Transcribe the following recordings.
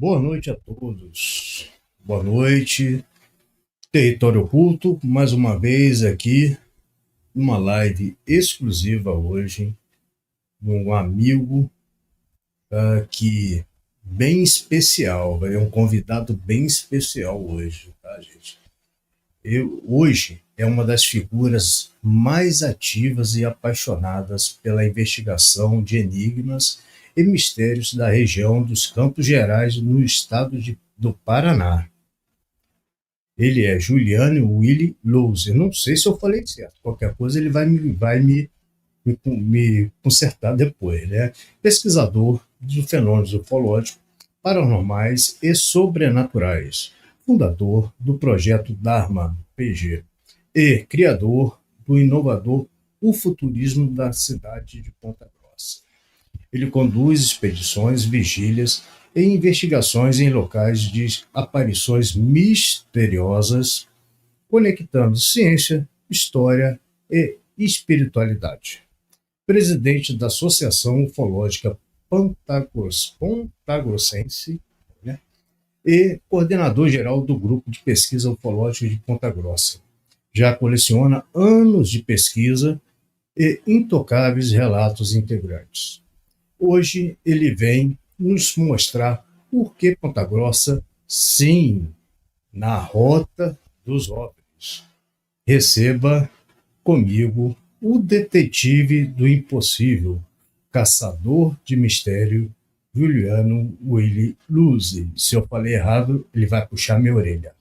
Boa noite a todos. Boa noite. Território Oculto, mais uma vez aqui, numa live exclusiva hoje, de um amigo que bem especial, é um convidado bem especial hoje, tá, gente? Hoje é uma das figuras mais ativas e apaixonadas pela investigação de enigmas e mistérios da região dos Campos Gerais, no estado do Paraná. Ele é Juliano Willy Louser. Não sei se eu falei certo. Qualquer coisa ele vai me consertar depois, né? Pesquisador de fenômenos ufológicos, paranormais e sobrenaturais. Fundador do projeto Dharma PG e criador do inovador ufoturismo da cidade de Ponta Grossa. Ele conduz expedições, vigílias e investigações em locais de aparições misteriosas, conectando ciência, história e espiritualidade. Presidente da Associação Ufológica Pontagrossense, né? E coordenador-geral do Grupo de Pesquisa Ufológica de Ponta Grossa. Já coleciona anos de pesquisa e intocáveis relatos integrantes. Hoje ele vem nos mostrar por que Ponta Grossa, sim, na rota dos OVNIs. Receba comigo o detetive do impossível, caçador de mistério, Juliano Willy Louser. Se eu falei errado, ele vai puxar minha orelha.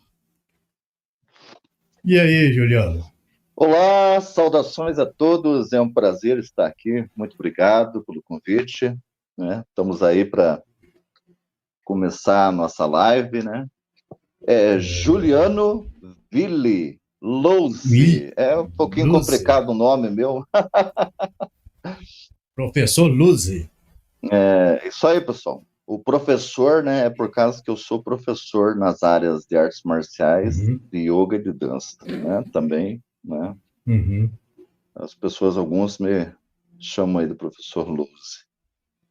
E aí, Juliano? Olá, saudações a todos. É um prazer estar aqui. Muito obrigado pelo convite, né? Estamos aí para começar a nossa live, né? Juliano Willy Willy Louser. É um pouquinho Louser. complicado o nome meu. Professor Louser. É isso aí, pessoal. O professor, né, é por causa que eu sou professor nas áreas de artes marciais, Uhum, de yoga e de dança, né? Também, né? uhum. As pessoas, alguns me chamam aí de professor Louser.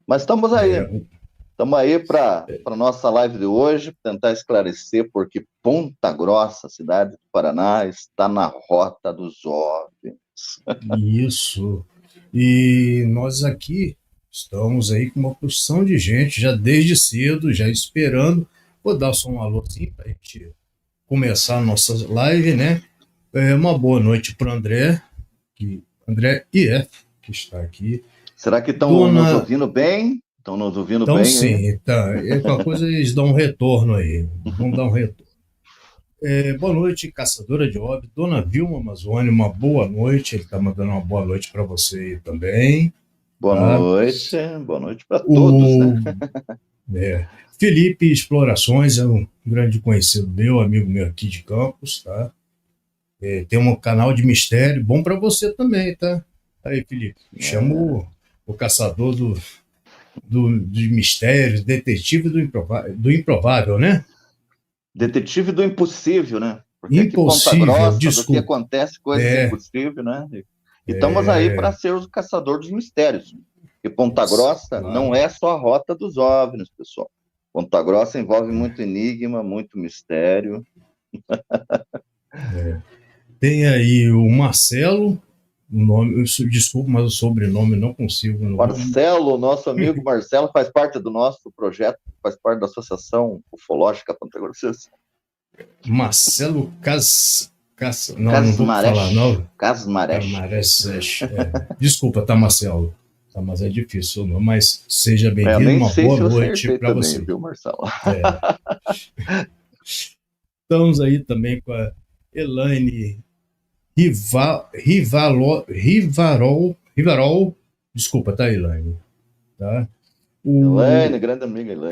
Mas estamos aí. É, Estamos aí para a nossa live de hoje, tentar esclarecer por que Ponta Grossa, cidade do Paraná, está na rota dos OVNIs. isso. E nós aqui estamos aí com uma porção de gente, já desde cedo, já esperando. Vou dar só um alôzinho para a gente começar a nossa live, né? Uma boa noite para o André, André IF, que está aqui. Será que estão nos Dona. ouvindo bem? Estão nos ouvindo Então, bem aí? sim, tá. Qualquer coisa eles dão um retorno aí. Vamos dar um retorno. Boa noite, caçadora de óbito. Dona Vilma Amazônia, uma boa noite. Ele está mandando uma boa noite para você aí também. Tá? Boa noite para todos, né? O Felipe Explorações é um grande conhecido meu, amigo meu aqui de Campos. Tá? Tem um canal de mistério, bom para você também, tá? Aí, Felipe, chama o caçador de mistérios, detetive do improvável, né? Detetive do impossível, né? Porque aqui Ponta Impossível, Grossa, do que desculpa. acontece, coisas É, impossíveis, né? E estamos aí para ser os caçadores dos mistérios. E Ponta Grossa não claro. é só a rota dos OVNIs, pessoal. Ponta Grossa envolve muito enigma, muito mistério. Tem aí o Marcelo, o nome, desculpa, mas o sobrenome não consigo. Marcelo, nosso amigo Marcelo, faz parte do nosso projeto, faz parte da Associação Ufológica Ponta Grossa. Marcelo não vou falar, Casmaresh. não. Casmaresh. Camarés, desculpa, tá, Marcelo? Tá, mas é difícil, não, mas seja Eu bem-vindo, nem uma sei boa se eu noite acertei para também, você. viu, Marcelo? Estamos aí também com a Elaine Rivarol, desculpa, tá, Elaine? Tá? Elaine, O grande amiga Elaine.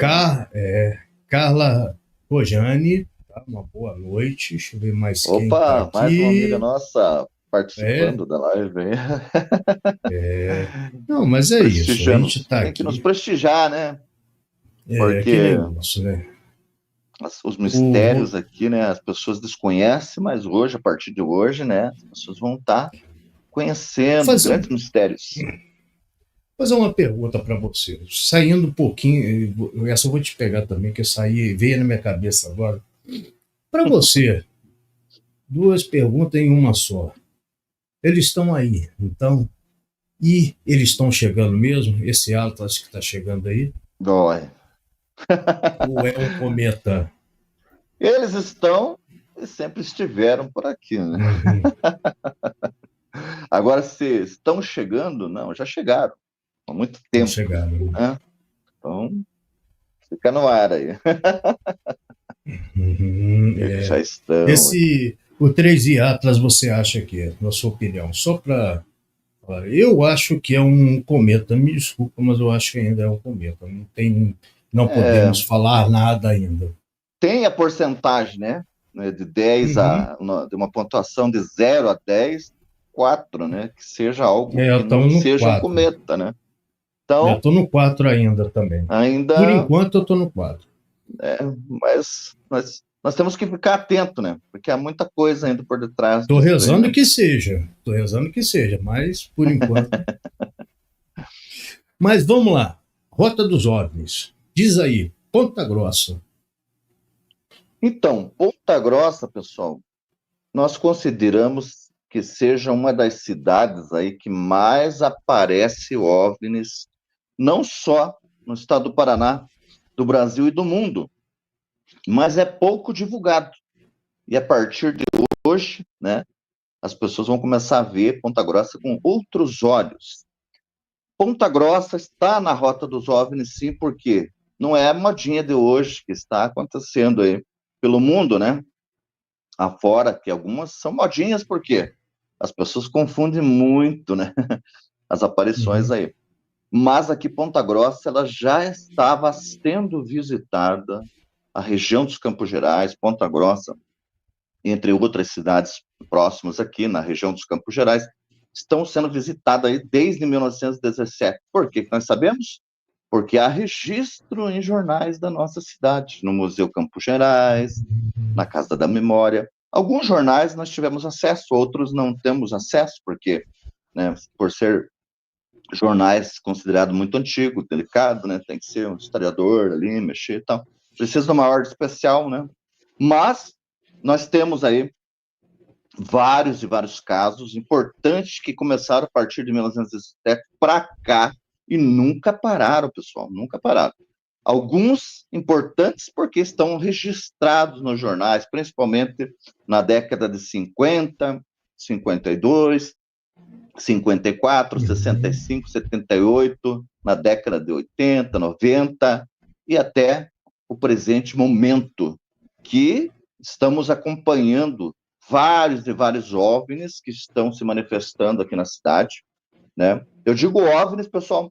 Carla Rojane, tá? Uma boa noite. Deixa eu ver mais quem está Opa, mais uma amiga aqui. nossa É, participando da live aí. não, mas é isso. A Prestigiando. gente está Tem que nos aqui. prestigiar, né? Aquele Porque negócio, né? os O, mistérios aqui, né? As pessoas desconhecem, mas hoje, a partir de hoje, né? As pessoas vão estar vou conhecendo os fazer, grandes mistérios. fazer uma pergunta para você. Saindo um pouquinho, essa eu vou te pegar também, que veio na minha cabeça agora. Para você, duas perguntas em uma só. Eles estão aí, então, e eles estão chegando mesmo? Esse Atlas que está chegando aí? Dói. Ou é um cometa? Eles estão e sempre estiveram por aqui, né? Uhum, Agora, se estão chegando, não, já chegaram há muito estão tempo, chegando. né? Então, fica no ar aí. Eles já É. estão aqui. O 3i Atlas, você acha que é, na sua opinião? Só para. Eu acho que é um cometa, me desculpa, mas eu acho que ainda é um cometa. Não podemos É, falar nada ainda. tem a porcentagem, né, de 10 Uhum. de uma pontuação de 0 a 10, 4, né? Que seja algo que Estamos não no seja um 4. cometa, né? Eu Então, estou no 4 ainda também. Por ainda, enquanto, eu estou no 4. é, mas nós temos que ficar atento, né? Porque há muita coisa ainda por detrás Estou disso aí, rezando né? que seja. Estou rezando que seja, mas por enquanto. Mas vamos lá. Rota dos OVNIs. Diz aí, Ponta Grossa. Então, Ponta Grossa, pessoal, nós consideramos que seja uma das cidades aí que mais aparece OVNIs, não só no estado do Paraná, do Brasil e do mundo, mas é pouco divulgado. E a partir de hoje, né, as pessoas vão começar a ver Ponta Grossa com outros olhos. Ponta Grossa está na rota dos OVNIs, sim, porque não é a modinha de hoje que está acontecendo aí pelo mundo, né? Afora, que algumas são modinhas, porque as pessoas confundem muito, né? As aparições Uhum. aí. Mas aqui Ponta Grossa, ela já estava sendo visitada, a região dos Campos Gerais, Ponta Grossa, entre outras cidades próximas aqui na região dos Campos Gerais, estão sendo visitadas aí desde 1917. Por que nós sabemos? Porque há registro em jornais da nossa cidade, no Museu Campos Gerais, na Casa da Memória. Alguns jornais nós tivemos acesso, outros não temos acesso, porque, né, por ser jornais considerados muito antigo, delicado, né, tem que ser um historiador ali, mexer e tal. Precisa de uma ordem especial, né? Mas nós temos aí vários e vários casos importantes que começaram a partir de 1917 para cá e nunca pararam, pessoal, nunca pararam. Alguns importantes porque estão registrados nos jornais, principalmente na década de 50, 52, 54, Uhum. 65, 78, na década de 80, 90 e até o presente momento, que estamos acompanhando vários e vários OVNIs que estão se manifestando aqui na cidade, né? Eu digo OVNIs, pessoal,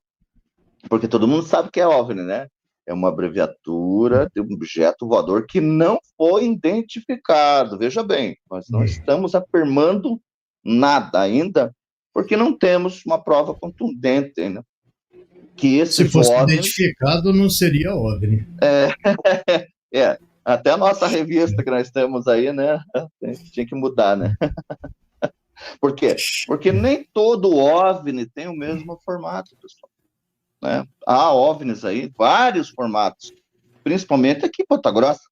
porque todo mundo sabe que é OVNI, né? É uma abreviatura de um objeto voador que não foi identificado. Veja bem, nós não estamos afirmando nada ainda, porque não temos uma prova contundente ainda que Se esses fosse OVNIs identificado, não seria OVNI. é, até a nossa revista que nós temos aí, né? Tinha que mudar, né? Por quê? Porque nem todo OVNI tem o mesmo formato, pessoal. Né? Há OVNIs aí, vários formatos, principalmente aqui em Ponta Grossa.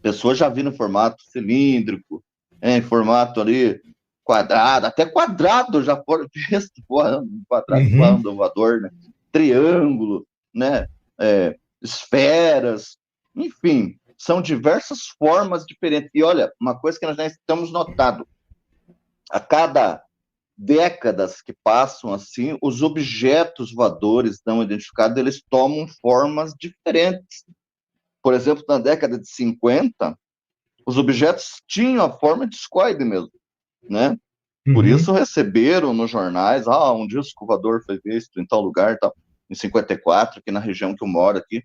Pessoas já viram em formato cilíndrico, em formato ali quadrado, até quadrado já foram vistos, quadrado Uhum. voando, voador, né? Triângulo, né? Esferas, enfim, são diversas formas diferentes. E olha, uma coisa que nós já estamos notando, a cada décadas que passam assim, os objetos voadores não identificados, eles tomam formas diferentes. Por exemplo, na década de 50, os objetos tinham a forma de discoide mesmo, né? Por Uhum. isso receberam nos jornais, um disco voador foi visto em tal lugar, tal. Em 54, aqui na região que eu moro aqui,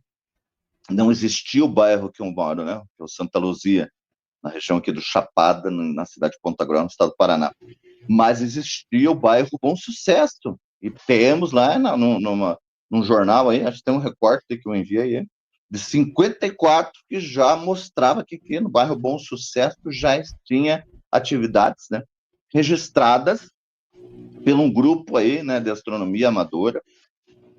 não existia o bairro que eu moro, né? Que é o Santa Luzia, na região aqui do Chapada, na cidade de Ponta Grossa, no estado do Paraná. Mas existia o bairro Bom Sucesso. E temos lá num jornal aí, acho que tem um recorte que eu enviei aí, de 54, que já mostrava que aqui no bairro Bom Sucesso já tinha atividades, né, registradas por um grupo aí, né, de astronomia amadora,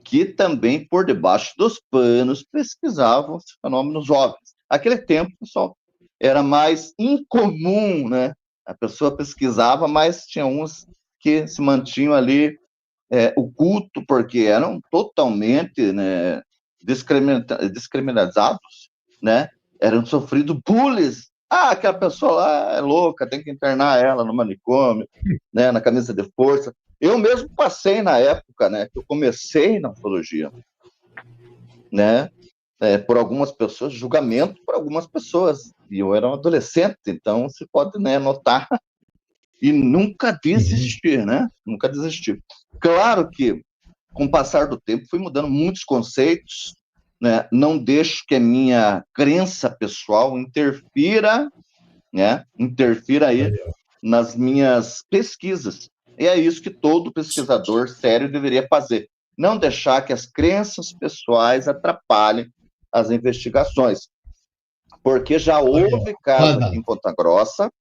que também, por debaixo dos panos, pesquisavam os fenômenos OVNIs. Aquele tempo, pessoal, era mais incomum, né? A pessoa pesquisava, mas tinha uns que se mantinham ali oculto, porque eram totalmente, né, discriminados, né? Eram sofridos bullies. Ah, aquela pessoa lá é louca, tem que internar ela no manicômio, né, na camisa de força. Eu mesmo passei na época, né, que eu comecei na ufologia, né, por algumas pessoas, julgamento por algumas pessoas. E eu era um adolescente, então se pode, né, notar e nunca desistir, né? Nunca desistir. Claro que, com o passar do tempo, fui mudando muitos conceitos, né? Não deixo que a minha crença pessoal interfira, né? Interfira aí Olha, nas minhas pesquisas. E é isso que todo pesquisador sério deveria fazer. Não deixar que as crenças pessoais atrapalhem as investigações. Porque já olha, houve caso aqui Ada, em Ponta Grossa,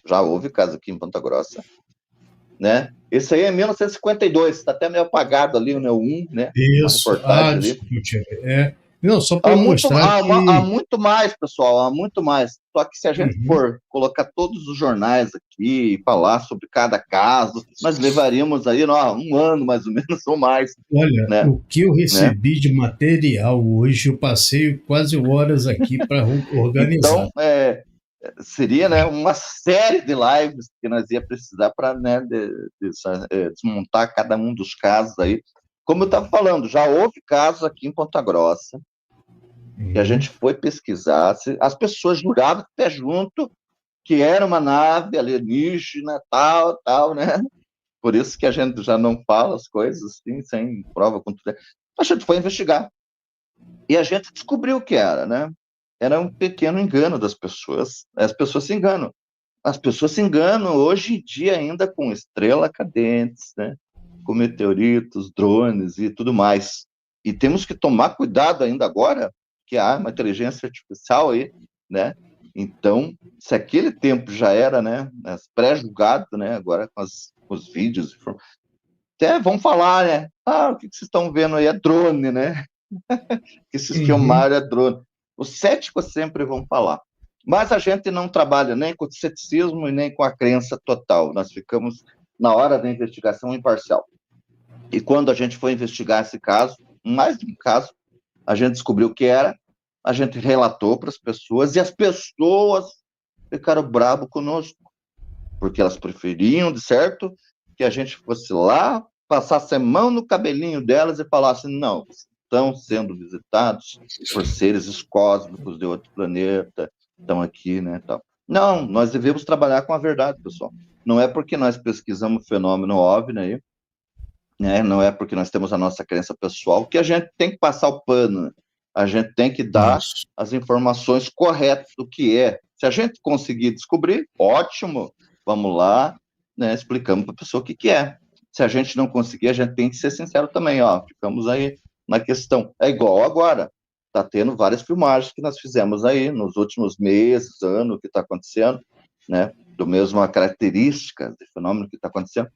já houve caso aqui em Ponta Grossa, né? Esse aí é 1952, está até meio apagado ali, né? O 1, né? Uma isso. Ah, reportagem ali. desculpe, não, só para mostrar Há que. muito mais, pessoal, há muito mais. Só que se a gente Uhum. for colocar todos os jornais aqui e falar sobre cada caso, nós levaríamos aí um ano mais ou menos ou mais, Olha, né? o que eu né? recebi de material hoje, eu passei quase horas aqui para organizar. Então, seria, né, uma série de lives que nós ia precisar para, né, desmontar cada um dos casos aí. Como eu estava falando, já houve casos aqui em Ponta Grossa que a Uhum. gente foi pesquisar, as pessoas juravam até junto que era uma nave alienígena, tal, né? Por isso que a gente já não fala as coisas assim, sem prova contundente. A gente foi investigar e a gente descobriu o que era, né? Era um pequeno engano das pessoas. As pessoas se enganam. As pessoas se enganam hoje em dia ainda com estrela cadentes, né? Com meteoritos, drones e tudo mais. E temos que tomar cuidado ainda agora, que há uma inteligência artificial aí, né? Então, se aquele tempo já era, né, pré-julgado, né, agora com os vídeos, até vão falar, né? Ah, o que vocês estão vendo aí é drone, né? Que esses Uhum. filmaram é drone. Os céticos sempre vão falar. Mas a gente não trabalha nem com o ceticismo e nem com a crença total. Nós ficamos, na hora da investigação, imparcial. E quando a gente foi investigar esse caso, mais de um caso, a gente descobriu o que era, a gente relatou para as pessoas e as pessoas ficaram brabo conosco, porque elas preferiam, de certo, que a gente fosse lá, passasse a mão no cabelinho delas e falasse, não, estão sendo visitados por seres cósmicos de outro planeta, estão aqui, né, tal. Não, nós devemos trabalhar com a verdade, pessoal. Não é porque nós pesquisamos o fenômeno OVNI aí, né, não é porque nós temos a nossa crença pessoal que a gente tem que passar o pano. A gente tem que dar Isso. as informações corretas do que é. Se a gente conseguir descobrir, ótimo, vamos lá, né, explicamos para a pessoa o que é. Se a gente não conseguir, a gente tem que ser sincero também, ó, ficamos aí na questão. É igual agora, está tendo várias filmagens que nós fizemos aí nos últimos meses, ano, que está acontecendo, né, do mesmo característica de fenômeno que está acontecendo,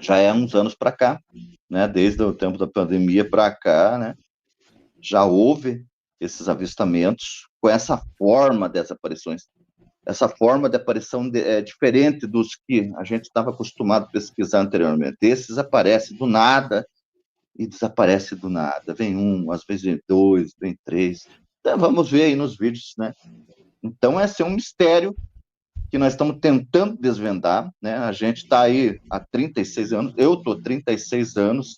já é uns anos para cá, né, desde o tempo da pandemia para cá, né, já houve esses avistamentos com essa forma das aparições. Essa forma de aparição é diferente dos que a gente estava acostumado a pesquisar anteriormente. Esses aparecem do nada e desaparecem do nada. Vem um, às vezes vem dois, vem três. Então, vamos ver aí nos vídeos, né? Então, esse é um mistério que nós estamos tentando desvendar, né? A gente está aí há 36 anos, eu estou 36 anos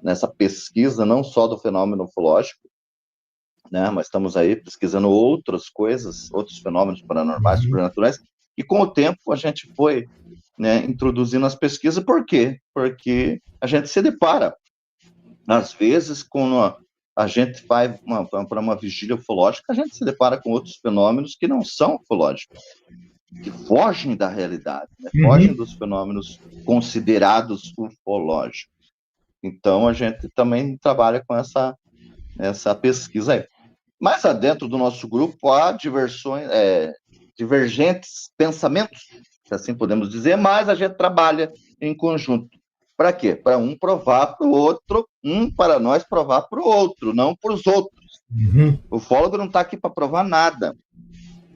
nessa pesquisa, não só do fenômeno ufológico, né? Mas estamos aí pesquisando outras coisas, outros fenômenos paranormais, Uhum. sobrenaturais, e com o tempo a gente foi, né, introduzindo as pesquisas. Por quê? Porque a gente se depara, às vezes, quando a gente vai para uma vigília ufológica, a gente se depara com outros fenômenos que não são ufológicos, que fogem da realidade, né? Fogem Uhum. dos fenômenos considerados ufológicos. Então, a gente também trabalha com essa pesquisa aí. Mas dentro do nosso grupo há divergentes pensamentos, se assim podemos dizer, mas a gente trabalha em conjunto Para quê? Para um provar para o outro, para nós provar para o outro, não para os outros. Uhum. O ufólogo não está aqui para provar nada.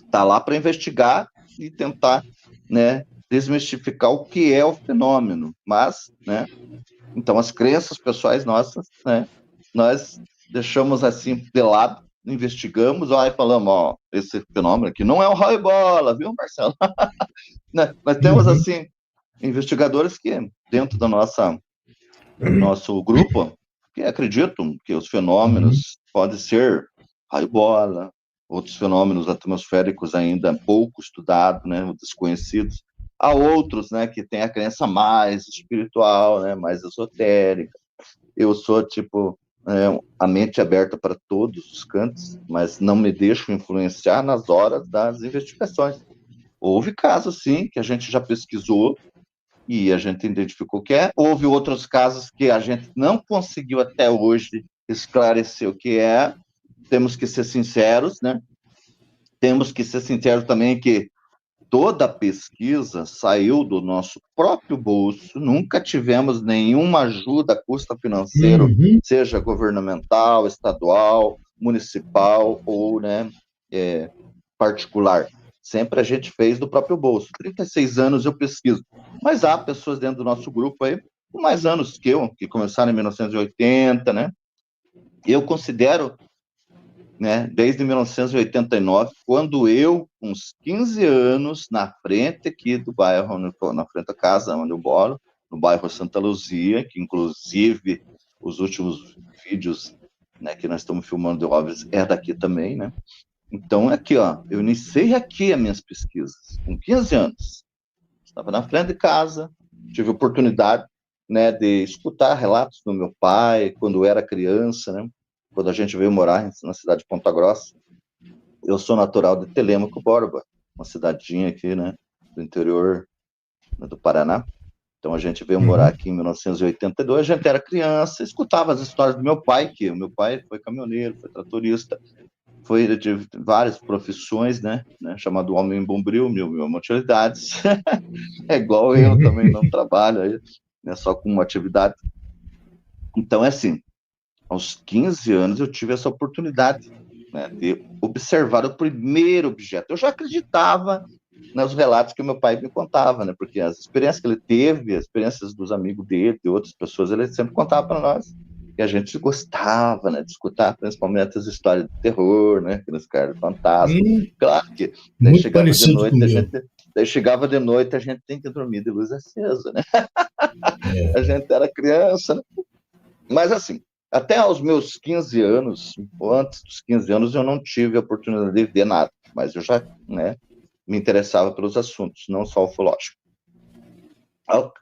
Está lá para investigar e tentar, né, desmistificar o que é o fenômeno. Mas, né, então as crenças pessoais nossas, né, nós deixamos assim de lado, investigamos, ó, e falamos, ó, esse fenômeno aqui não é um raio bola, viu, Marcelo? Né? Nós temos Uhum. assim investigadores que dentro do nosso grupo que acreditam que os Uhum. fenômenos podem ser raio bola, outros fenômenos atmosféricos ainda pouco estudados, né, desconhecidos. Há outros, né, que têm a crença mais espiritual, né, mais esotérica. Eu sou tipo a mente aberta para todos os cantos, mas não me deixo influenciar nas horas das investigações. Houve casos, sim, que a gente já pesquisou e a gente identificou que é. Houve outros casos que a gente não conseguiu até hoje esclarecer o que é. Temos que ser sinceros, né? Temos que ser sinceros também que toda a pesquisa saiu do nosso próprio bolso, nunca tivemos nenhuma ajuda a custo financeiro, Uhum. seja governamental, estadual, municipal ou, né, particular. Sempre a gente fez do próprio bolso. 36 anos eu pesquiso. Mas há pessoas dentro do nosso grupo aí, com mais anos que eu, que começaram em 1980, né? Eu considero, né, desde 1989, quando eu, com uns 15 anos, na frente aqui do bairro, na frente da casa onde eu moro, no bairro Santa Luzia, que inclusive os últimos vídeos, né, que nós estamos filmando de OVNIs é daqui também, né? Então, aqui, ó, eu iniciei aqui as minhas pesquisas, com 15 anos. Estava na frente de casa, tive oportunidade, né, de escutar relatos do meu pai, quando eu era criança, né, quando a gente veio morar na cidade de Ponta Grossa. Eu sou natural de Telêmaco Borba, uma cidadinha aqui, né, do interior, né, do Paraná. Então a gente veio morar Uhum. aqui em 1982, a gente era criança, escutava as histórias do meu pai, que o meu pai foi caminhoneiro, foi tratorista, foi de várias profissões, né, chamado homem bombril, mil utilidades. É igual eu também Uhum. não trabalho aí, né, só com uma atividade. Então é assim, aos 15 anos eu tive essa oportunidade, né, de observar o primeiro objeto. Eu já acreditava nos relatos que o meu pai me contava, né, porque as experiências que ele teve, as experiências dos amigos dele, de outras pessoas, ele sempre contava para nós. E a gente gostava, né, de escutar principalmente as histórias de terror, né, aqueles caras fantasmas. Claro que daí Muito chegava de parecido noite, comigo. a gente tem que dormir de luz acesa, né? A É. gente era criança, né? Mas assim, até aos meus 15 anos, ou antes dos 15 anos, eu não tive a oportunidade de ver nada, mas eu já, né, me interessava pelos assuntos, não só ufológico.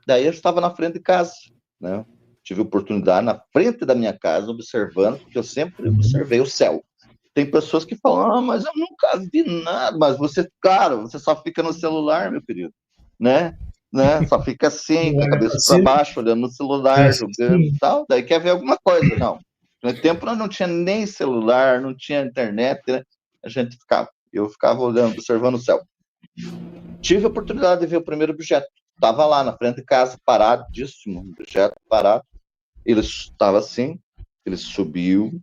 Daí eu estava na frente de casa, né? Tive oportunidade na frente da minha casa, observando, porque eu sempre Uhum. observei o céu. Tem pessoas que falam, mas eu nunca vi nada, mas você, claro, você só fica no celular, meu querido, né? Só fica assim, Não com a olha cabeça para para cima, baixo, olhando no celular, pensa jogando e assim. tal, daí quer ver alguma coisa. Não. No tempo nós não tinha nem celular, não tinha internet, né? Eu ficava olhando, observando o céu. Tive a oportunidade de ver o primeiro objeto. Estava lá na frente de casa, paradíssimo, um objeto parado. Ele estava assim, ele subiu,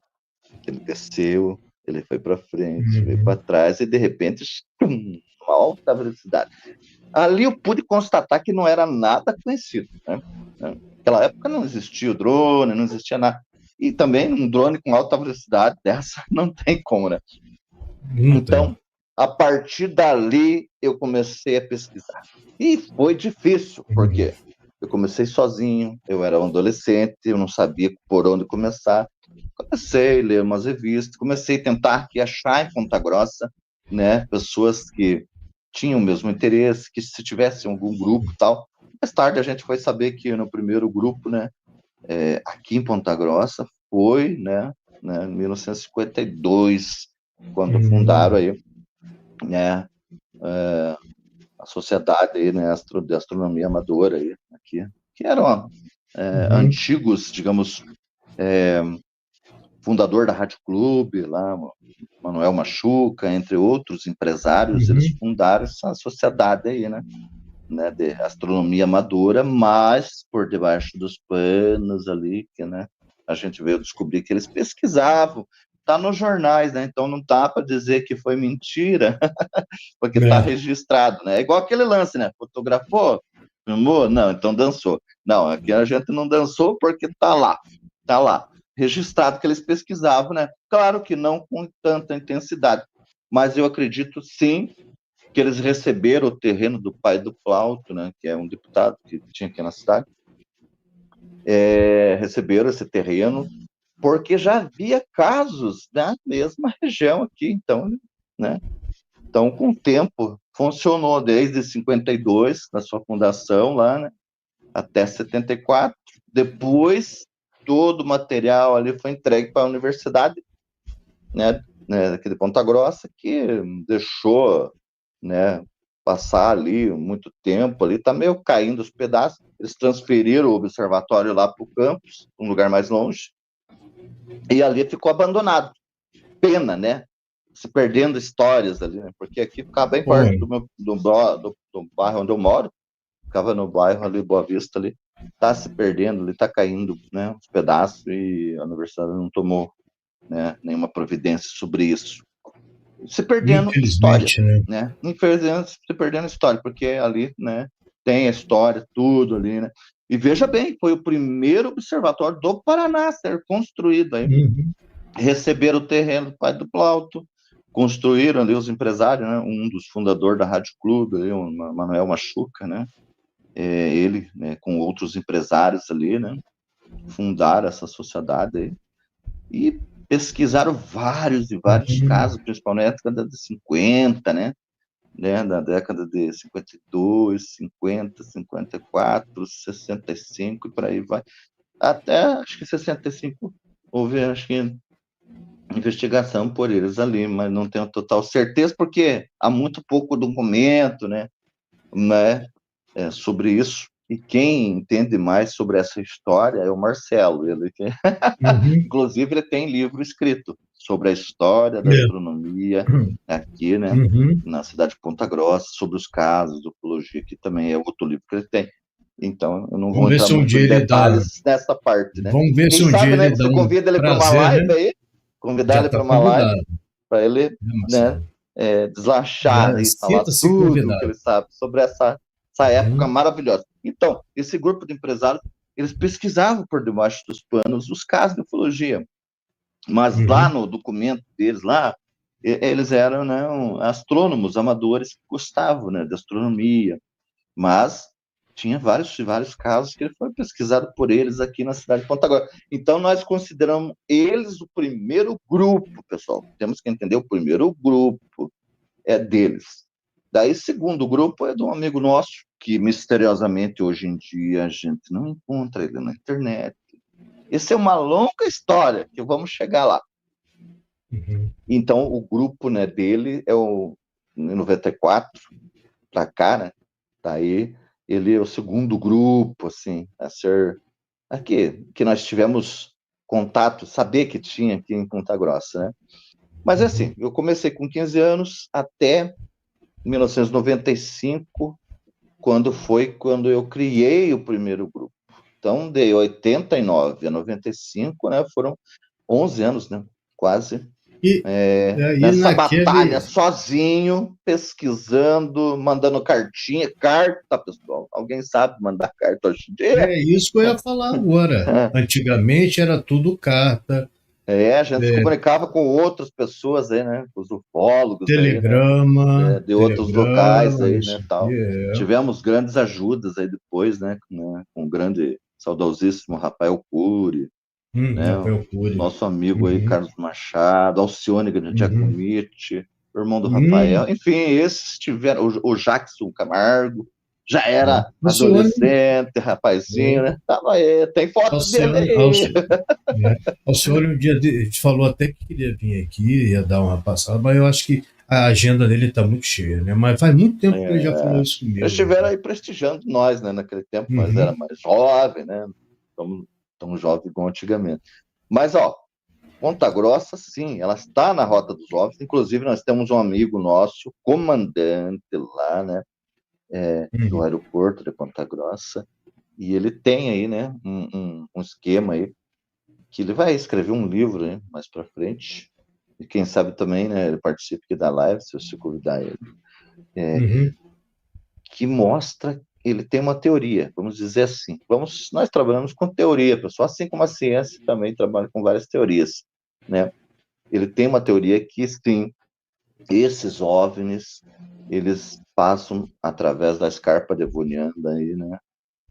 ele desceu, ele foi para frente, veio para Uhum. trás e de repente, uma alta velocidade. Ali eu pude constatar que não era nada conhecido, né? Naquela época não existia o drone, não existia nada. E também um drone com alta velocidade dessa não tem como, né? Não tem. Então, a partir dali, eu comecei a pesquisar. E foi difícil, Uhum. porque eu comecei sozinho, eu era um adolescente, eu não sabia por onde começar. Comecei a ler umas revistas, comecei a tentar aqui achar em Ponta Grossa, né, pessoas que tinham o mesmo interesse, que se tivesse algum grupo e tal. Mais tarde a gente foi saber que no primeiro grupo, né, aqui em Ponta Grossa, foi, em 1952, quando fundaram Uhum. aí, né, a sociedade aí, né, de astronomia amadora aí, aqui, que eram Uhum. antigos, digamos, fundador da Rádio Clube, lá, Manuel Machuca, entre outros empresários, eles Uhum. fundaram essa sociedade aí, né? né, de astronomia amadora, mas por debaixo dos panos ali, que, né, a gente veio descobrir que eles pesquisavam, está nos jornais, né, então não dá para dizer que foi mentira, porque está É, registrado, né, é igual aquele lance, né, fotografou, filmou, não, então dançou, não, aqui a gente não dançou porque está lá, registrado que eles pesquisavam, né, claro que não com tanta intensidade, mas eu acredito sim que eles receberam o terreno do pai do Plauto, né, que é um deputado que tinha aqui na cidade, receberam esse terreno, porque já havia casos na mesma região aqui, então, né, então com o tempo funcionou desde 52, na sua fundação lá, né, até 74, depois todo o material ali foi entregue para a universidade, né, aqui de Ponta Grossa, que deixou, né, passar ali muito tempo, ali está meio caindo os pedaços. Eles transferiram o observatório lá para o campus, um lugar mais longe, e ali ficou abandonado. Pena, né? Se perdendo histórias ali, né? Porque aqui ficava bem pô, perto do bairro onde eu moro, ficava no bairro ali, Boa Vista ali, está se perdendo ali, está caindo, né, os pedaços, e a universidade não tomou, né, nenhuma providência sobre isso. Se perdendo história, infelizmente, né? né? Infelizmente, se perdendo história, porque ali, né, tem a história, tudo ali, né? E veja bem, foi o primeiro observatório do Paraná a ser construído aí. Uhum. Receberam o terreno do pai do Plauto, construíram ali os empresários, né? Um dos fundadores da Rádio Clube, ali, o Manuel Machuca, né? Ele, né, com outros empresários ali, né? Fundaram essa sociedade aí. E pesquisaram vários e vários Uhum. casos, principalmente na década de 50, né? Na década de 52, 50, 54, 65 e por aí vai. Até acho que 65 houve, acho que, investigação por eles ali, mas não tenho total certeza, porque há muito pouco documento, né, sobre isso. E quem entende mais sobre essa história é o Marcelo. Ele, Uhum. inclusive, ele tem livro escrito sobre a história da É. astronomia aqui, né, Uhum. na cidade de Ponta Grossa, sobre os casos de ufologia, que também é outro livro que ele tem. Então, eu não vou Vamos ver entrar se um muito dia em ele dá. detalhes nessa parte, né? Vamos ver Quem se um dia sabe, né, ele dá você um convida ele para uma prazer, live né? aí, convidar Já ele está para uma live, convidado, para ele, né, né, Marcelo? deslanchar Já e falar sinta-se tudo o que convidado. ele sabe sobre essa época Uhum. maravilhosa. Então, esse grupo de empresários, eles pesquisavam por debaixo dos panos os casos de ufologia, mas lá Uhum. no documento deles, lá, eles eram, né, astrônomos amadores que gostavam, né, de astronomia, mas tinha vários casos que foi pesquisado por eles aqui na cidade de Ponta Grossa. Então, nós consideramos eles o primeiro grupo, pessoal. Temos que entender, o primeiro grupo é deles. Daí, segundo grupo é de um amigo nosso, que misteriosamente hoje em dia a gente não encontra ele na internet. Essa é uma longa história, que vamos chegar lá. Uhum. Então, o grupo, né, dele é o em 94 para cá, né? Daí ele é o segundo grupo, assim, a ser aqui, que nós tivemos contato, saber que tinha aqui em Ponta Grossa, né? Mas Uhum. assim, eu comecei com 15 anos até 1995, quando eu criei o primeiro grupo. Então, de 89 a 95, né, foram 11 anos, né, quase, E aí nessa naquele. batalha, sozinho, pesquisando, mandando cartinha, carta, pessoal. Alguém sabe mandar carta hoje em dia? É isso que eu ia falar agora. Antigamente era tudo carta, A gente se comunicava com outras pessoas aí, né? Os ufólogos aí, né? telegrama, De outros locais aí, telegramas. né? Tal. Tivemos grandes ajudas aí depois, com o grande, saudosíssimo Rafael Cury, né? O Rafael Cury. nosso amigo aí, Uhum. Carlos Machado, Alcione Uhum. Giacometti, o irmão do Rafael. Hum. Enfim, esses tiveram, o Jackson Camargo, já era Alcione, adolescente, rapazinho, é, né? Tava aí, tem fotos dele Alcione, aí. Alcione um dia falou até que queria vir aqui, ia dar uma passada, mas eu acho que a agenda dele está muito cheia, né? Mas faz muito tempo que ele já falou isso Eles comigo. estiveram aí prestigiando nós, né? Naquele tempo nós era Uhum. mais jovem, né? Tão jovem igual antigamente. Mas, ó, Ponta Grossa, sim, ela está na Rota dos Ovos. Inclusive, nós temos um amigo nosso, comandante lá, né? do Uhum. aeroporto de Ponta Grossa, e ele tem aí, né, um esquema aí, que ele vai escrever um livro, né, mais para frente, e quem sabe também, né, ele participe aqui da live, se você convidar ele, Uhum. que mostra, ele tem uma teoria, vamos dizer assim, nós trabalhamos com teoria, pessoal, assim como a ciência também trabalha com várias teorias, né? Ele tem uma teoria que, sim, esses OVNIs, eles passam através da escarpa devoniana aí, né?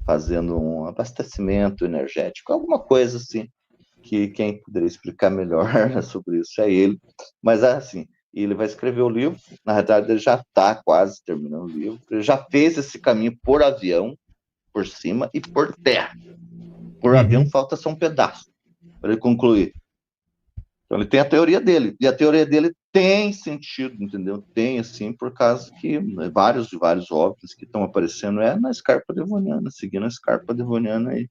Fazendo um abastecimento energético, alguma coisa assim, que quem poderia explicar melhor sobre isso é ele. Mas, assim, ele vai escrever o livro, na verdade ele já está quase terminando o livro, ele já fez esse caminho por avião, por cima e por terra. Por avião Uhum. falta só um pedaço para ele concluir. Então ele tem a teoria dele, e a teoria dele tem sentido, entendeu? Tem, assim, por causa que vários óbvios que estão aparecendo na escarpa devoniana, seguindo a escarpa devoniana aí,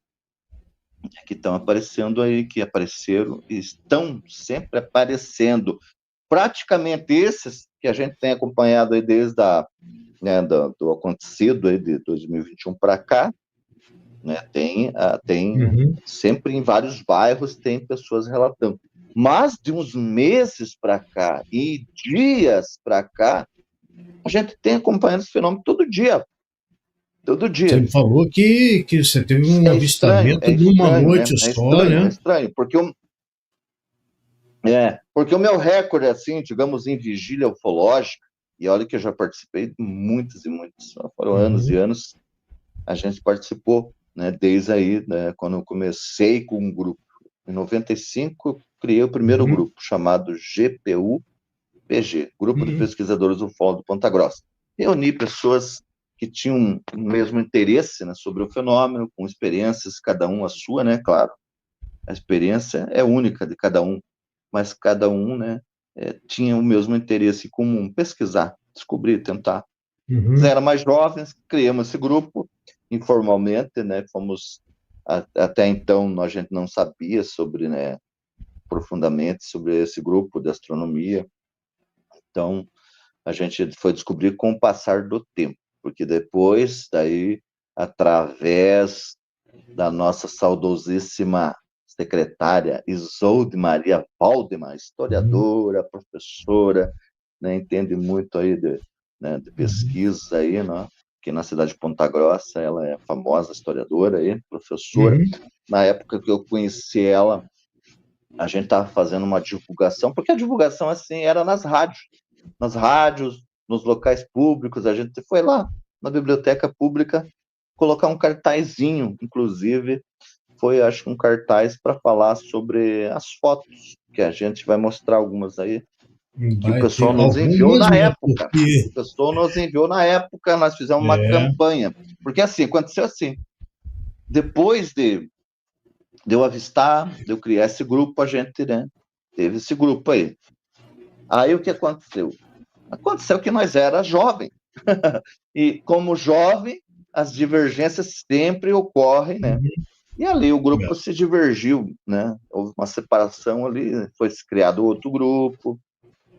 que estão aparecendo aí, que apareceram e estão sempre aparecendo. Praticamente esses que a gente tem acompanhado aí desde do acontecido aí de 2021 para cá, né? Tem Uhum. sempre em vários bairros tem pessoas relatando. Mas de uns meses para cá e dias para cá, a gente tem acompanhado esse fenômeno todo dia, todo Você dia. me falou que você teve um avistamento É de uma estranho, né? noite só, É né? estranho, porque o meu recorde, assim, digamos, em vigília ufológica, e olha que eu já participei de muitas e muitas, foram anos e Uhum. anos, a gente participou, né, desde aí, né, quando eu comecei com um grupo. Em 95, eu criei o primeiro Uhum. grupo, chamado GPU-PG, Grupo de Uhum. Pesquisadores Ufólogos de Ponta Grossa. Reuni pessoas que tinham o mesmo interesse, né, sobre o fenômeno, com experiências, cada um a sua, né, claro. A experiência é única de cada um, mas cada um, né, tinha o mesmo interesse comum, pesquisar, descobrir, tentar. Eles Uhum. eram mais jovens, criamos esse grupo informalmente, né, até então a gente não sabia sobre, né, profundamente sobre esse grupo de astronomia, então a gente foi descobrir com o passar do tempo, porque depois, daí, através da nossa saudosíssima secretária Isolde Maria Valdemar, Uhum. historiadora, professora, né, entende muito aí né, de Uhum. pesquisas aí, né, que na cidade de Ponta Grossa ela é famosa historiadora aí, professora. Uhum. Na época que eu conheci ela, a gente estava fazendo uma divulgação, porque a divulgação assim era nas rádios, nos locais públicos, a gente foi lá na biblioteca pública colocar um cartazinho, inclusive foi, acho, um cartaz para falar sobre as fotos, que a gente vai mostrar algumas aí, que o Vai pessoal ter nos enviou algumas, na né? época. O Porque pessoal nos enviou na época, nós fizemos uma é. campanha. Porque assim, aconteceu assim, depois de eu avistar, de eu criar esse grupo, a gente, né, teve esse grupo aí. Aí o que aconteceu? Aconteceu que nós era jovem. E como jovem, as divergências sempre ocorrem, né? Uhum. E ali o É. grupo se divergiu, né? Houve uma separação ali, foi criado outro grupo,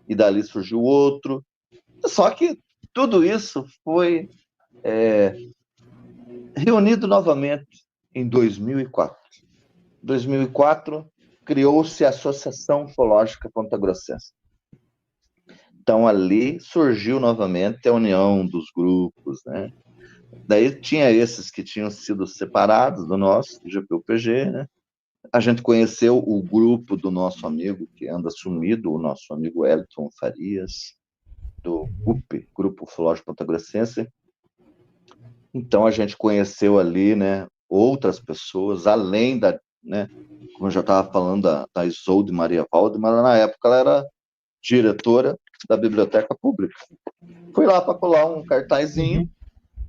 e dali surgiu outro. Só que tudo isso foi reunido novamente em 2004. Em 2004, criou-se a Associação Ufológica Ponta Grossense. Então, ali surgiu novamente a união dos grupos, né? Daí tinha esses que tinham sido separados do nosso, do GPU-PG, né? A gente conheceu o grupo do nosso amigo que anda sumido, o nosso amigo Elton Farias, do GUP, Grupo Ufológico Ponta Grossense. Então a gente conheceu ali, né, outras pessoas, além né, como eu já estava falando, da Isolde Maria Valdemar, na época ela era diretora da Biblioteca Pública. Fui lá para colar um cartazinho Uhum.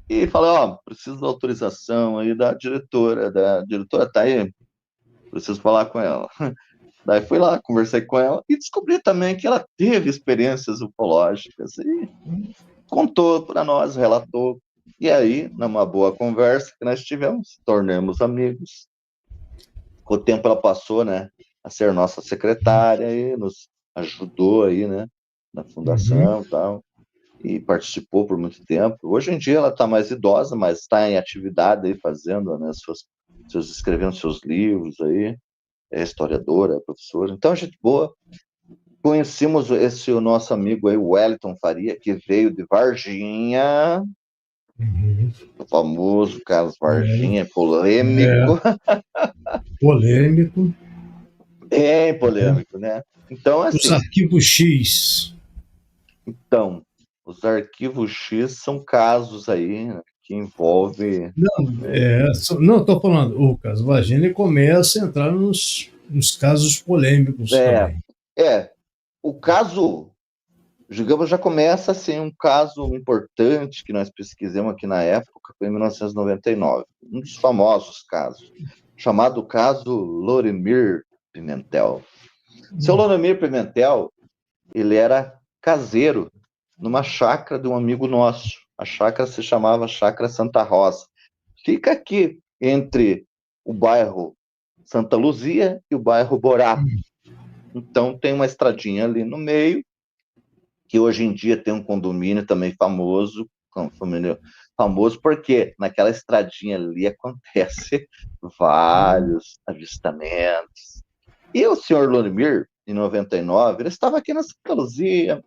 e falei, ó, preciso da autorização aí da diretora tá aí, preciso falar com ela. Daí fui lá, conversei com ela e descobri também que ela teve experiências ufológicas e contou para nós, relatou. E aí, numa boa conversa que nós tivemos, tornamos amigos. Com o tempo ela passou, né, a ser nossa secretária e nos ajudou aí, né, na Uhum. fundação e tal. e participou por muito tempo. Hoje em dia ela está mais idosa, mas está em atividade aí, fazendo, né, escrevendo seus livros aí, é historiadora, é professora. Então, gente boa. Conhecemos esse o nosso amigo aí, Wellington Faria, que veio de Varginha, Uhum. o famoso Carlos É, Varginha, polêmico, polêmico. bem Né? polêmico, né? Então, Os assim, arquivos X. então, os arquivos X são casos aí, né, que envolvem, Não, né, não estou falando, o caso Vagina começa a entrar nos casos polêmicos é, também. o caso, digamos, já começa assim, um caso importante que nós pesquisamos aqui na época, foi em 1999, um dos famosos casos, chamado caso Loremir Pimentel. Seu Loremir Pimentel, ele era caseiro numa chácara de um amigo nosso. A chácara se chamava Chácara Santa Rosa. Fica aqui entre o bairro Santa Luzia e o bairro Borá. Então tem uma estradinha ali no meio, que hoje em dia tem um condomínio também famoso, famoso porque naquela estradinha ali acontece vários avistamentos. E o senhor Lorimir, em 99, ele estava aqui na Santa Luzia,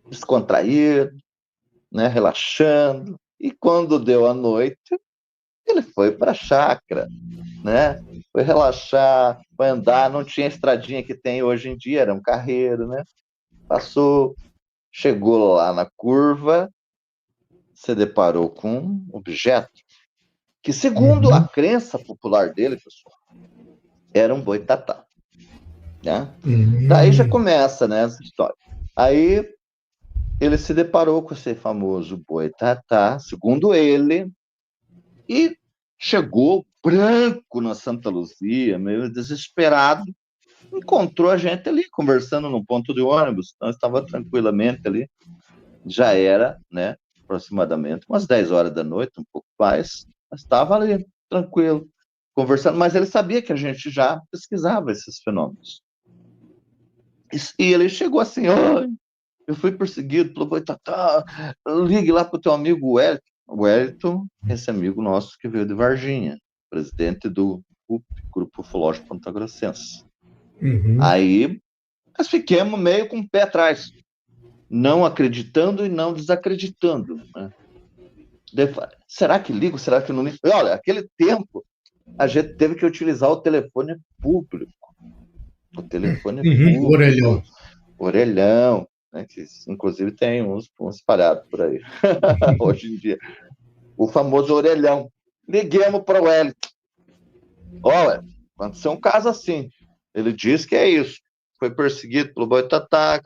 descontraído, né, relaxando, e quando deu a noite, ele foi para a chácara, né? Foi relaxar, foi andar, não tinha a estradinha que tem hoje em dia, era um carreiro, né? Passou, chegou lá na curva, se deparou com um objeto que, segundo a Uhum, crença popular dele, pessoal, era um boitatá, né? Daí já uhum, começa, né, essa história. Aí ele se deparou com esse famoso boitatá, segundo ele, e chegou branco na Santa Luzia, meio desesperado, encontrou a gente ali conversando no ponto de ônibus, então estava tranquilamente ali, já era, né, aproximadamente umas 10 horas da noite, um pouco mais, mas estava ali, tranquilo, conversando, mas ele sabia que a gente já pesquisava esses fenômenos. E ele chegou assim, oh, eu fui perseguido pelo Boitatá, ligue lá para o teu amigo Wellington. Wellington, esse amigo nosso que veio de Varginha, presidente do UP, Grupo Ufológico Ponta-Grossense. uhum. Aí nós ficamos meio com o pé atrás, não acreditando e não desacreditando. Né? Será que ligo? Será que não ligo? Olha, aquele tempo a gente teve que utilizar o telefone público. O telefone Uhum, público, orelhão. orelhão, né, que inclusive tem uns espalhados por aí, hoje em dia. O famoso orelhão. Liguemos para o Wellington. Olha, aconteceu um caso assim. Ele diz que é isso. Foi perseguido pelo Boitatá.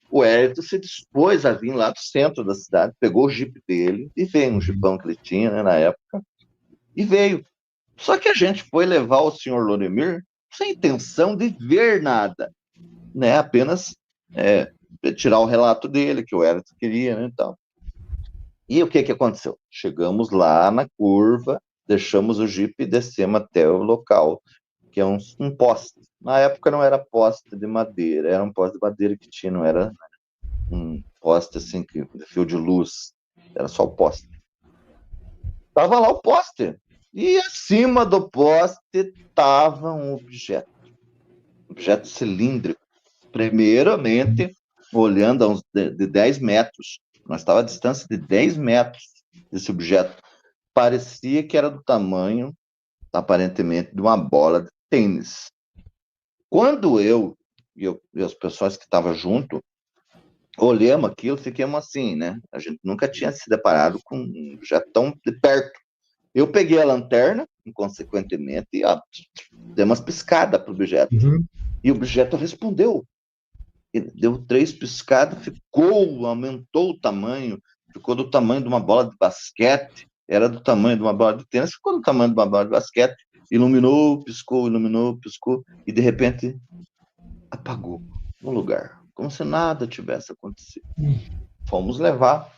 O Wellington se dispôs a vir lá do centro da cidade, pegou o jipe dele e veio, um Uhum. jipão que ele tinha, né, na época, e veio. Só que a gente foi levar o senhor Lonemir sem intenção de ver nada, né? Apenas tirar o relato dele, que o Wellington queria, né, e tal. E o que aconteceu? Chegamos lá na curva, deixamos o Jeep e descemos até o local, que é um poste. Na época não era poste de madeira, era um poste de madeira que tinha, não era um poste assim, de fio de luz, era só o poste. Tava lá o poste, e acima do poste tava um objeto cilíndrico. Primeiramente, olhando a uns de 10 metros, nós estava a distância de 10 metros desse objeto. Parecia que era do tamanho, aparentemente, de uma bola de tênis. Quando e as pessoas que estavam junto olhamos aquilo, fiquemos assim, né? A gente nunca tinha se deparado com um objeto tão de perto. Eu peguei a lanterna, inconsequentemente, e dei umas piscadas para o objeto. Uhum. E o objeto respondeu. Ele deu 3 piscadas, aumentou o tamanho, ficou do tamanho de uma bola de basquete, era do tamanho de uma bola de tênis, ficou do tamanho de uma bola de basquete, iluminou, piscou, e de repente apagou no lugar, como se nada tivesse acontecido. Fomos levar.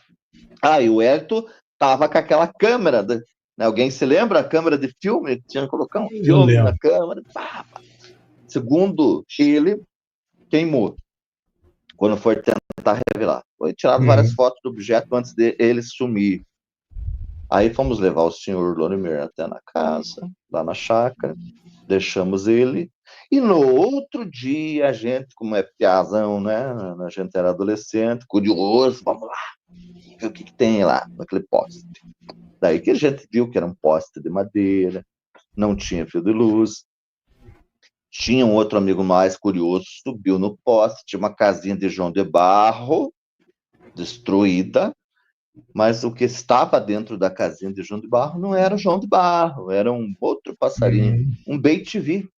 E o Hélito tava com aquela câmera, né? Alguém se lembra? A câmera de filme? Tinha que colocar um Eu filme na lembro. câmera. Pá, pá. Segundo ele, queimou. quando foi tentar revelar. Foi tirado várias fotos do objeto antes de ele sumir. Aí fomos levar o senhor Lorimir até na casa, lá na chácara, deixamos ele, e no outro dia, a gente, como é piazão, né? A gente era adolescente, curioso, vamos lá, ver o que tem lá, naquele poste. Daí que a gente viu que era um poste de madeira, não tinha fio de luz. Tinha um outro amigo mais curioso, subiu no poste, tinha uma casinha de João de Barro, destruída, mas o que estava dentro da casinha de João de Barro não era o João de Barro, era um outro passarinho, um bem-te-vi,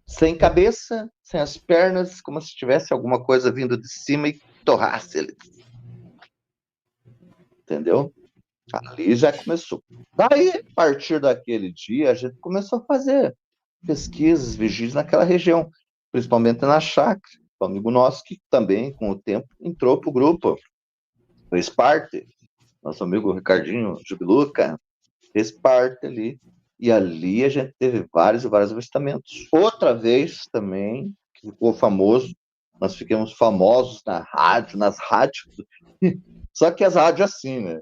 sem cabeça, sem as pernas, como se tivesse alguma coisa vindo de cima e torrasse ele. Entendeu? Ali já começou. Daí, a partir daquele dia, a gente começou a fazer pesquisas, vigílias naquela região, principalmente na chácara. Um amigo nosso que também, com o tempo, entrou para o grupo, fez parte. Nosso amigo Ricardinho Jubiluca fez parte ali. E ali a gente teve vários e vários avistamentos. Outra vez também, que ficou famoso, nós ficamos famosos na rádio, nas rádios. Só que as rádios assim, né?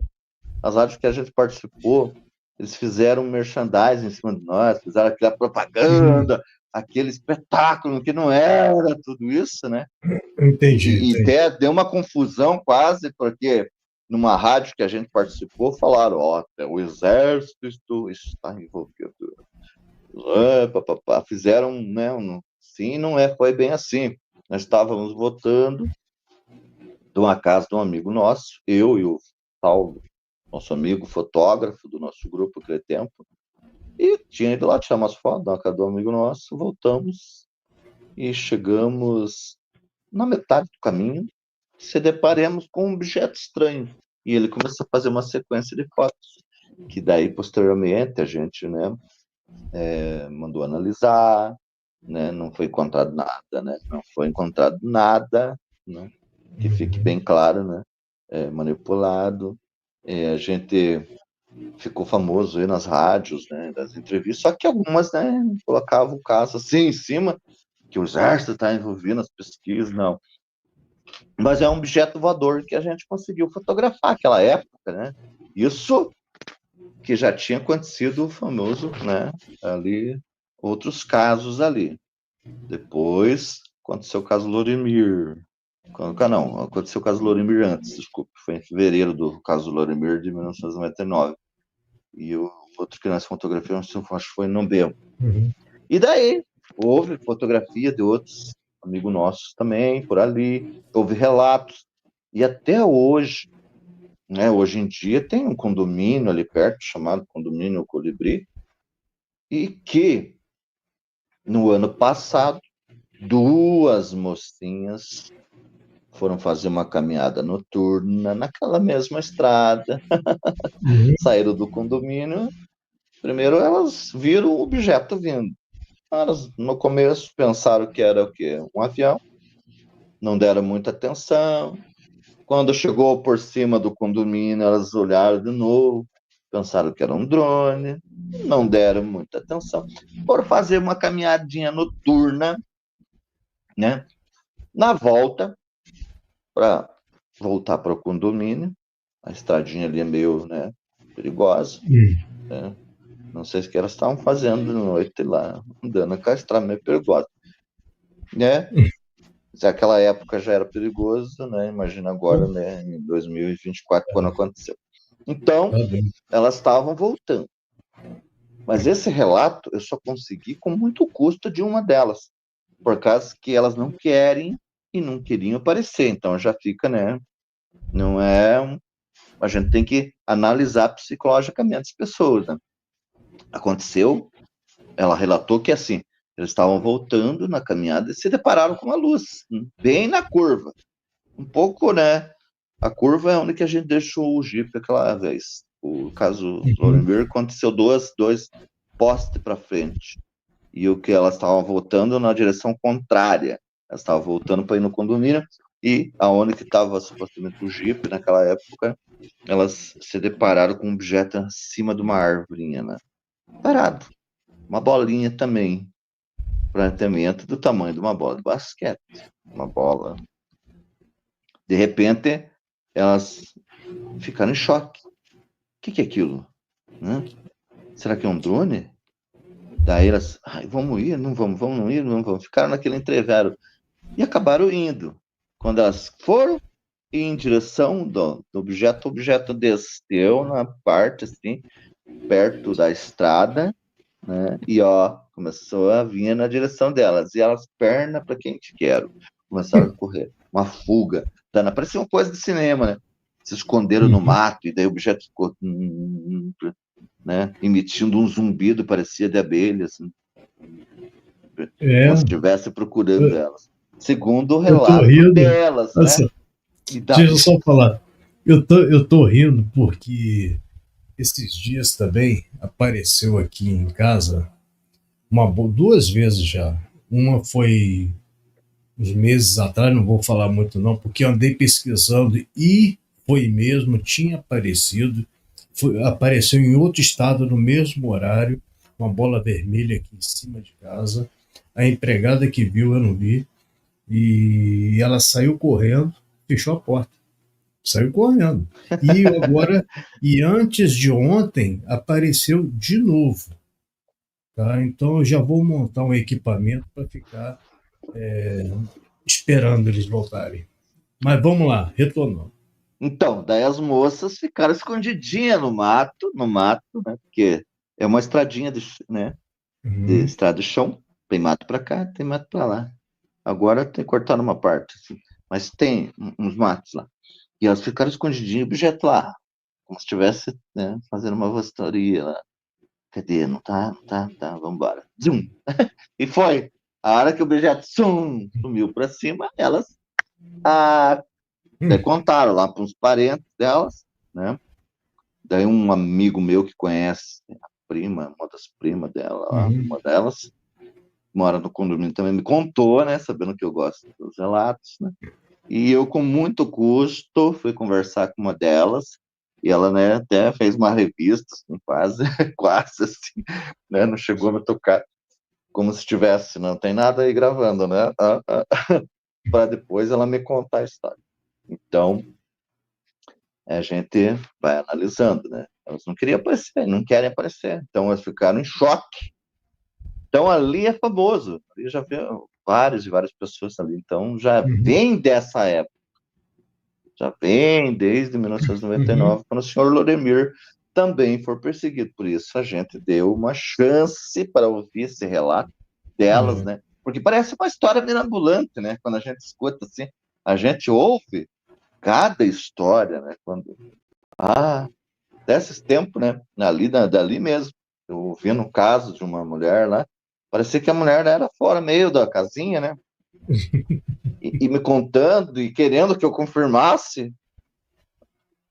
As rádios que a gente participou, eles fizeram um merchandising em cima de nós, fizeram aquela propaganda, aquele espetáculo que não era tudo isso, né? Entendi. Até deu uma confusão quase, porque numa rádio que a gente participou, falaram, ó, o exército está envolvido. Fizeram, né? Sim, não é, foi bem assim. Nós estávamos votando de uma casa de um amigo nosso, eu e o tal nosso amigo fotógrafo do nosso grupo naquele tempo, e tinha ido lá tirar umas fotos na casa do amigo nosso, voltamos e chegamos na metade do caminho, se deparemos com um objeto estranho. E ele começou a fazer uma sequência de fotos, que daí, posteriormente, a gente, né, mandou analisar, né, não foi encontrado nada, né, não foi encontrado nada, né, que fique bem claro, né, manipulado. A gente ficou famoso aí nas rádios, né, das entrevistas, só que algumas, né, colocavam o caso assim em cima, que o exército está envolvido nas pesquisas, não. Mas é um objeto voador que a gente conseguiu fotografar naquela época, né? Isso que já tinha acontecido o famoso, né, ali, outros casos ali. Depois aconteceu o caso Lorimir. Não, aconteceu o caso Lorimir antes, desculpe, foi em fevereiro do caso Lorimir de 1999. E o outro que nós fotografamos, acho que foi em novembro. E daí, houve fotografia de outros amigos nossos também, por ali, houve relatos. E até hoje, né, hoje em dia, tem um condomínio ali perto, chamado Condomínio Colibri, e que, no ano passado, duas mocinhas foram fazer uma caminhada noturna naquela mesma estrada, saíram do condomínio. Primeiro elas viram o objeto vindo. Elas, no começo, pensaram que era o quê? Um avião, não deram muita atenção. Quando chegou por cima do condomínio, elas olharam de novo, pensaram que era um drone, não deram muita atenção. Foram fazer uma caminhadinha noturna, né? Na volta, para voltar para o condomínio, a estradinha ali é meio, né, perigosa, né? Não sei o que elas estavam fazendo de noite lá, andando com a estrada meio perigosa, né? Se aquela época já era perigoso, né? Imagina agora, né, em 2024, quando aconteceu. Então, elas estavam voltando. Mas esse relato eu só consegui com muito custo de uma delas, por causa que elas não querem e não queriam aparecer. Então já fica, né? Não é. A gente tem que analisar psicologicamente as pessoas, né? Aconteceu, ela relatou que assim, eles estavam voltando na caminhada e se depararam com uma luz, bem na curva. Um pouco, né? A curva é onde que a gente deixou o Jeep aquela vez. O caso Lorenberg aconteceu dois postes para frente. E o que elas estavam voltando na direção contrária. Elas estavam voltando para ir no condomínio e aonde que estava supostamente o Jeep naquela época, elas se depararam com um objeto acima de uma árvore, né? Parado. Uma bolinha também. Planejamento do tamanho de uma bola de basquete. Uma bola De repente, elas ficaram em choque. O que é aquilo? Né? Será que é um drone? Daí elas, vamos ir, não vamos, vamos não ir, não vamos. Ficaram naquele entrevero e acabaram indo. Quando elas foram em direção do objeto, o objeto desceu na parte assim, perto da estrada, né? E começou a vir na direção delas. E elas, perna para quem te quero, começaram a correr. Uma fuga. Parecia uma coisa de cinema, né? Se esconderam no Uhum. mato, e daí o objeto ficou, né? Emitindo um zumbido, parecia de abelha, assim, como É, se estivesse procurando eu, elas. Segundo o eu tô relato rindo. delas, né? Nossa, E deixa eu daí. só falar. Eu tô rindo porque esses dias também apareceu aqui em casa duas vezes já. Uma foi uns meses atrás, não vou falar muito não, porque eu andei pesquisando e foi mesmo, tinha aparecido, apareceu em outro estado no mesmo horário, uma bola vermelha aqui em cima de casa. A empregada que viu, eu não vi, e ela saiu correndo, fechou a porta, saiu correndo. E agora, e antes de ontem, apareceu de novo. Tá? Então eu já vou montar um equipamento para ficar esperando eles voltarem. Mas vamos lá, retornando. Então, daí as moças ficaram escondidinhas no mato, né? Porque é uma estradinha né? De Uhum, estrada de chão, tem mato para cá, tem mato para lá. Agora tem que cortar numa parte, assim. Mas tem uns matos lá. E elas ficaram escondidinhas, objeto lá, como se estivesse, né, fazendo uma vistoria lá. Cadê? Não tá, não tá, tá, vambora. Zum! E foi. A hora que o objeto sumiu para cima, elas ah, daí hum, contaram lá para uns parentes delas, né? Daí um amigo meu que conhece a prima, uma das primas dela, lá, uhum, uma delas, mora no condomínio também, me contou, né? Sabendo que eu gosto dos relatos, né? E eu, com muito custo, fui conversar com uma delas, e ela, né, até fez uma revista, assim, quase, quase assim, né? Não chegou a me tocar, como se tivesse, não tem nada aí gravando, né? Para depois ela me contar a história. Então, a gente vai analisando, né? Elas não queriam aparecer, não querem aparecer, então elas ficaram em choque. Então ali é famoso, ali já vê várias e várias pessoas ali, então já uhum, vem dessa época, já vem desde uhum, 1999, quando o senhor Loremir também foi perseguido. Por isso a gente deu uma chance para ouvir esse relato delas, é. né? Porque parece uma história mirabolante, né? Quando a gente escuta assim, a gente ouve cada história, né? Quando desses tempos, né? Dali mesmo. Eu ouvi no caso de uma mulher lá, parecia que a mulher era fora, meio da casinha, né? E me contando e querendo que eu confirmasse.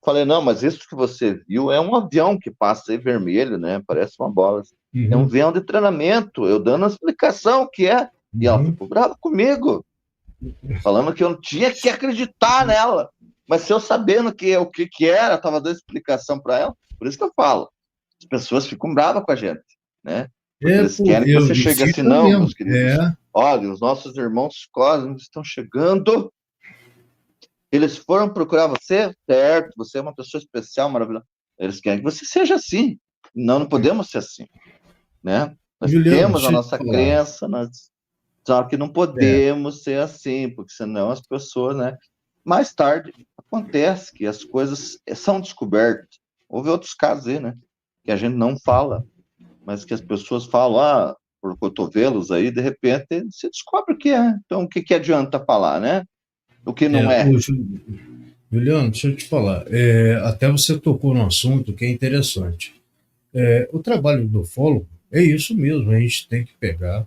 Falei, não, mas isso que você viu é um avião que passa aí vermelho, né? Parece uma bola. É um Uhum, avião de treinamento. Eu dando a explicação que é. E ela uhum. ficou brava comigo, falando que eu não tinha que acreditar nela. Mas se eu sabendo o que era, estava dando explicação para ela, por isso que eu falo. As pessoas ficam bravas com a gente, né? Porque É, eles pô, querem que você e chegue assim, fica não, mesmo. meus queridos. É. Olha, os nossos irmãos cósmicos estão chegando. Eles foram procurar você, certo? Você é uma pessoa especial, maravilhosa. Eles querem que você seja assim. Não, não podemos ser assim, né? Nós Juliano, temos a deixa eu te nossa falar. crença, só que não É, podemos ser assim, porque senão as pessoas, né? Mais tarde acontece que as coisas são descobertas. Houve outros casos aí, né? Que a gente não fala, mas que as pessoas falam, por cotovelos aí, de repente se descobre o que é. Então, o que, que adianta falar, né? O que não é. Juliano, deixa eu te falar. Até você tocou num assunto que é interessante. O trabalho do ufólogo é isso mesmo. A gente tem que pegar,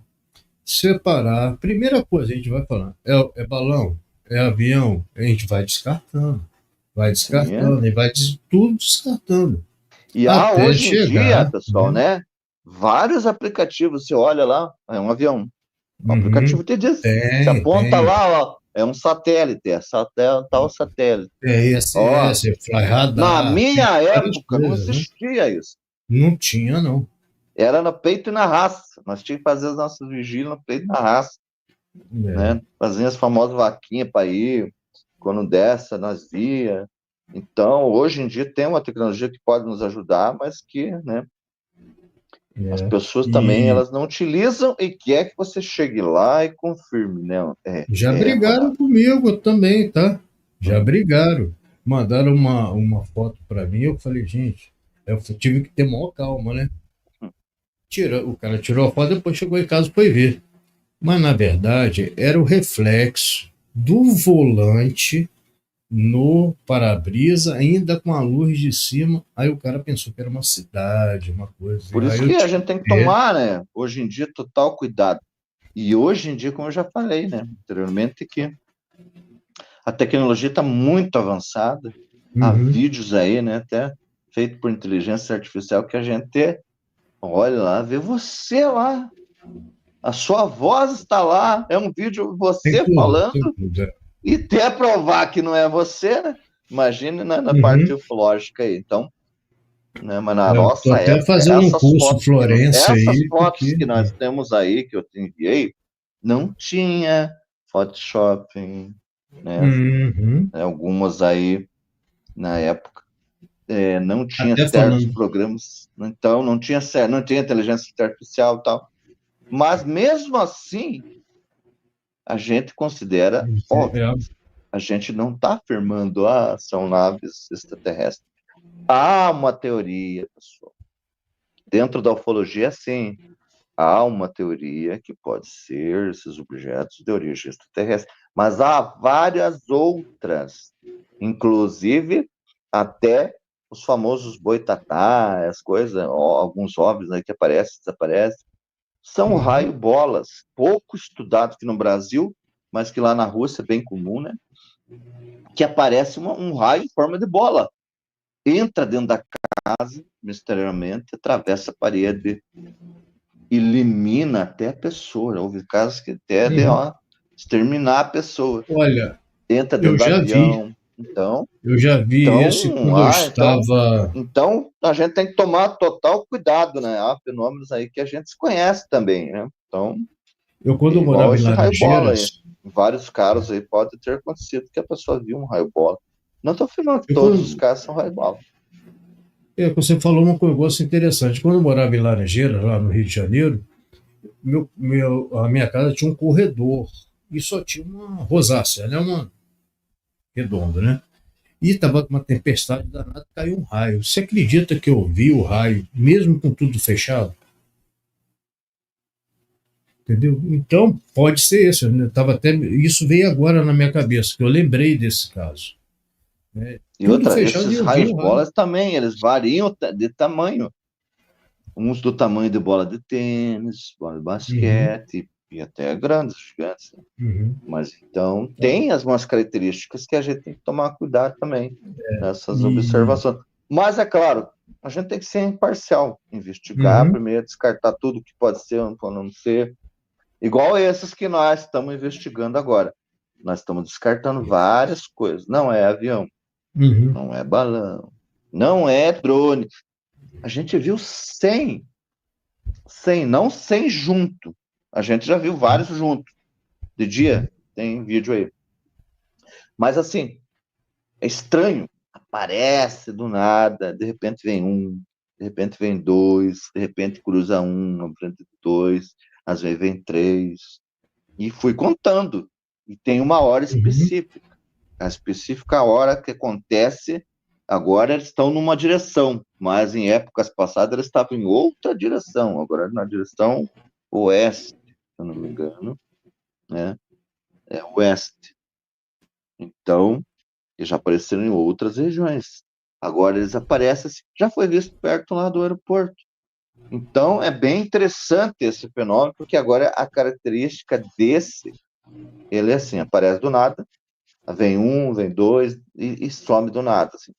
separar. Primeira coisa, a gente vai falar: é balão, é avião, a gente vai Sim, é. descartando, e vai tudo descartando. E há Até hoje em dia, chegar, pessoal, né? né? Vários aplicativos, você olha lá, é um avião. O aplicativo Uhum. te diz, você Tem, aponta tem. lá, ó, é um satélite, tal satélite. É Ó, ISS, Fly na Radar, tem minha várias época não coisas, né? existia isso. Não tinha, não. Era no peito e na raça. Nós tínhamos que fazer as nossas vigílias no peito e na raça, É. né? Fazia as famosas vaquinhas para ir, quando dessa, nós via. Então, hoje em dia tem uma tecnologia que pode nos ajudar, mas que, né, as pessoas também, E elas não utilizam e quer que você chegue lá e confirme, né? já brigaram Manaus. comigo também, tá? Já brigaram. Mandaram uma foto para mim, eu falei, gente, eu tive que ter maior calma, né? O cara tirou a foto, depois chegou em casa e foi ver. Mas, na verdade, era o reflexo do volante no para-brisa, ainda com a luz de cima. Aí o cara pensou que era uma cidade, uma coisa. Por isso Aí eu que a tive gente tem que que ver. tomar, né, hoje em dia, total cuidado. E hoje em dia, como eu já falei, né, anteriormente, que a tecnologia está muito avançada. Há Uhum. vídeos aí, né, até feito por inteligência artificial, que a gente olha lá, vê você lá, a sua voz está lá, é um vídeo Tem você tudo, falando, tem tudo. É. e até provar que não é você, né? Imagine na parte Uhum. ufológica aí. Então, né, mas na Eu tô nossa até época, fazendo um curso Florência essas aí, fotos porque que nós temos aí, que eu te enviei, não tinha Photoshop, né? uhum. Algumas aí, na época, não tinha Até certos falando. programas, então não tinha inteligência artificial e tal. Mas mesmo assim, a gente considera óbvio, É, a gente não está afirmando, são naves extraterrestres. Há uma teoria, pessoal. Dentro da ufologia, sim, há uma teoria que pode ser esses objetos de origem extraterrestre, mas há várias outras, inclusive até os famosos boitatá, as coisas, alguns OVNIs aí que aparecem, desaparecem, são uhum. raio-bolas, pouco estudados aqui no Brasil, mas que lá na Rússia é bem comum, né? Que aparece um raio em forma de bola, entra dentro da casa, misteriosamente, atravessa a parede, elimina até a pessoa. Houve casos que até de, Uhum. exterminar a pessoa. Olha, Entra eu dentro do já vi, avião. Então, eu já vi esse quando eu estava. então a gente tem que tomar total cuidado, né? Há fenômenos aí que a gente desconhece também, né? Então, Eu, quando eu igual morava em esse raio-bola aí. Laranjeiras, Em vários casos aí pode ter acontecido que a pessoa viu um raio-bola. Não estou afirmando que eu, todos os quando, casos são raio-bola. você falou uma coisa interessante. Quando eu morava em Laranjeiras, lá no Rio de Janeiro, a minha casa tinha um corredor e só tinha uma rosácea, né? Uma redonda, né? E estava com uma tempestade danada, caiu um raio. Você acredita que eu vi o raio, mesmo com tudo fechado? Entendeu? Então, pode ser isso. Né? Tava até, isso veio agora na minha cabeça, que eu lembrei desse caso. Né? E Tudo outra, fechado e esses eu vi o raio. raios-bolas também, eles variam de tamanho. Uns do tamanho de bola de tênis, bola de Uhum, basquete, e até grandes, gigantes. Né? uhum. Mas então Tá. tem as umas características que a gente tem que tomar cuidado também nessas E, observações. Mas é claro, a gente tem que ser imparcial, investigar uhum, primeiro, descartar tudo que pode ser ou pode não ser. Igual esses que nós estamos investigando agora. Nós estamos descartando várias coisas. Não é avião, uhum, não é balão, não é drone. A gente viu 100, não 100 junto. A gente já viu vários juntos. De dia, tem vídeo aí. Mas assim, é estranho. Aparece do nada, de repente vem um, de repente vem dois, de repente cruza um, na frente de dois, às vezes vem três. E fui contando. E tem uma hora uhum. específica. A específica hora que acontece, agora eles estão numa direção, mas em épocas passadas eles estavam em outra direção, agora na direção oeste, se eu não me engano, né? É oeste. Então, eles já apareceram em outras regiões. Agora eles aparecem, já foi visto perto lá do aeroporto. Então, é bem interessante esse fenômeno, porque agora a característica desse, ele é assim, aparece do nada, vem um, vem dois e some do nada, assim.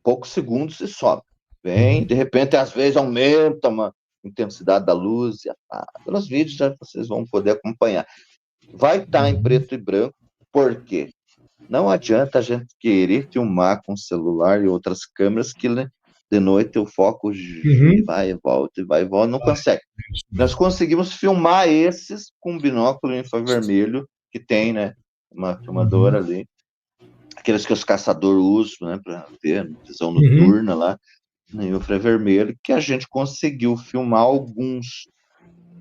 Poucos segundos e sobe. Vem, Uhum. de repente, às vezes aumenta uma intensidade da luz e apaga. Nos vídeos já vocês vão poder acompanhar. Vai estar em Uhum. preto e branco, por quê? Não adianta a gente querer filmar com celular e outras câmeras que de noite o foco Uhum. e vai e volta, não Ah, consegue. é isso Nós mesmo. conseguimos filmar esses com binóculo infravermelho que tem, né? Uma filmadora ali. Aqueles que os caçadores usam, né? Para ver, visão noturna lá, em infravermelho, que a gente conseguiu filmar alguns.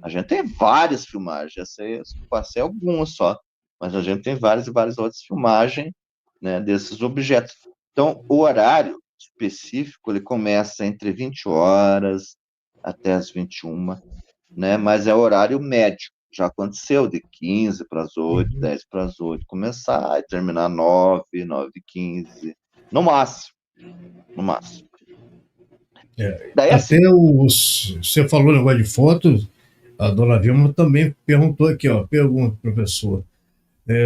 A gente tem várias filmagens, essa aí eu passei algumas só, mas a gente tem várias e várias outras filmagens, né, desses objetos. Então, o horário específico, ele começa entre 20 horas até as 21, né, mas é horário médio. Já aconteceu de 15 para as 8, 10 para as 8 começar e terminar 9, 9 e 15, no máximo, no máximo. Daí Até assim, você falou negócio de fotos, a dona Vilma também perguntou aqui, ó, pergunta, professor.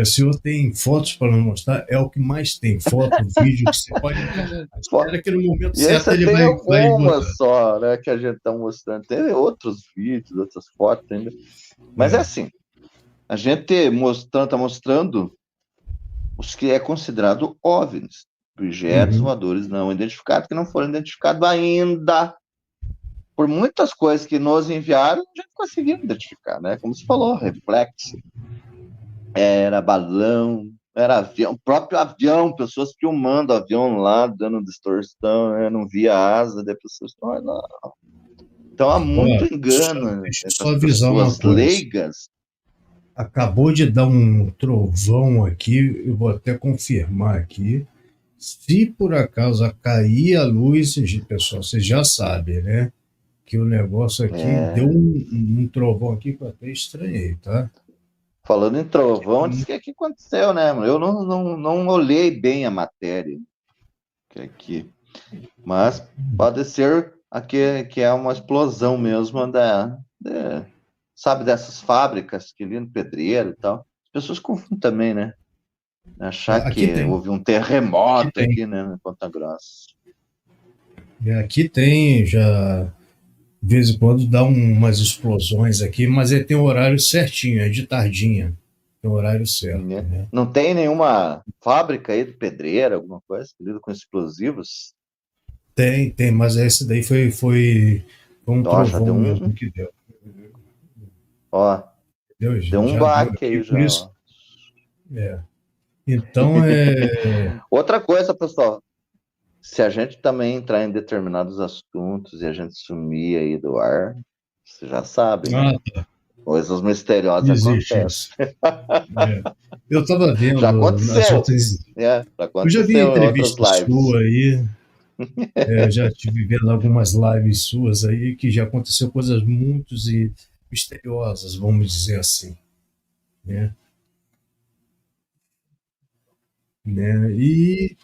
O senhor tem fotos para nos mostrar? É o que mais tem, foto, vídeo, que você pode mostrar. Espera que no momento e aí certo você ele tem vai botar. algumas só, né, que a gente está mostrando. Tem outros vídeos, outras fotos ainda. Mas é É. assim, a gente está mostrando os que é considerado OVNIs, objetos Uhum. voadores não identificados, que não foram identificados ainda. Por muitas coisas que nos enviaram, a gente conseguiu identificar, né? Como você falou, reflexo, era balão, era avião, próprio avião, pessoas filmando o avião lá, dando distorção, né? Não via asa, daí pessoas, olha lá. Então há Ó, muito engano deixa eu entre só as avisar uma pessoas coisa. leigas. Acabou de dar um trovão aqui, eu vou até confirmar aqui. Se por acaso cair a luz, pessoal, vocês já sabem, né? Que o negócio aqui deu É, um trovão aqui que eu até estranhei, tá? falando em trovão, disse que aconteceu, né? Eu não olhei bem a matéria que aqui, mas pode ser aqui que é uma explosão mesmo sabe, dessas fábricas que ali no Pedreiro e tal. As pessoas confundem também, né? Achar Aqui que tem, houve um aqui terremoto tem. aqui, né, em Ponta Grossa. Aqui tem, já de vez em quando dá umas explosões aqui, mas ele tem o horário certinho, é de tardinha. Tem o horário certo, Né? né? Não tem nenhuma fábrica aí de pedreira, alguma coisa que lida com explosivos? Tem, mas esse daí foi um Ó, já trovão deu mesmo que deu. ó, Entendeu? deu um Já deu baque aqui, aí por já, isso. ó. É. Então, Outra coisa, pessoal, se a gente também entrar em determinados assuntos e a gente sumir aí do ar, você já sabe, né? ah, Coisas misteriosas existe acontecem. isso. É. Eu estava Já vendo nas aconteceu, outras. né? Já Eu já vi aconteceu em outras entrevista lives. sua aí, eu já tive vendo algumas lives suas aí que já aconteceu coisas muito misteriosas, vamos dizer assim, né? Né?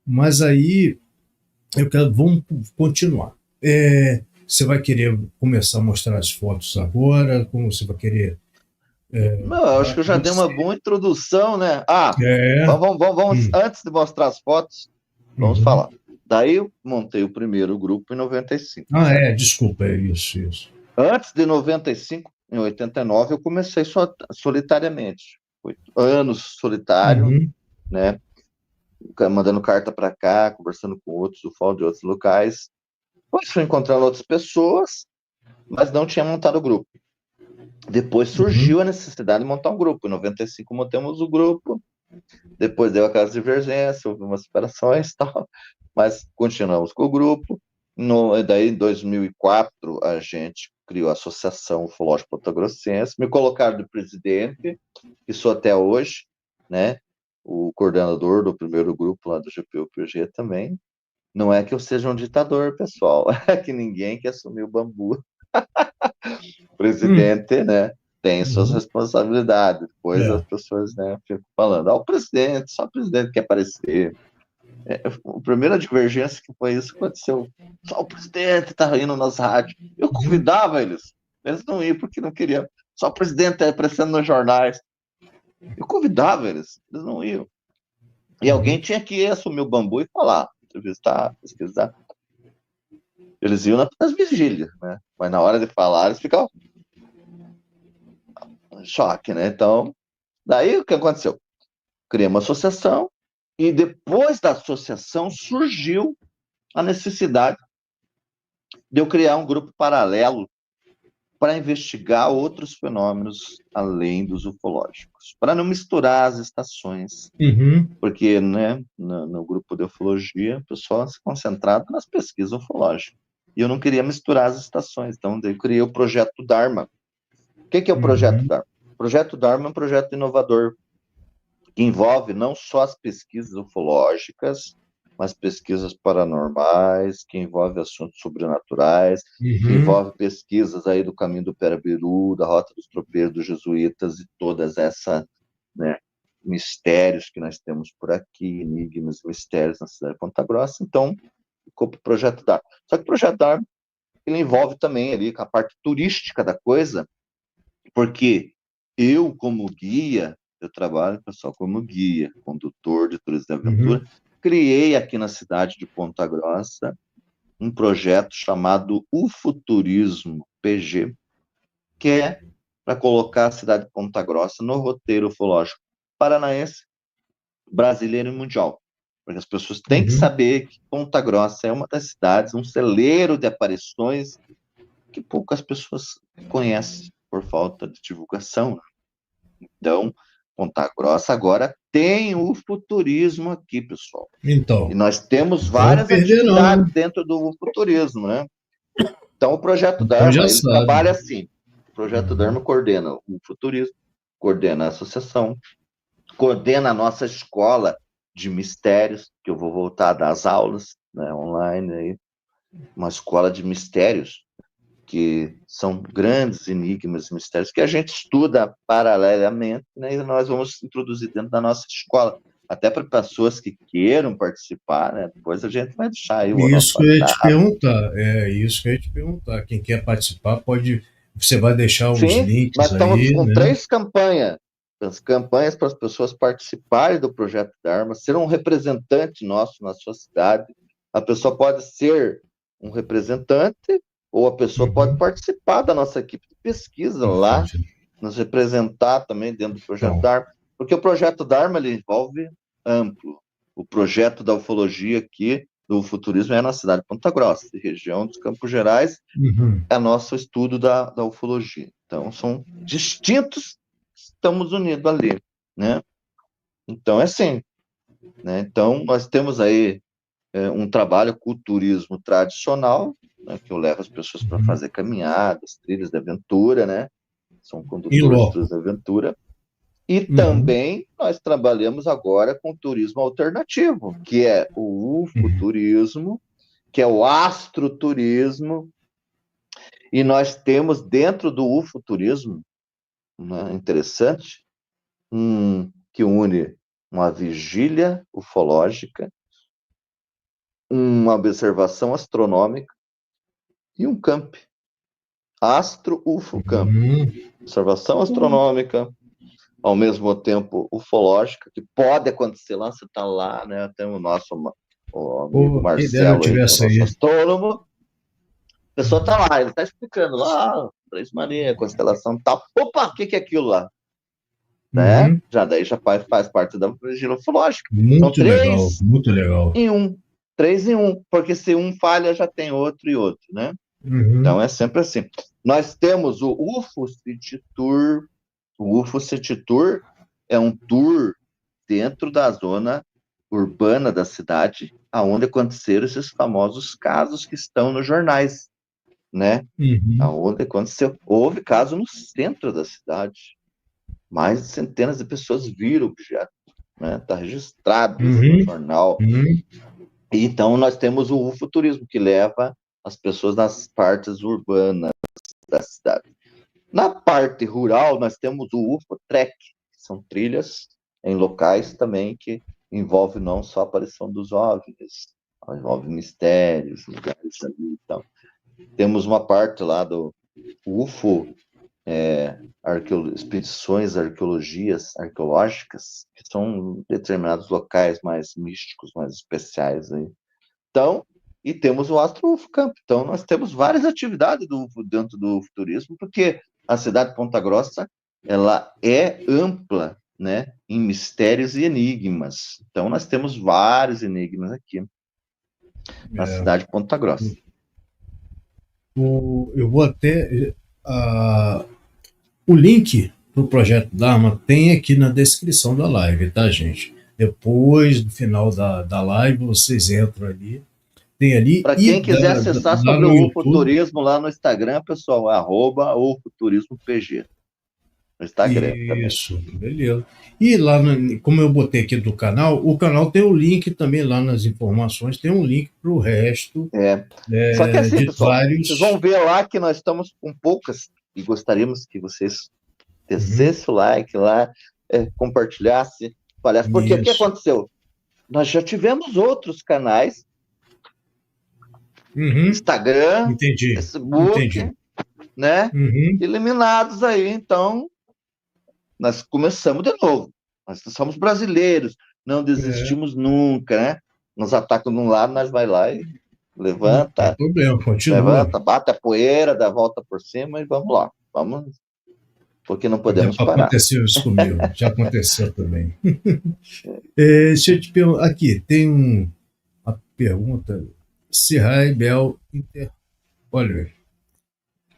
Mas aí vamos continuar. Você vai querer começar a mostrar as fotos agora? Como você vai querer? Não, eu acho que eu já dei uma Você, boa introdução, né? Ah, é, vamos, hum, antes de mostrar as fotos, vamos uhum. falar. Daí eu montei o primeiro grupo em 95, certo? Desculpa, é isso, isso. Antes de 95, em 89, eu comecei solitariamente. 8 anos solitário, Uhum, né? Mandando carta para cá, conversando com outros do FOL de outros locais. Depois fui encontrando outras pessoas, mas não tinha montado o grupo. Depois uhum, surgiu a necessidade de montar um grupo. Em 95 montamos o grupo, depois deu aquelas divergências, houve umas separações e tal, mas continuamos com o grupo. Daí, em 2004, a gente criou a Associação Ufológica Ponta-Grossense, me colocaram de presidente, e sou até hoje, né? O coordenador do primeiro grupo lá do GPU-PG também. Não é que eu seja um ditador, pessoal, é que ninguém quer assumir o bambu. O hum, presidente, né, tem suas uhum. responsabilidades. Depois as É. pessoas, né, ficam falando, o presidente, só o presidente quer aparecer. A primeira divergência que foi isso que aconteceu. Só o presidente tá indo nas rádios. Eu Uhum, convidava eles não iam porque não queriam. Só o presidente tá aparecendo nos jornais. Eu convidava eles não iam. E alguém uhum, tinha que assumir o bambu e falar, entrevistar, pesquisar. Eles iam nas vigílias, né? Mas na hora de falar, eles ficavam em choque, né? Então, daí o que aconteceu? Criei uma associação e depois da associação surgiu a necessidade de eu criar um grupo paralelo para investigar outros fenômenos além dos ufológicos, para não misturar as estações, Uhum. porque, né, no grupo de ufologia, o pessoal se concentrado nas pesquisas ufológicas. E eu não queria misturar as estações, então eu criei o Projeto Dharma. O que é o Projeto Uhum. Dharma? O Projeto Dharma é um projeto inovador que envolve não só as pesquisas ufológicas, mas pesquisas paranormais, que envolve assuntos sobrenaturais, que Uhum. envolve pesquisas aí do caminho do Perabiru, da Rota dos Tropeiros dos Jesuítas e todas essas, né, mistérios que nós temos por aqui, enigmas, mistérios na cidade de Ponta Grossa. Então, ficou para o Projeto Dharma. Só que o Projeto Dharma, ele envolve também ali a parte turística da coisa, porque eu, como guia, eu trabalho, pessoal, como guia, condutor de turismo de aventura, Uhum. criei aqui na cidade de Ponta Grossa um projeto chamado Ufuturismo PG, que é para colocar a cidade de Ponta Grossa no roteiro ufológico paranaense, brasileiro e mundial. Porque as pessoas têm que Uhum. saber que Ponta Grossa é uma das cidades, um celeiro de aparições que poucas pessoas conhecem por falta de divulgação. Então, Ponta Grossa agora tem o futurismo aqui, pessoal. E Então, nós temos então várias perder não, atividades né? dentro do futurismo, né? Então, o Projeto Então já Dharma, ele sabe. trabalha assim. O Projeto Uhum. Dharma coordena o futurismo, coordena a associação, coordena a nossa escola de mistérios, que eu vou voltar das aulas, né, online, aí, uma escola de mistérios, que são grandes enigmas, mistérios, que a gente estuda paralelamente, né, e nós vamos introduzir dentro da nossa escola, até para pessoas que queiram participar, né, depois a gente vai deixar aí o nosso Isso que eu ia te WhatsApp. perguntar. É isso que eu ia te perguntar. Quem quer participar pode. Você vai deixar os Sim, nós links estamos aí, com né? 3 campanhas, as campanhas para as pessoas participarem do Projeto Dharma, ser um representante nosso na sua cidade. A pessoa pode ser um representante ou a pessoa pode Uhum. participar da nossa equipe de pesquisa lá, Perfeito. nos representar também dentro do Projeto Então, Dharma, porque o Projeto Dharma ele envolve amplo. O projeto da ufologia aqui, do futurismo, é na cidade de Ponta Grossa, e região dos Campos Gerais, uhum. é nosso estudo da ufologia. Então, são distintos, estamos unidos ali, né? Então, é assim, né? Então, nós temos aí um trabalho com o turismo tradicional, né, que eu levo as pessoas para Uhum. fazer caminhadas, trilhas de aventura, né? São Em condutores de trilhas loco. de aventura. E Uhum. também nós trabalhamos agora com turismo alternativo, que é o Uhum. ufoturismo, que é o astroturismo, e nós temos dentro do ufoturismo, né, interessante, que une uma vigília ufológica, uma observação astronômica e um camp, astro-ufo camp. Uhum. Observação astronômica, ao mesmo tempo ufológica, que pode acontecer lá, você está lá, né? Tem o amigo Pô, quem dera eu Marcelo aí, que é o tivesse nosso aí. astrônomo, a pessoa está Uhum. lá, ele está explicando lá, Três Maria, constelação tal. Opa, o que é aquilo lá? Né? Uhum. Já faz parte da vigília ufológica. São Muito legal, três muito legal. em um. Três em um, porque se um falha, já tem outro e outro, né? Uhum. Então é sempre assim. Nós temos o UFO City Tour. O UFO City Tour é um tour dentro da zona urbana da cidade, aonde aconteceram esses famosos casos que estão nos jornais, né? Uhum. Aonde aconteceu. Houve caso no centro da cidade. Mais de centenas de pessoas viram o objeto, né? Está registrado isso no Uhum. jornal. Uhum. E então nós temos o ufoturismo, que leva as pessoas nas partes urbanas da cidade. Na parte rural, nós temos o UFO-Trek, que são trilhas em locais também que envolve não só a aparição dos OVNIs, envolve mistérios, lugares ali e tal. Temos uma parte lá do UFO, expedições, arqueologias arqueológicas, que são determinados locais mais místicos, mais especiais aí. Então, e temos o Astro UFO Camp. Então, nós temos várias atividades do UFO dentro do turismo, porque a cidade de Ponta Grossa ela é ampla, né, em mistérios e enigmas. Então, nós temos vários enigmas aqui na É. cidade de Ponta Grossa. Eu vou até. a- o link para o projeto Dharma tem aqui na descrição da live, tá, gente? Depois, do final da live, vocês entram ali. Tem ali Para e quem quiser acessar lá sobre no o YouTube. ufoturismo lá no Instagram, pessoal, @ufoturismopg. No Instagram também. Isso, beleza. E lá, como eu botei aqui do canal, o canal tem o link também lá nas informações, tem um link para o resto Só que assim, de pessoal, vocês vão vários. ver lá que nós estamos com poucas e gostaríamos que vocês Uhum, descessem o like lá, compartilhassem, espalhassem. Porque o que isso. aconteceu? Nós já tivemos outros canais, Uhum, Instagram, entendi, entendi. Facebook, né? Uhum, Eliminados aí. Então, nós começamos de novo. Nós somos brasileiros, não é, desistimos nunca, né? Nos atacam de um lado, nós vai lá e não tem levanta, problema, continua. levanta, bate a poeira, dá a volta por cima e vamos lá. Vamos, porque não Já podemos parar. aconteceu isso comigo, já aconteceu também. Deixa eu te perguntar, aqui tem uma pergunta, Sirrai Bel Inter, olha,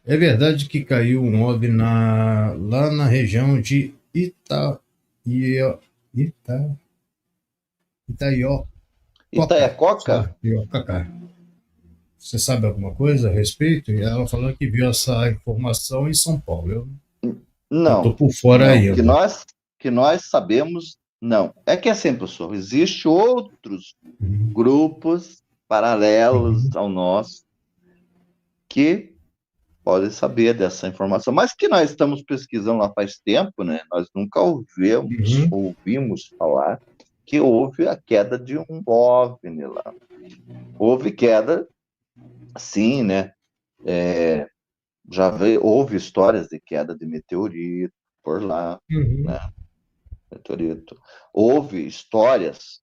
é verdade que caiu um OVNI lá na região de Ita, Itaioca, Itaiacoca? Itaioca. Você sabe alguma coisa a respeito? E ela falou que viu essa informação em São Paulo. Eu estou Não, por fora não. Que ainda. nós, que nós sabemos, não. É que assim, pessoal, existem outros Uhum, grupos paralelos uhum, ao nosso que podem saber dessa informação, mas que nós estamos pesquisando lá faz tempo, né? Nós nunca uhum, ouvimos falar que houve a queda de um OVNI lá. Houve queda, sim, né? Houve histórias de queda de meteorito por lá, uhum, né? Meteorito. Houve histórias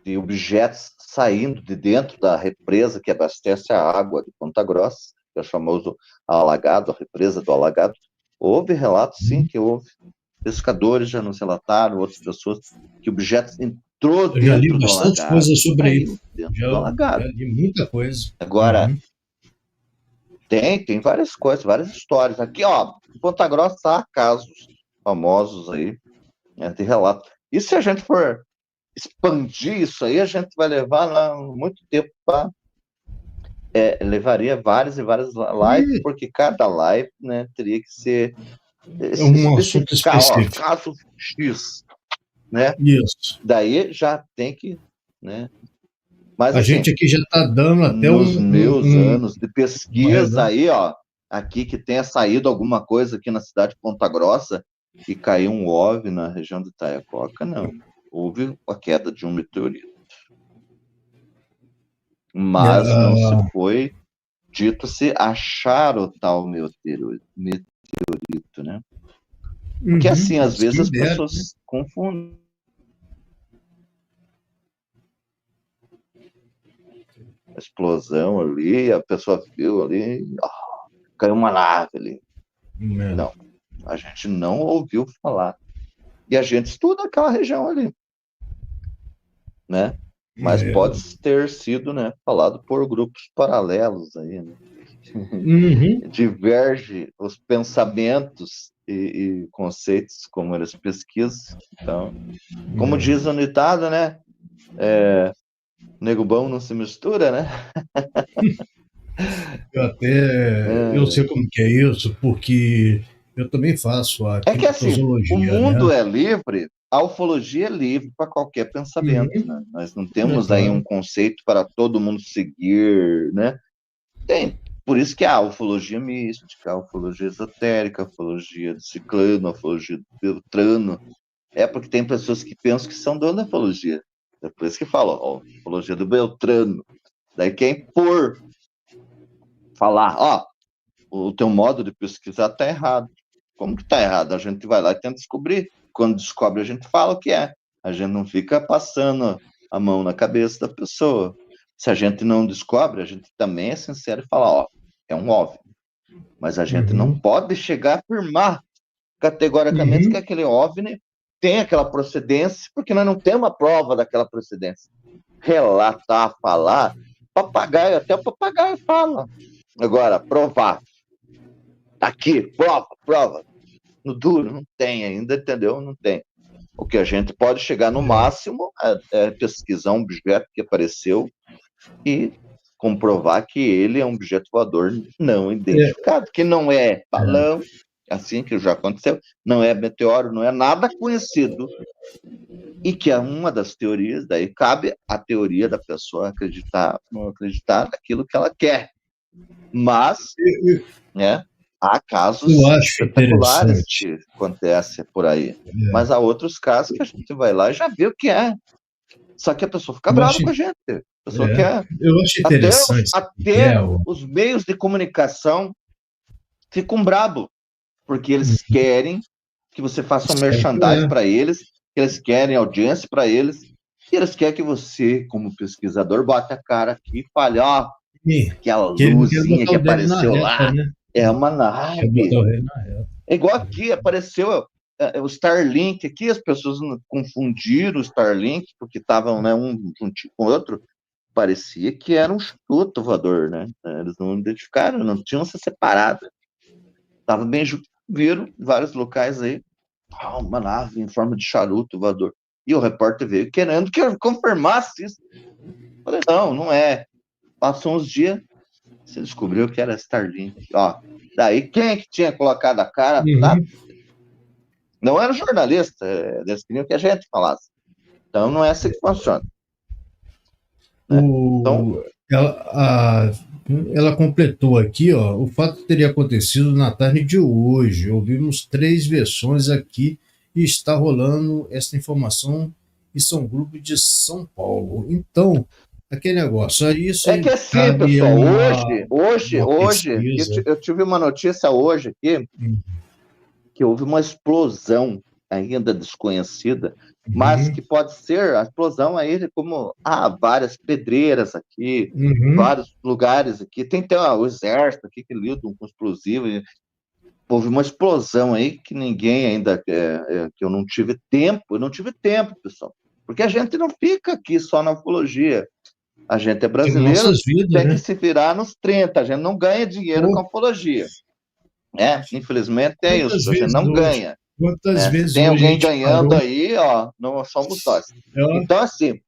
de objetos saindo de dentro da represa que abastece a água de Ponta Grossa, que é o famoso alagado, a represa do alagado. Houve relatos, sim, uhum. que houve. Pescadores já nos relataram, outras pessoas, que objetos entrou Eu já li dentro do bastante alagado, coisa sobre saiu isso. dentro Já, do já alagado. li muita coisa. Agora, Uhum, tem várias coisas, várias histórias. Aqui, ó, em Ponta Grossa há casos famosos aí, né, de relato. E se a gente for expandir isso aí, a gente vai levar lá muito tempo para levaria várias e várias lives, e porque cada live, né, teria que ser é um assunto especificar, ó, específico. caso X, né? Isso. Daí já tem que, né? Mas A gente assim, aqui já está dando até nos meus anos de uma pesquisa redonda. aí, ó, aqui que tenha saído alguma coisa aqui na cidade de Ponta Grossa e caiu um OVNI na região de Itaiacoca, não. Houve a queda de um meteorito, mas não se foi dito se achar o tal meteorito, né? Porque Uhum, assim, às vezes quem as dera, né? pessoas confundem a explosão ali, a pessoa viu ali, ó, caiu uma nave ali. É, Não, a gente não ouviu falar. E a gente estuda aquela região ali, né? Mas pode é. ter sido, né, falado por grupos paralelos aí, né? Uhum, Diverge os pensamentos e conceitos como eles pesquisam. Então, como é. diz o ditado, né? Nego bom não se mistura, né? Eu É, sei como que é isso, porque eu também faço a É que assim, o criptozoologia, mundo né? é livre, a ufologia é livre para qualquer pensamento, Uhum, né? Nós não é temos aí um claro. conceito para todo mundo seguir, né? Tem, por isso que há a ufologia mística, a ufologia esotérica, a ufologia de ciclano, a ufologia de Beltrano. É porque tem pessoas que pensam que são dono da ufologia. É por isso que falam, ó, ufologia do Beltrano. Daí quem por falar, ó, o teu modo de pesquisar está errado. Como que está errado? A gente vai lá e tenta descobrir. Quando descobre, a gente fala o que é. A gente não fica passando a mão na cabeça da pessoa. Se a gente não descobre, a gente também é sincero e fala, ó, é um OVNI. Mas a gente não Uhum, pode chegar a afirmar categoricamente que uhum, aquele OVNI tem aquela procedência, porque nós não temos a prova daquela procedência. Relatar, falar, papagaio, até o papagaio fala. Agora, provar. Aqui, prova, prova. No duro, não tem ainda, entendeu? Não tem. O que a gente pode chegar no máximo é pesquisar um objeto que apareceu e comprovar que ele é um objeto voador não É, identificado, que não é é, balão, assim que já aconteceu, não é meteoro, não é nada conhecido, e que é uma das teorias, daí cabe a teoria da pessoa acreditar ou não acreditar naquilo que ela quer. Mas, eu, né, há eu casos acho espetaculares interessante. que acontecem por aí. Mas É, há outros casos que a gente vai lá e já vê o que é. Só que a pessoa fica eu brava acho, com a gente. A pessoa é, quer. eu acho Até os, interessante, sabe o que até é? O, os meios de comunicação ficam bravos, porque eles querem que você faça um merchandising para eles, eles querem audiência para eles, e eles querem que você, como pesquisador, bote a cara aqui e fale, ó, aquela que ele não quer luzinha botar que o dedo na apareceu reta, lá, né? é uma Quer botar nave. o dedo na reta. É igual aqui, apareceu o Starlink aqui, as pessoas confundiram o Starlink, porque estavam, né, um juntinho com o outro, parecia que era um charuto voador, né? Eles não identificaram, não tinham se separado. Estava bem junto, viram vários locais aí, uma nave em forma de charuto voador. E o repórter veio querendo que eu confirmasse isso. Falei, não, não é. Passou uns dias, você descobriu que era Starlink. Ó, daí quem que tinha colocado a cara, sabe? Uhum. Não era jornalista, eles queriam que a gente falasse. Então não é assim que funciona, né? Então, O, ela completou aqui, ó, o fato teria acontecido na tarde de hoje. Ouvimos 3 versões aqui e está rolando essa informação e são grupos de São Paulo. Então, aquele negócio, isso é que aí assim, cabe a pessoal, uma pesquisa. eu tive uma notícia hoje aqui, que houve uma explosão ainda desconhecida, mas Uhum, que pode ser a explosão aí como várias pedreiras aqui, uhum, vários lugares aqui. Tem até o exército aqui que lida com explosivo. Houve uma explosão aí que ninguém ainda que eu não tive tempo, pessoal, porque a gente não fica aqui só na ufologia. A gente é tem brasileiro, nossas vidas, tem que né? se virar nos 30. A gente não ganha dinheiro com Pô, a ufologia. Infelizmente é quantas isso, a gente vezes não hoje, ganha. quantas Se vezes tem hoje a alguém gente ganhando parou, aí, ó, não somos nós. ó, Então, assim,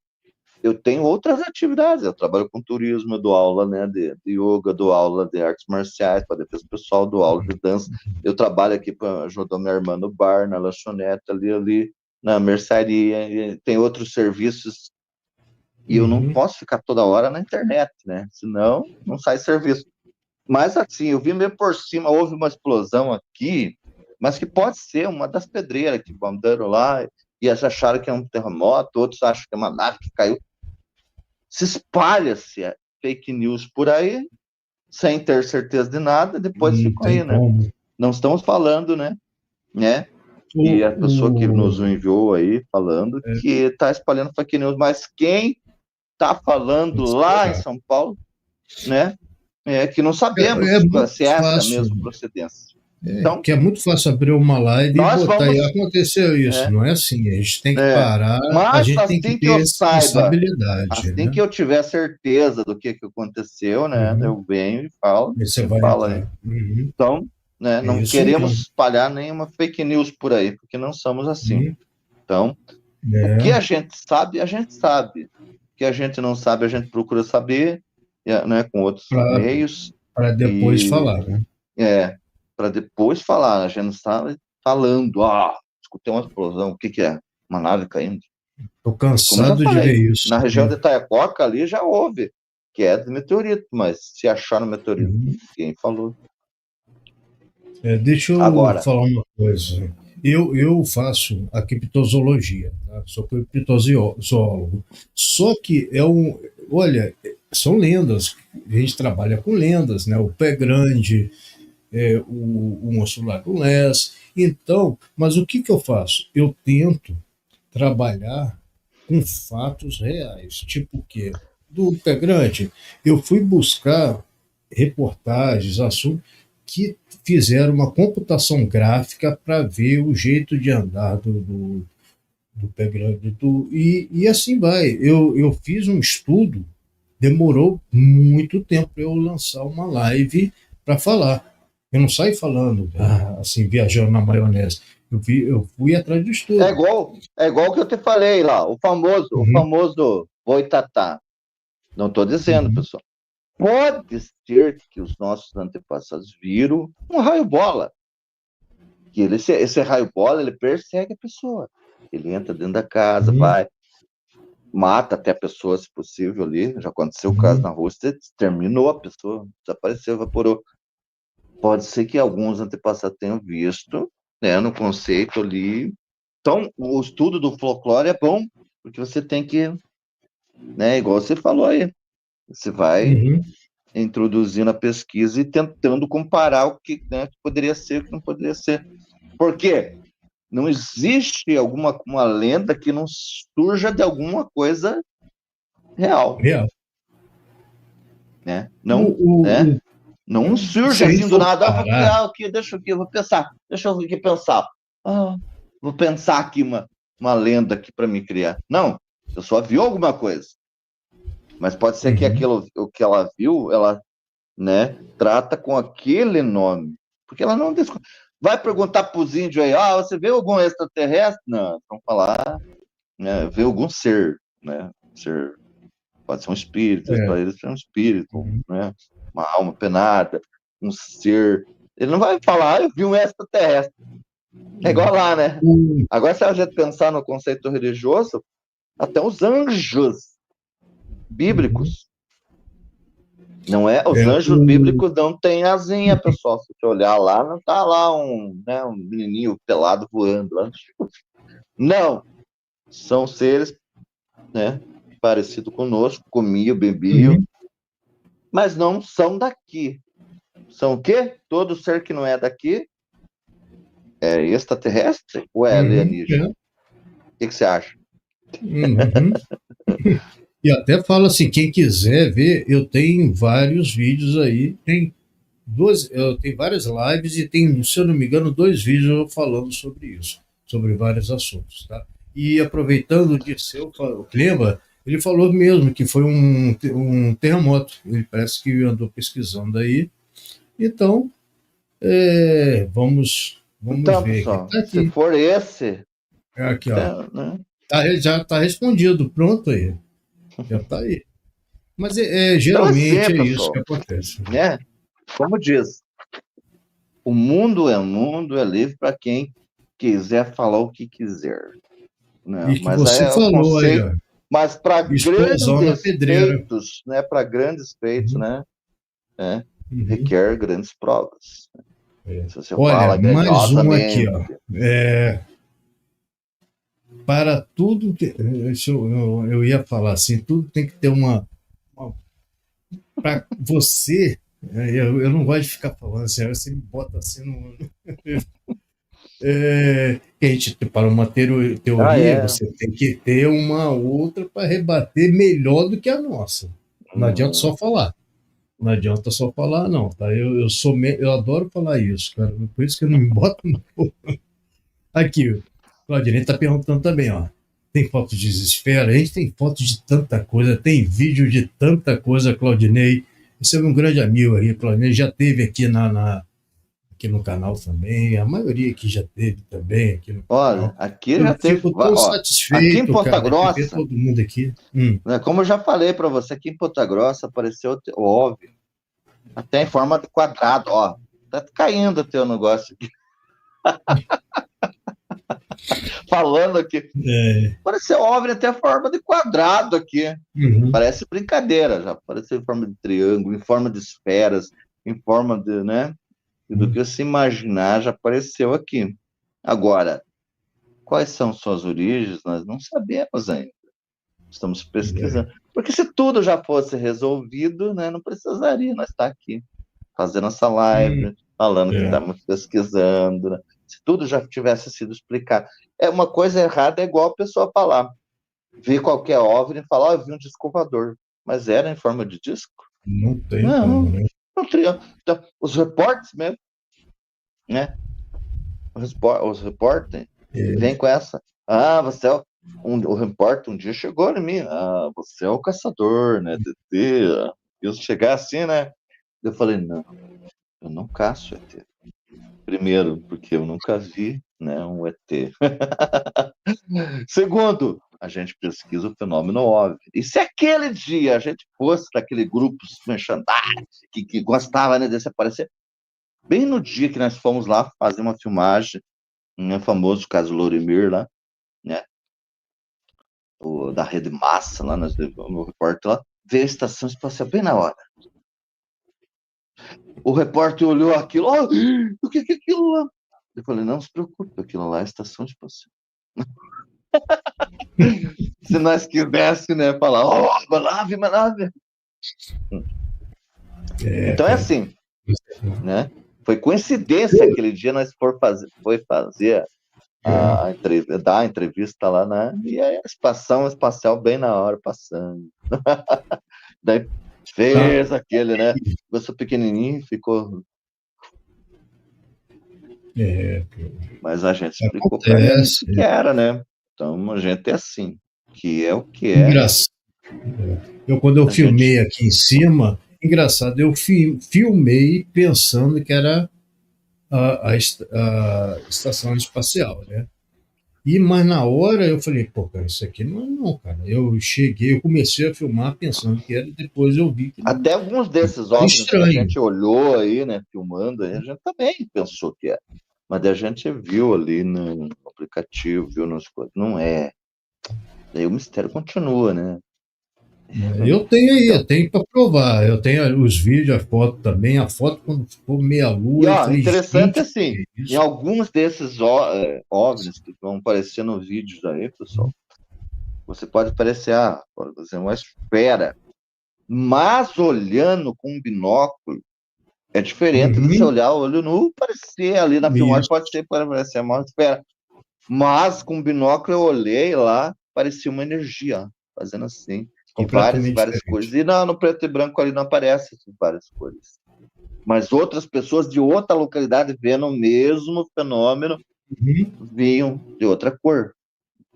eu tenho outras atividades. Eu trabalho com turismo, eu dou aula, né, de yoga, dou aula de artes marciais para defesa pessoal, dou aula de dança. Eu trabalho aqui para ajudar minha irmã no bar, na lanchonete, ali na mercearia. E tem outros serviços e eu não uhum, posso ficar toda hora na internet, né? Senão não sai serviço. Mas assim, eu vi meio por cima, houve uma explosão aqui, mas que pode ser uma das pedreiras que mandaram lá, e eles acharam que é um terremoto, outros acham que é uma nave que caiu. Se espalha-se fake news por aí, sem ter certeza de nada, depois não ficam tem aí, né? como. Não estamos falando, né? E a pessoa que nos O, enviou aí falando que está espalhando fake news, mas quem está falando lá em será? São Paulo, né? Que não É sabemos muito se é essa fácil, mesma procedência. Então, que é muito fácil abrir uma live e nós botar e vamos. aconteceu isso. É, Não é assim. A gente tem que é, parar, a mas gente tem que assim que eu ter saiba, responsabilidade, assim que né? eu tiver certeza do que aconteceu, né, Uhum. eu venho e falo, E você você vai fala aí. entrar. Uhum. Então, né, É não isso queremos mesmo. espalhar nenhuma fake news por aí, porque não somos assim. Uhum. Então, o que É, a gente sabe, a gente sabe. O que a gente não sabe, a gente procura saber, né, com outros meios, para depois e falar, né? para depois falar. A gente não está falando, escutei uma explosão, o que que é? Uma nave caindo? Tô Como eu já cansado de ver falei, isso. na região de Itaiococa ali já houve, que é de meteorito, mas se acharam meteorito, Uhum. ninguém falou. Deixa eu Agora, falar uma coisa. Eu faço a criptozoologia, tá? Sou criptozoólogo. Só que olha, são lendas. A gente trabalha com lendas, né? O pé grande, o monstro lá do Lés. Então, mas o que que eu faço? Eu tento trabalhar com fatos reais. Tipo o quê? Do pé grande, eu fui buscar reportagens, assuntos que fizeram uma computação gráfica para ver o jeito de andar do pé grande. E assim vai. Eu fiz um estudo, demorou muito tempo para eu lançar uma live para falar. Eu não saio falando, assim, viajando na maionese. Eu fui atrás do É estudo. igual, é igual que eu te falei lá, o Uhum, famoso boitatá. Não estou dizendo, uhum, pessoal. Pode ser que os nossos antepassados viram um raio-bola. Que esse raio-bola, ele persegue a pessoa. Ele entra dentro da casa, uhum, vai, mata até a pessoa, se possível, ali. Já aconteceu o caso uhum, na Rússia, exterminou a pessoa, desapareceu, evaporou. Pode ser que alguns antepassados tenham visto, né, no conceito ali. Então, o estudo do folclore é bom, porque você tem que, né, igual você falou aí, você vai uhum. introduzindo a pesquisa e tentando comparar o que, né, que poderia ser e o que não poderia ser. Por quê? Não existe alguma uma lenda que não surja de alguma coisa real, Real. né? O, Não, o, né? o, Não surge Se a gente assim do for nada. Ah, vou parar, criar aqui, deixa aqui, eu vou pensar, deixa eu aqui pensar. Ah, vou pensar aqui uma lenda aqui para me criar. Não, eu só vi alguma coisa, mas pode ser que uhum, aquilo, o que ela viu, ela, né, trata com aquele nome, porque ela não vai perguntar para os índios aí, você vê algum extraterrestre? Não, vão falar, né, vê algum ser, né, ser, pode ser um espírito, é, para eles é um espírito, uhum, né, uma alma penada, um ser. Ele não vai falar, eu vi um extraterrestre. É é. igual lá, né? O, Agora, se a gente pensar no conceito religioso, até os anjos uhum, bíblicos, não é? Os é, anjos bíblicos não têm asinha, pessoal. Se você olhar lá, não tá lá um menininho pelado voando lá. Não, são seres, né, parecidos conosco, comiam, bebiam, uhum, mas não são daqui. São o quê? Todo ser que não é daqui é extraterrestre ou é uhum, alienígena? é, O que você acha? uhum. E até fala assim, quem quiser ver, eu tenho vários vídeos aí, eu tenho várias lives e tem, se eu não me engano, 2 vídeos eu falando sobre isso, sobre vários assuntos, tá? E aproveitando o Dirceu, o Kleba, ele falou mesmo que foi um terremoto. Ele parece que andou pesquisando aí. Então, vamos Então, ver aqui. pessoal, Tá se aqui. for esse, Aqui, ó. então, né? Já está respondido. Pronto aí. Já está aí. Mas Então, assim, geralmente é isso que pessoal, acontece. né? Como diz, o mundo é livre para quem quiser falar o que quiser, né? E que Mas você é o falou aí, conceito, ó. mas para Explosão na grandes pedreira. feitos, né? Para grandes feitos, Uhum, né? É, uhum. requer grandes provas. É. Se você Olha, fala mais um aqui, grandiosamente, ó. É, para tudo, eu ia falar assim, tudo tem que ter uma para você, eu não gosto de ficar falando assim, você me bota assim no, que a gente, para uma teoria, é. você tem que ter uma outra para rebater melhor do que a nossa. Não adianta Uhum. só falar. Não adianta só falar, não. Tá? Eu adoro falar isso, cara. Por isso que eu não me boto. Aqui, o Claudinei está perguntando também, ó. Tem foto de esfera? A gente tem foto de tanta coisa, tem vídeo de tanta coisa, Claudinei. Você é um grande amigo aí, Claudinei. Já teve aqui aqui no canal também. A maioria aqui já teve também aqui no Olha, canal. aqui já Eu teve, fico tão ó, aqui em satisfeito, Ponta cara, de ver Grossa, todo mundo aqui. né, como eu já falei para você, aqui em Ponta Grossa apareceu o OVNI, até em forma de quadrado, ó. Tá caindo o teu negócio aqui. Falando aqui. É, Apareceu OVNI até em forma de quadrado aqui. uhum, Parece brincadeira, já apareceu em forma de triângulo, em forma de esferas, em forma de, né? Do uhum, que se imaginar já apareceu aqui. Agora, quais são suas origens? Nós não sabemos ainda. Estamos é, pesquisando. Porque se tudo já fosse resolvido, né, não precisaria nós estar aqui fazendo essa hum, live, falando que é, estamos pesquisando. Né? Se tudo já tivesse sido explicado. É uma coisa errada, é igual a pessoa falar. Ver qualquer OVNI e falar, eu vi um disco voador. Mas era em forma de disco? não tem como, Não, né? não teria. Então, os reportes mesmo, né? Os repórteres vêm com essa. Você é o repórter um dia chegou em mim. Você é o caçador, né? TT. Eu chegar assim, né? Eu falei, não, Eu não caço ET. Primeiro, porque eu nunca vi, né, um ET. Segundo, a gente pesquisa o fenômeno OVNI. E se aquele dia a gente fosse daquele grupo merchandise que gostava, né, desse aparecer, bem no dia que nós fomos lá fazer uma filmagem, um famoso caso Lorimir lá, né, da Rede Massa, lá, nós levamos o repórter lá, veio a estação espacial bem na hora. O repórter olhou aquilo, oh, o que é aquilo lá? Eu falei, não se preocupe, aquilo lá é a estação espacial. Se nós quiséssemos, né, falar, oh, uma nave. Então é cara. assim, né? Foi coincidência aquele dia nós foi fazer dar a entrevista lá, né? E aí a estação espacial bem na hora passando. Daí Tá. fez aquele, né? Começou pequenininho, ficou. É, Mas a gente explicou para ele acontece. que era, né? Então a gente é assim, que é o que é. Engraçado. Quando eu A gente. filmei aqui em cima, engraçado, eu filmei pensando que era a estação espacial, né? Mas na hora eu falei, pô, cara, isso aqui não é não, cara. Eu comecei a filmar pensando que era, depois eu vi que não. Até alguns desses Era OVNIs que a estranho. gente olhou aí, né, filmando, aí, a gente também pensou que era. Mas daí a gente viu ali no aplicativo, viu nas coisas. Não é. Daí o mistério continua, né? Eu tenho aí, Então, eu tenho para provar. Eu tenho os vídeos, a foto também. A foto, quando ficou meia-lua, e eu ó, falei, interessante gente, o assim, que é em isso? alguns desses OVNIs que vão aparecer nos vídeos aí, pessoal, você pode parecer, pode ser uma esfera, mas olhando com um binóculo, é diferente de você Uhum, olhar o olho nu, parecer ali na filmagem, isso, pode parecer uma esfera. Mas com o binóculo eu olhei lá, parecia uma energia, ó, fazendo assim, de várias e completamente várias cores. diferente. E no preto e branco ali não aparece essas várias cores. Mas outras pessoas de outra localidade vendo o mesmo fenômeno Uhum, viam de outra cor.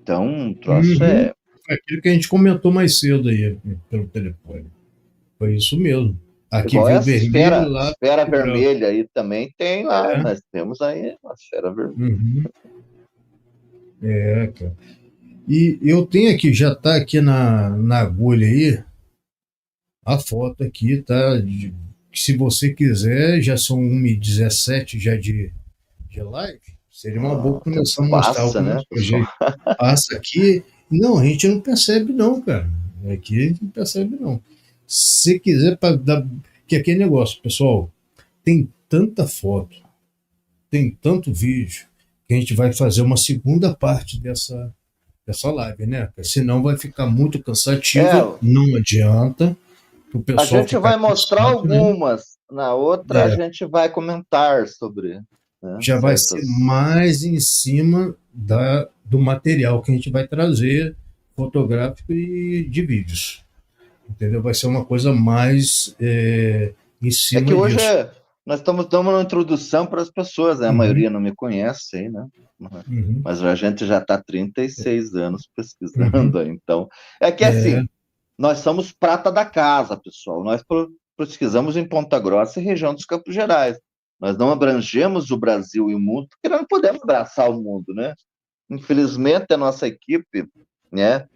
Então, o troço uhum. é. Foi aquilo que a gente comentou mais cedo aí, pelo telefone. Foi isso mesmo. Aqui Igual viu essa vermelho, esfera, lá esfera viu branco. vermelha aí também tem lá. É, Nós temos aí a esfera vermelha. uhum, cara. E eu tenho aqui, já está aqui na agulha aí, a foto aqui, tá? Se você quiser, já são 1h17 já de live, seria uma boa O tempo começar a mostrar passa, né, algumas pessoal? coisas. Passa aqui. Não, a gente não percebe, não, cara. Aqui a gente não percebe, não. Se quiser, para dar. Que aquele negócio, pessoal, tem tanta foto, tem tanto vídeo, que a gente vai fazer uma segunda parte dessa live, né? Porque senão vai ficar muito É, cansativa, não adianta o a pessoal gente ficar vai mostrar cansado, né? algumas, na outra a É, gente vai comentar sobre, né, já vai ser certas. mais em cima do material que a gente vai trazer, fotográfico e de vídeos. Entendeu? Vai ser uma coisa mais em É que cima hoje disso. nós estamos dando uma introdução para as pessoas, né? A Uhum, maioria não me conhece aí, né? uhum, Mas a gente já está 36 anos uhum. pesquisando, então. É que É, assim, nós somos prata da casa, pessoal. Nós pesquisamos em Ponta Grossa e região dos Campos Gerais. Nós não abrangemos o Brasil e o mundo, porque nós não podemos abraçar o mundo, né? Infelizmente, a nossa equipe, né,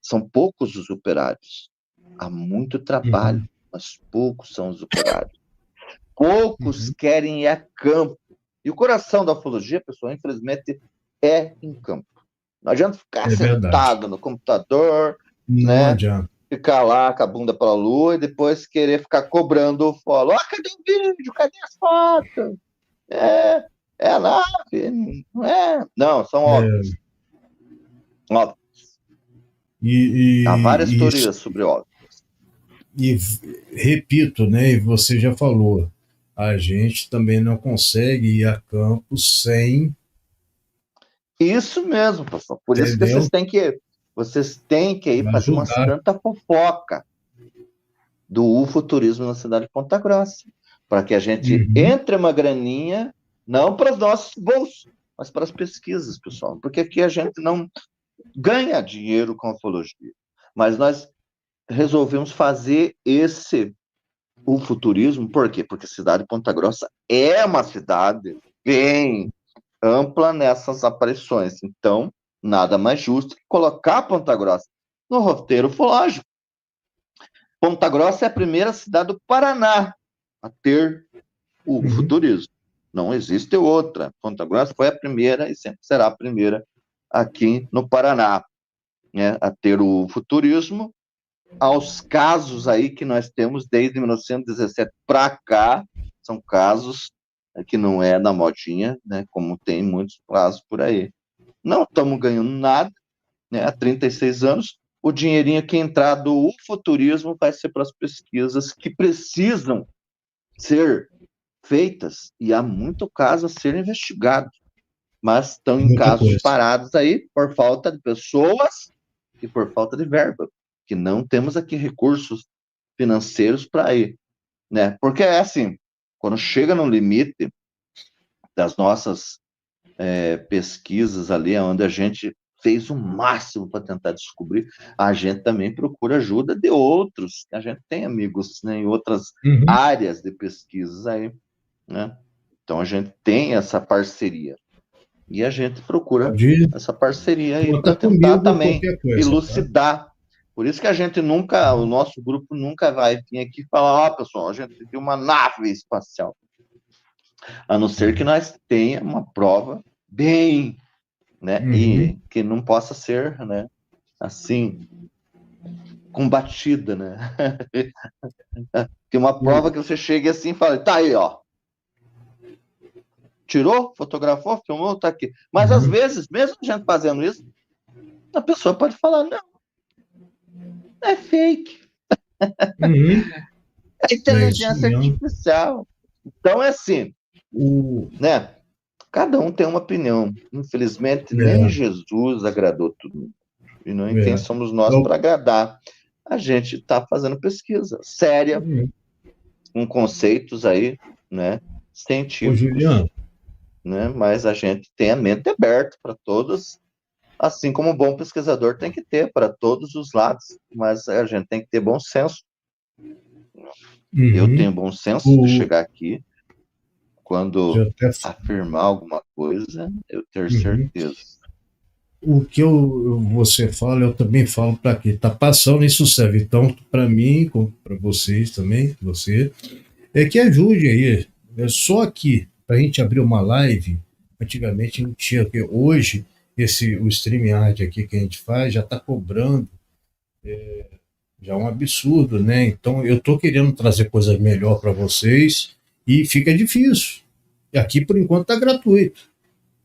são poucos os operários. Há muito trabalho, uhum, mas poucos são os operários. Poucos uhum. querem ir a campo. E o coração da ufologia, pessoal, infelizmente, é em campo. Não adianta ficar É verdade. sentado no computador, Não né? adianta. Ficar lá com a bunda para a lua e depois querer ficar cobrando o follow. Cadê o vídeo? Cadê as fotos? É, é a nave, não é? Não, são É, óbvios. Óbvio. Há várias e, e, teorias sobre óbvio. e repito, né? E você já falou, a gente também não consegue ir a campo sem, Isso mesmo, pessoal. Por isso que entendeu? vocês têm que ir fazer uma Ajudar. santa fofoca do ufoturismo na cidade de Ponta Grossa, para que a gente Uhum, entre uma graninha, não para os nossos bolsos, mas para as pesquisas, pessoal. Porque aqui a gente não ganha dinheiro com a ufologia, mas nós resolvemos fazer o futurismo, por quê? Porque a cidade de Ponta Grossa é uma cidade bem ampla nessas aparições. Então, nada mais justo que colocar Ponta Grossa no roteiro ufológico. Ponta Grossa é a primeira cidade do Paraná a ter o Uhum. futurismo. Não existe outra. Ponta Grossa foi a primeira e sempre será a primeira aqui no Paraná, né, a ter o futurismo. Aos casos aí que nós temos desde 1917 para cá, são casos que não é da modinha, né, como tem muitos casos por aí. Não estamos ganhando nada, né, há 36 anos. O dinheirinho que entrar do futurismo vai ser para as pesquisas que precisam ser feitas, e há muito caso a ser investigado, mas estão em Muita casos coisa. parados aí por falta de pessoas e por falta de verba, que não temos aqui recursos financeiros para ir, né? Porque é assim, quando chega no limite das nossas pesquisas ali, onde a gente fez o máximo para tentar descobrir, a gente também procura ajuda de outros. A gente tem amigos, né, em outras Uhum. áreas de pesquisas aí, né? Então a gente tem essa parceria e a gente procura Pode essa parceria aí contar para tentar comigo também qualquer coisa, tá? elucidar. Por isso que a gente nunca, o Uhum. nosso grupo nunca vai vir aqui falar, ó, pessoal, a gente tem uma nave espacial, a não ser que Uhum. nós tenha uma prova bem, né, Uhum. e que não possa ser, né, assim, combatida, né? Que uma prova O- que você chegue assim e fale, tá aí, ó, tirou, fotografou, filmou, tá aqui. Mas às Uhum. vezes, mesmo a gente fazendo isso, a pessoa pode falar, não, é fake, Uhum. é É isso inteligência mesmo. artificial. Então é assim, O, né? Cada um tem uma opinião. Infelizmente, nem é, Jesus agradou todo mundo. E não é quem é, somos nós o, para agradar. A gente está fazendo pesquisa séria, uhum. com conceitos aí, né, Ô, científicos, Juliano, né, mas a gente tem a mente aberta para todos, assim como um bom pesquisador tem que ter para todos os lados, mas a gente tem que ter bom senso. Eu uhum. tenho bom senso de O, chegar aqui, já quando até, afirmar alguma coisa, eu ter uhum. certeza. O que você fala, eu também falo para quem está passando, isso serve tanto para mim como para vocês também, você, é que ajude aí. É só aqui, para a gente abrir uma live, antigamente não tinha, porque hoje o StreamYard aqui que a gente faz já está cobrando, já é um absurdo, né? Então eu estou querendo trazer coisa melhor para vocês e fica difícil. E aqui por enquanto está gratuito.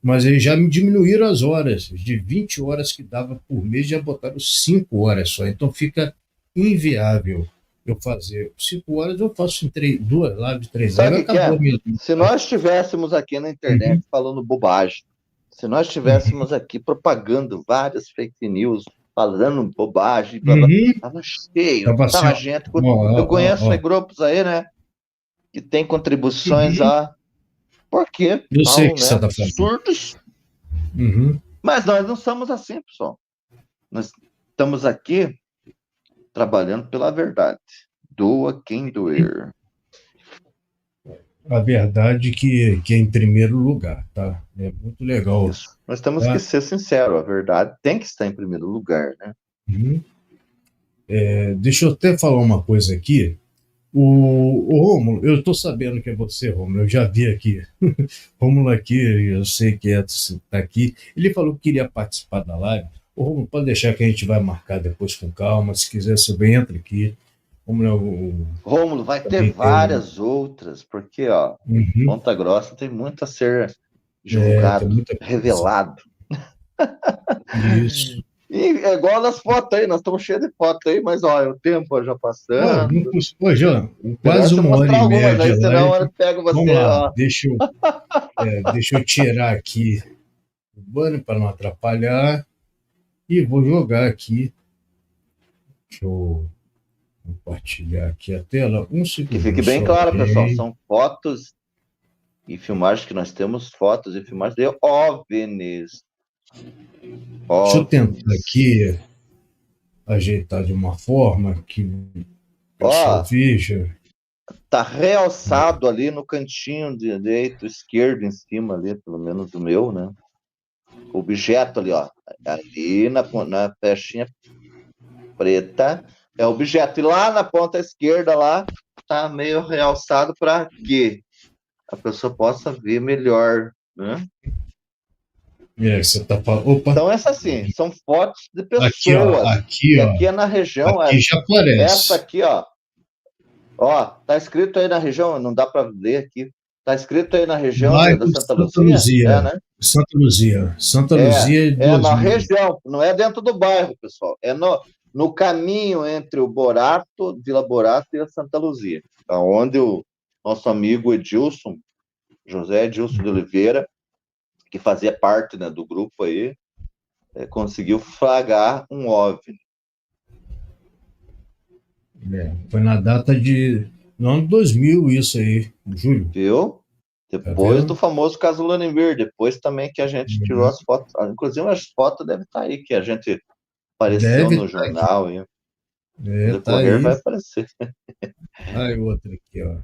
Mas eles já me diminuíram as horas. De 20 horas que dava por mês, já botaram 5 horas só. Então fica inviável eu fazer 5 horas, eu faço em 2 lives, 3 lives, Sabe o que que acabou é? mesmo. Se nós estivéssemos aqui na internet Uhum, falando bobagem, se nós uhum, estivéssemos aqui propagando várias fake news, falando bobagem, blá, blá, uhum. tava cheio, Tava assim, tava ó, gente. ó, Eu ó, conheço ó. grupos aí, né, que tem contribuições Uhum. a. Por quê? Eu sei o Falam, que né, você está falando. absurdos, Uhum. mas nós não somos assim, pessoal. Nós estamos aqui trabalhando pela verdade. Doa quem doer. A verdade que é em primeiro lugar, tá? É muito legal, Isso. Nós temos que tá? ser sinceros, a verdade tem que estar em primeiro lugar, né? Uhum. Deixa eu até falar uma coisa aqui. O Rômulo, eu estou sabendo que é você, Rômulo, eu já vi aqui. Rômulo aqui, eu sei que está aqui. Ele falou que queria participar da live. Ô, Rômulo, pode deixar que a gente vai marcar depois com calma. Se quiser, você vem, entra aqui. Rômulo, Rômulo, vai ter também tem um. várias outras, porque, ó, Uhum, Ponta Grossa tem muito a ser divulgado, tem muita coisa. revelado. Isso. E é igual nas fotos aí, nós estamos cheios de fotos aí, mas olha, o tempo já Ó, não passando. Ô, João, Melhor quase você uma hora mostrar e meia algumas de aí, senão live. eu pego Vamos você, lá, ó. deixa eu tirar aqui o banner para não atrapalhar e vou jogar aqui. Deixa eu compartilhar aqui a tela. Um Que fique segundinho bem só, claro, pessoal, ok? são fotos e filmagens que nós temos, fotos e filmagens de OVNIs. Deixa eu tentar OVNIs. aqui ajeitar de uma forma que o Ó, pessoal veja. tá realçado ali no cantinho direito, esquerdo, em cima ali, pelo menos do meu, né? O objeto ali, ó. Ali na pechinha preta é o objeto. E lá na ponta esquerda, lá, tá meio realçado para que a pessoa possa ver melhor, né? Você tá falando. Opa! Então, essa assim, são fotos de Aqui, ó. pessoas. Aqui, E ó. aqui é na região, Aqui já essa aparece. aqui, ó, tá escrito aí na região, não dá para ler aqui. Tá escrito aí na região da Bairro Santa Santa Luzia? É, Luzia. né? Santa Luzia. Santa É, Luzia é na 2000. região, não é dentro do bairro, pessoal. É no caminho entre o Borato, Vila Borato e a Santa Luzia, onde o nosso amigo Edilson, José Edilson de Oliveira, que fazia parte, né, do grupo aí, conseguiu flagrar um OVNI. Foi na data de. No ano 2000, isso aí, em julho. Viu? Tá Depois do vendo? famoso caso Lanimir, depois também que a gente tirou as fotos, inclusive as fotos devem estar aí, que a gente apareceu Deve no estar aqui. jornal, e no Tá decorrer aí. vai aparecer. Aí outra aqui, ó.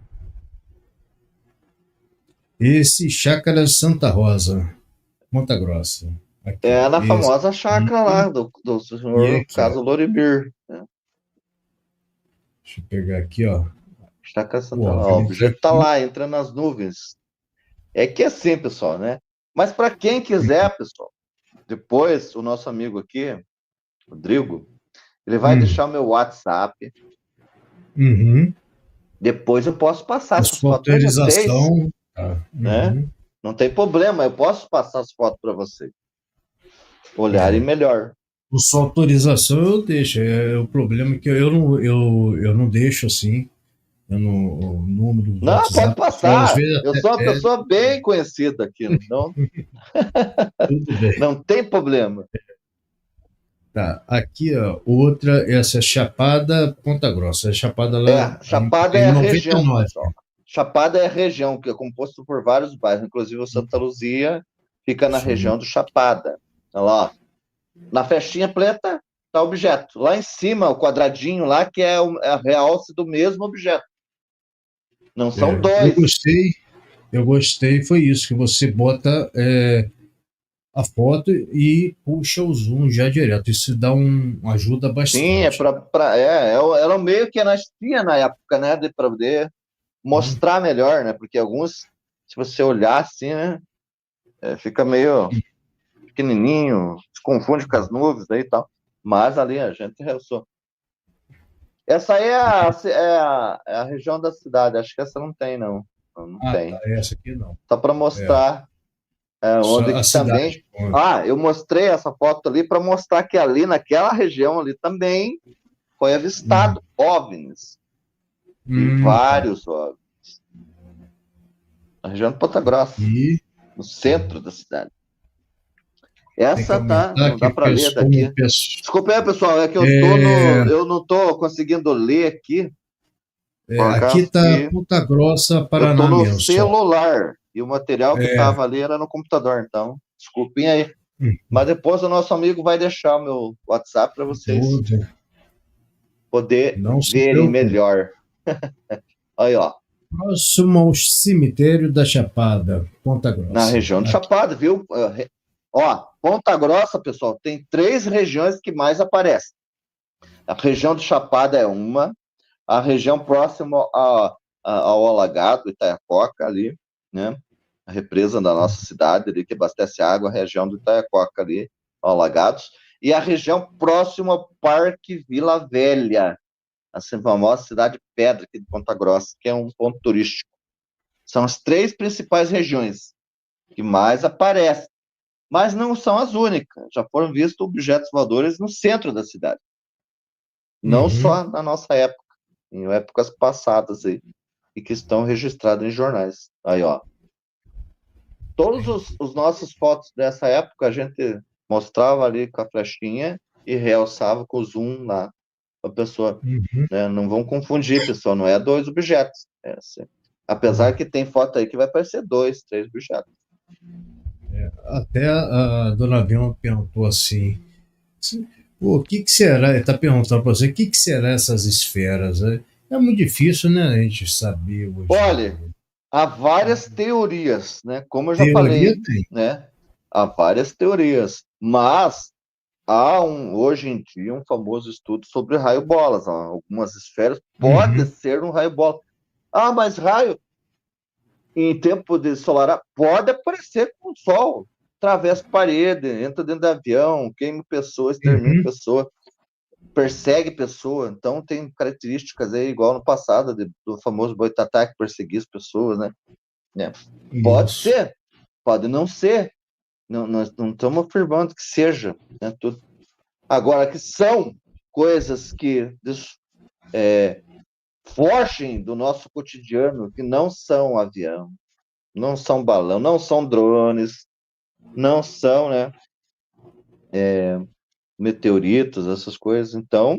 Esse Chácara Santa Rosa, Ponta Grossa. Aqui. É na Esse. famosa chácara lá, do E senhor aqui, ó. caso Lorimir, né? Deixa eu pegar aqui, ó. Chácara O Santa Lá. O OVNI tá objeto tá aqui. lá, entra nas nuvens. É que é assim, pessoal, né? Mas para quem quiser, pessoal, depois o nosso amigo aqui, Rodrigo, ele vai Hum. deixar o meu WhatsApp. Uhum. Depois eu posso passar A essas sua fotos para vocês, autorização. Tá. né? Uhum. Não tem problema, eu posso passar as fotos para vocês olharem É. melhor. Com sua autorização eu deixo. O problema é que eu não deixo assim. Eu não, o número do Não, pode WhatsApp, às passar. vezes Eu até sou uma pede, pessoa bem conhecida aqui, não, tudo bem. não tem problema. Tá, aqui, ó, outra, essa é Chapada Ponta Grossa. A Chapada lá Chapada é é em a noventa e região, nove pessoal. Chapada é a região que é composto por vários bairros, inclusive o Santa Luzia fica na Deixa eu ver. região do Chapada. Olha lá, ó. Na festinha preta está o objeto. Lá em cima, o quadradinho lá, que é a realce do mesmo objeto. Não são Eu dois. gostei, foi isso, que você bota a foto e puxa o zoom já direto. Isso ajuda Sim, bastante. era o meio que nós tinha na época, né, de para poder Hum, mostrar melhor, né, porque alguns, se você olhar assim, né, fica meio pequenininho, se confunde com as nuvens aí e tal, mas ali a gente realçou. Essa aí é a região da cidade, acho que essa não tem, não. Não Ah, tá, tem. essa aqui não. Só para É, mostrar só onde a que também. cidade. Pô. Eu mostrei essa foto ali para mostrar que ali naquela região ali também foi Hum, avistado OVNIs. E tá. vários OVNIs. Na região de Ponta Grossa, E no centro da cidade. tem que Essa tá, aumentar não dá aqui para ler como daqui. Desculpa aí, pessoal, é que eu não tô conseguindo ler aqui, por aqui causa tá que Ponta Grossa, eu tô Paraná no mesmo, só. celular e o material que É, tava ali era no computador, então, desculpem aí. hum, Mas depois o nosso amigo vai deixar o meu WhatsApp para vocês tudo. poder Não se verem preocupe. melhor. Aí, ó, Próximo ao cemitério da Chapada, Ponta na Grossa. região de Aqui. Chapada, viu? Ó, Ponta Grossa, pessoal, tem 3 regiões que mais aparecem. A região de Chapada é uma, a região próxima ao Alagado, Itaiacoca, ali, né? A represa da nossa cidade, ali, que abastece água, a região do Itaiacoca, ali, Alagados, e a região próxima ao Parque Vila Velha, a famosa cidade Pedra, aqui de Ponta Grossa, que é um ponto turístico. São as 3 principais regiões que mais aparecem, mas não são as únicas. Já foram vistos objetos voadores no centro da cidade, não Uhum. só na nossa época, em épocas passadas aí, e que estão registrados em jornais. Aí, ó. Todos os nossos fotos dessa época a gente mostrava ali com a flechinha e realçava com o zoom lá para a pessoa, Uhum. né? Não vão confundir, pessoal, não é 2 objetos. Assim. Apesar que tem foto aí que vai parecer 2, 3 objetos. Até a dona Vilma perguntou assim: pô, o que será? Ele está perguntando para você: o que será essas esferas? Né? É muito difícil, né, a gente saber hoje em Olha, dia. há várias teorias, né? Como eu já Teoria falei, tem. né? Há várias teorias, mas há hoje em dia um famoso estudo sobre raio-bolas. Algumas esferas pode Uhum, ser um raio-bola. Ah, mas raio em tempo de solar pode aparecer com o Sol, atravessa parede, entra dentro do avião, queima pessoa, extermina uhum, pessoa, persegue pessoa. Então tem características aí, igual no passado, do famoso Boitatá que perseguia as pessoas, né? É. Pode isso. ser, pode não ser. Não, nós não estamos afirmando que seja, né, tudo. Agora, que são coisas que fogem do nosso cotidiano, que não são avião, não são balão, não são drones, não são, né, meteoritos, essas coisas. Então,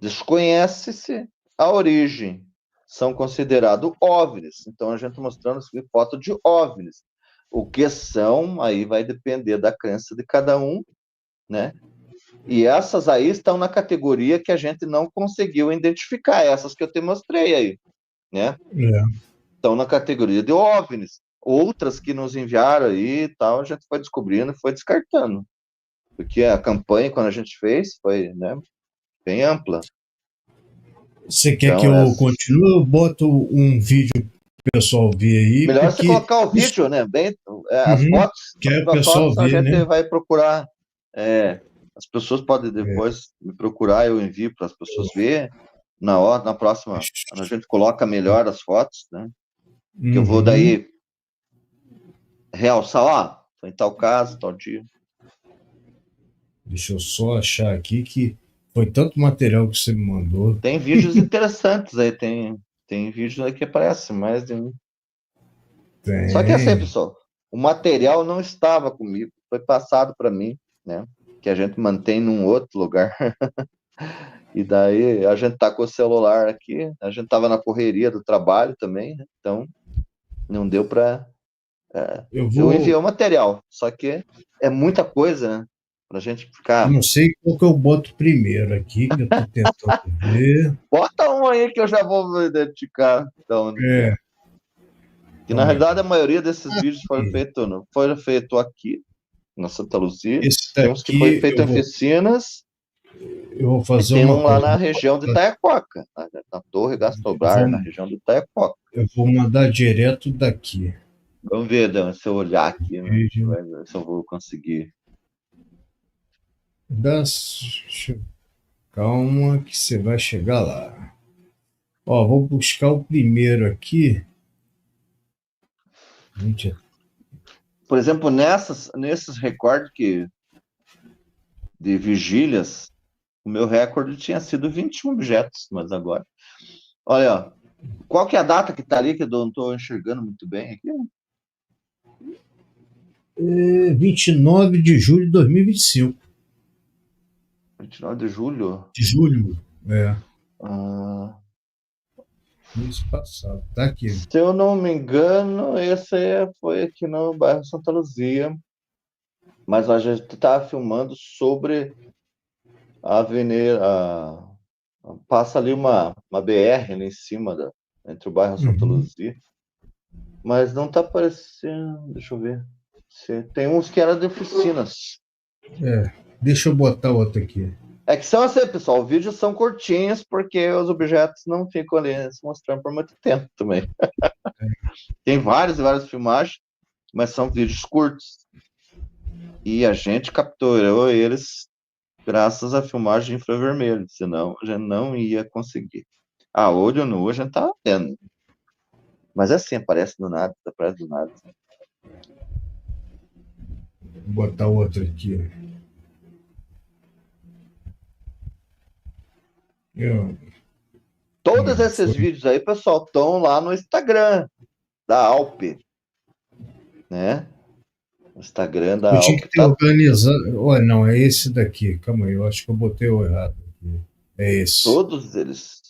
desconhece-se a origem. São considerados OVNIs. Então, a gente está mostrando aqui foto de OVNIs. O que são, aí vai depender da crença de cada um, né? E essas aí estão na categoria que a gente não conseguiu identificar, essas que eu te mostrei aí, né? É. Estão na categoria de OVNIs. Outras que nos enviaram aí e tal, a gente foi descobrindo e foi descartando. Porque a campanha, quando a gente fez, foi, né, bem ampla. Você quer que Então, eu continue? Eu boto um vídeo pro pessoal ver aí, melhor você porque colocar o isso, vídeo, né? Bem, uhum, quero o as pessoal fotos a ver, gente né? vai procurar. As pessoas podem depois me procurar, eu envio para as pessoas verem. Na hora, na próxima, a gente coloca melhor as fotos, né? Que eu vou Uhum. daí realçar, ó, foi em tal caso, tal dia. Deixa eu só achar aqui que foi tanto material que você me mandou. Tem vídeos interessantes aí, tem vídeos aí que aparecem mais de um. Só que é assim, Tem. pessoal, o material não estava comigo, foi passado para mim, né? Que a gente mantém num outro lugar. E daí a gente tá com o celular aqui, a gente tava na correria do trabalho também, né? Então não deu para. Eu Eu enviei vou. o material, só que é muita coisa, né? Pra gente Eu ficar. não sei qual que eu boto primeiro aqui, que eu tô tentando ver. Bota um aí que eu já vou me identificar de onde que É, é. Que na calma aí. realidade a maioria desses vídeos Aqui. foram feitos aqui, na Santa Luzia. Esse Tem uns que foi daqui feito em oficinas eu vou e fazer tem uma um lá coisa. na região de Itaiococa, na Torre Eu vou, Gastrobar, na região de Itaiococa. eu vou mandar direto daqui. Vamos ver, Dan, se eu olhar aqui, né? Vídeo. Vai ver se eu vou conseguir. Calma que você vai chegar lá. Ó, vou buscar o primeiro aqui. Gente, Por exemplo, nesses recordes de vigílias, o meu recorde tinha sido 21 objetos, mas agora. Olha, ó, qual que é a data que está ali que eu não estou enxergando muito bem aqui? 29 de julho de 2025. 29 de julho. De julho, é, Ah, mês passado. Tá aqui. se eu não me engano, esse foi aqui no bairro Santa Luzia, mas a gente estava filmando sobre a avenida. Passa ali uma BR ali em cima entre o bairro Santa Uhum. Luzia. Mas não tá aparecendo. Deixa eu ver. Tem uns que eram de oficinas. É, deixa eu botar outro aqui. É que são assim, pessoal. Os vídeos são curtinhos porque os objetos não ficam ali se mostrando por muito tempo também. Tem várias e várias filmagens, mas são vídeos curtos. E a gente capturou eles graças à filmagem infravermelho, senão a gente não ia conseguir. A olho nu a gente tá vendo. Mas é assim, aparece do nada, aparece do nada. Vou botar outro aqui. Eu, Todos não, esses foi. vídeos aí, pessoal, estão lá no Instagram da Alp, né? O Instagram da Eu tinha Alp que ter tá. organizado. Olha, não, é esse daqui. Calma aí, eu acho que eu botei o errado aqui. É esse. Todos eles.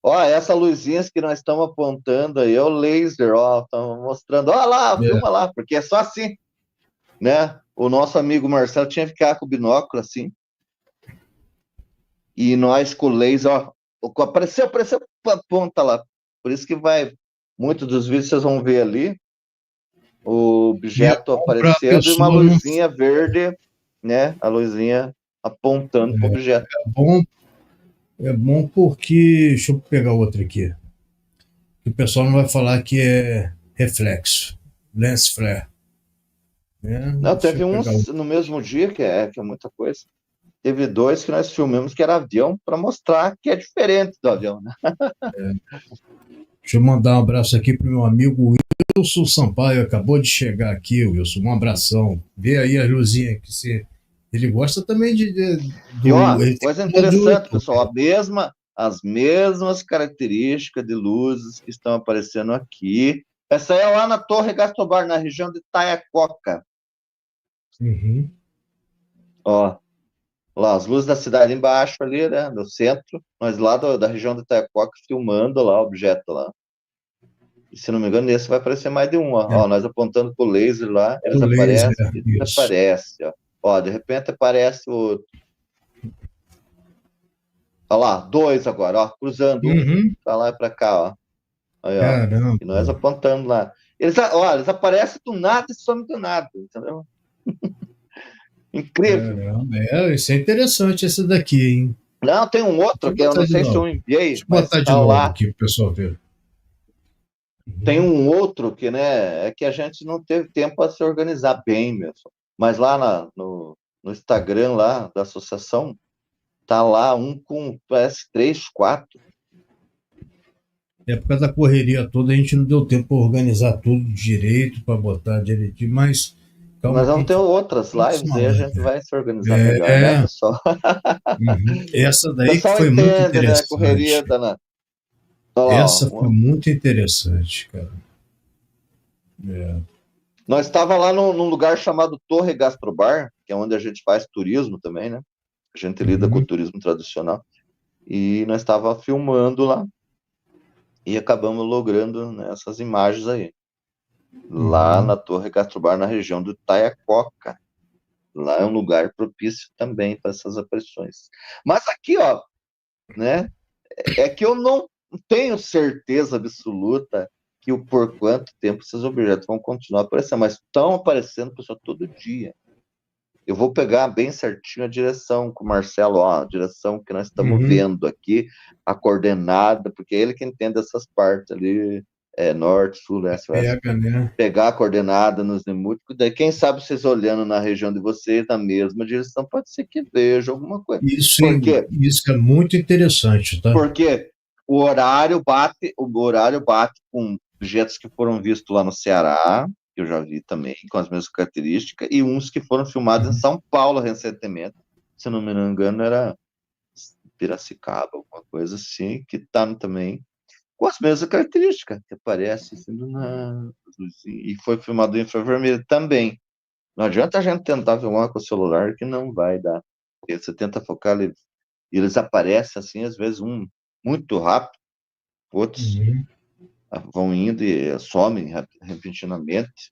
Ó, essa luzinha que nós estamos apontando aí é o laser, ó, estamos mostrando. Ó lá, É, filma lá, porque é só assim, né? O nosso amigo Marcelo tinha que ficar com o binóculo assim, e nós com o laser, ó. Apareceu, aponta lá. Por isso que vai, muitos dos vídeos vocês vão ver ali, o E é objeto bom para a aparecendo e uma pessoa não. luzinha verde, né? A luzinha apontando para o objeto. Bom, é bom porque. Deixa eu pegar outra aqui. Que o pessoal não vai falar que é reflexo. Lens flare. Né? Não, Deixa teve eu pegar uns no mesmo dia, que é muita coisa. Teve dois que nós filmamos que era avião, para mostrar que é diferente do avião, né? Deixa eu mandar um abraço aqui pro meu amigo Wilson Sampaio. Acabou de chegar aqui, Wilson. Um abração. Vê aí a luzinha que você. Ele gosta também E do. ó, Ele tem coisa um canal de interessante, YouTube. pessoal, as mesmas características de luzes que estão aparecendo aqui. Essa é lá na Torre Gastobar, na região de Taiacoca. Uhum. Ó, lá, as luzes da cidade embaixo ali, né, no centro, mas lá da região de Taiacoca, filmando lá o objeto lá. E, se não me engano, nesse vai aparecer mais de um, ó. É, Ó, nós apontando pro laser lá, eles o laser, aparecem e isso. desaparecem, ó. Ó, de repente aparece o. Olha lá, dois agora, ó, cruzando um Uhum. pra lá e pra cá, ó. Aí, ó. E nós Caramba. apontando lá. Eles aparecem do nada e somem do nada, entendeu? Incrível. Caramba. Isso é interessante esse daqui, hein? Não, tem um Deixa outro eu que eu botar não de sei se novo. eu enviei, Deixa eu mas botar de tá novo lá. aqui para o pessoal ver. Tem Uhum. um outro que, né, é que a gente não teve tempo para se organizar bem mesmo. Mas lá no Instagram lá da associação, tá lá um com, parece, três, quatro. É por causa da correria toda, a gente não deu tempo para organizar tudo direito, para botar direitinho, mas calma Nós que a vamos ter gente outras lives próxima aí, a live. gente vai se organizar melhor, né, É, pessoal? uhum. Essa O daí que pessoal foi muito entende, né, a correria interessante. da... Olha lá, Essa foi ó. muito interessante, cara. É. Nós estava lá num lugar chamado Torre Gastrobar, que é onde a gente faz turismo também, né? A gente lida com o Uhum, turismo tradicional. E nós estava filmando lá e acabamos logrando, né, essas imagens aí. Lá uhum, na Torre Gastrobar, na região do Taiacoca. Lá é um lugar propício também para essas aparições. Mas aqui, ó, né? É que eu não tenho certeza absoluta que por quanto tempo esses objetos vão continuar aparecendo, mas estão aparecendo, pessoal, todo dia. Eu vou pegar bem certinho a direção com o Marcelo, ó, a direção que nós estamos uhum. vendo aqui, a coordenada, porque é ele que entende essas partes ali, norte, sul, leste, oeste. Pega, né? Pegar a coordenada nos nemúticos, daí quem sabe vocês olhando na região de vocês, na mesma direção, pode ser que veja alguma coisa. Por quê? Isso é muito interessante, tá? Porque o horário bate com objetos que foram vistos lá no Ceará, que eu já vi também, com as mesmas características, e uns que foram filmados em Uhum. São Paulo recentemente. Se não me engano, era Piracicaba, alguma coisa assim, que está também com as mesmas características, que aparece assim, e foi filmado em infravermelho também. Não adianta a gente tentar filmar com o celular que não vai dar. Porque você tenta focar e eles aparecem assim, às vezes um muito rápido, outros Uhum. vão indo e somem repentinamente.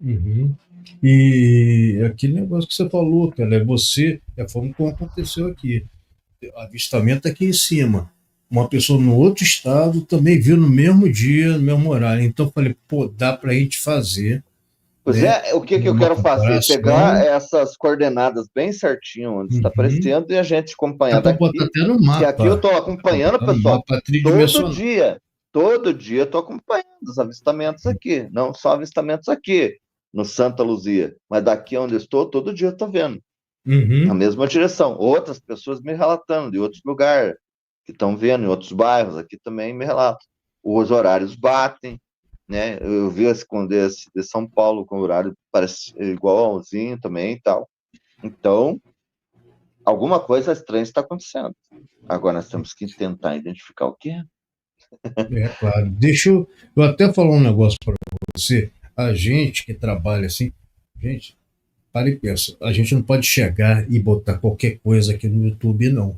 Uhum. E aquele negócio que você falou, cara, é a forma como aconteceu aqui. Avistamento aqui em cima. Uma pessoa no outro estado também viu no mesmo dia, no mesmo horário. Então eu falei, pô, dá pra gente fazer, Pois né? é, o que eu Uma quero fazer? Pegar comparação. essas coordenadas bem certinho onde está Uhum. aparecendo e a gente Dá acompanhar pra botar daqui, até no que aqui eu mapa. estou Dá pra acompanhando, botar no pessoal, mapa todo tridimensional. dia. Todo dia eu estou acompanhando os avistamentos aqui, não só avistamentos aqui, no Santa Luzia, mas daqui onde eu estou, todo dia eu estou vendo, na Uhum. mesma direção. Outras pessoas me relatando de outros lugares, que estão vendo em outros bairros, aqui também me relatam. Os horários batem, né? Eu vi esse de São Paulo com o horário parece igualzinho também e tal. Então, alguma coisa estranha está acontecendo. Agora nós temos que tentar identificar o que é. É claro. Eu até falar um negócio para você. A gente que trabalha assim, gente, para e pensa, a gente não pode chegar e botar qualquer coisa aqui no YouTube, não.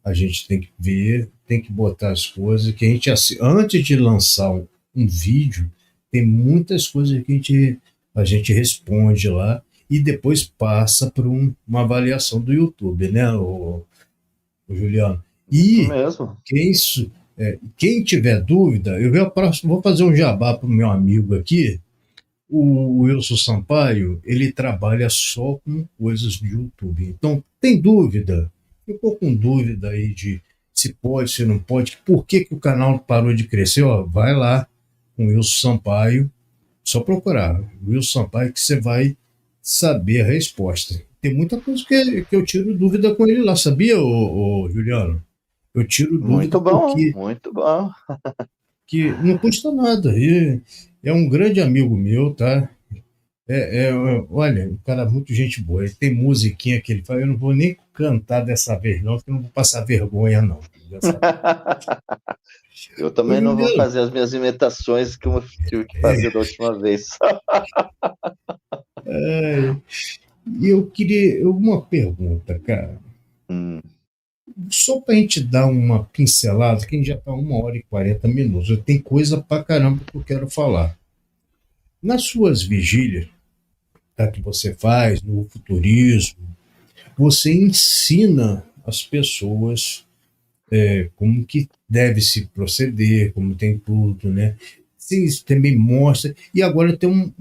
A gente tem que ver, tem que botar as coisas que a gente, antes de lançar um vídeo, tem muitas coisas que a gente responde lá e depois passa por uma avaliação do YouTube, né, o Juliano? Isso E mesmo. quem tiver dúvida, eu vou fazer um jabá para o meu amigo aqui, o Wilson Sampaio. Ele trabalha só com coisas de YouTube. Então, tem dúvida? Ficou com dúvida aí de se pode, se não pode, por que o canal parou de crescer? Ó, vai lá com o Wilson Sampaio, só procurar Wilson Sampaio que você vai saber a resposta. Tem muita coisa que eu tiro dúvida com ele lá, sabia, Juliano? Eu tiro dúvida Muito bom, porque muito bom. que não custa nada. E é um grande amigo meu, tá? Olha, um cara muito gente boa. Ele tem musiquinha que ele fala. Eu não vou nem cantar dessa vez, não, porque eu não vou passar vergonha, não. Dessa vez. Eu Ô, também não vou Juliano, fazer as minhas imitações que eu tive que fazer da última vez. e eu queria uma pergunta, cara. Hum, Só para a gente dar uma pincelada, que a gente já está 1 hora e 40 minutos. Eu tenho coisa pra caramba que eu quero falar. Nas suas vigílias, tá, que você faz, no futurismo, você ensina as pessoas como que deve se proceder, como tem tudo, né? Sim, isso também mostra. E agora tem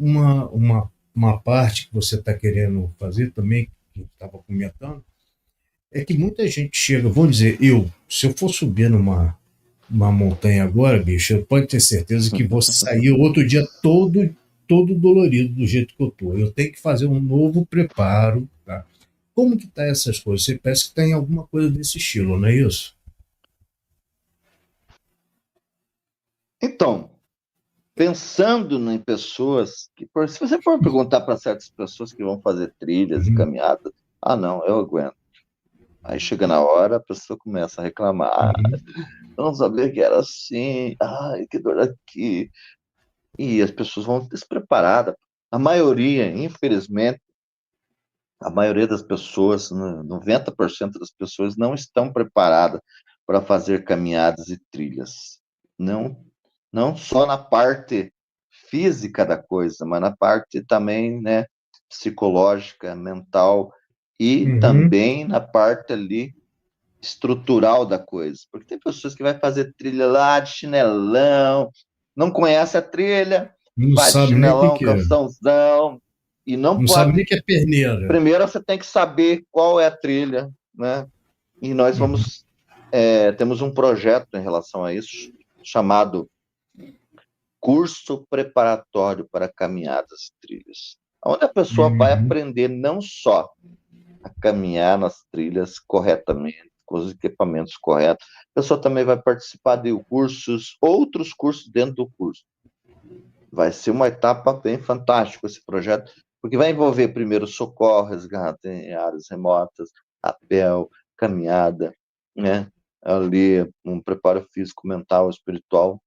uma parte que você está querendo fazer também, que eu estava comentando, é que muita gente chega, vamos dizer, se eu for subir uma montanha agora, bicho, eu pode ter certeza que vou sair outro dia todo dolorido do jeito que eu tô. Eu tenho que fazer um novo preparo, tá? Como que tá essas coisas? Você parece que tem alguma coisa desse estilo, não é isso? Então, pensando em pessoas que, se você for perguntar para certas pessoas que vão fazer trilhas e Uhum, caminhadas, ah, não, eu aguento. Aí chega na hora, a pessoa começa a reclamar. Ah, uhum, eu não sabia que era assim. Ai, que dor aqui. E as pessoas vão despreparadas. A maioria, infelizmente, a maioria das pessoas, 90% das pessoas não estão preparadas para fazer caminhadas e trilhas. Não, não só na parte física da coisa, mas na parte também, né, psicológica, mental e uhum, também na parte ali estrutural da coisa. Porque tem pessoas que vai fazer trilha lá de chinelão, não conhece a trilha, não vai de sabe nem o que chinelão, que é. calçãozão, e não Não sabe pode. nem que é perneira. Primeiro você tem que saber qual é a trilha, né? E nós Uhum, temos um projeto em relação a isso, chamado Curso Preparatório para Caminhadas e Trilhas, onde a pessoa vai uhum, aprender não só a caminhar nas trilhas corretamente, com os equipamentos corretos, a pessoa também vai participar de cursos, outros cursos dentro do curso. Vai ser uma etapa bem fantástica esse projeto, porque vai envolver primeiro socorro, resgate em áreas remotas, rapel, caminhada, né? Ali um preparo físico, mental, espiritual.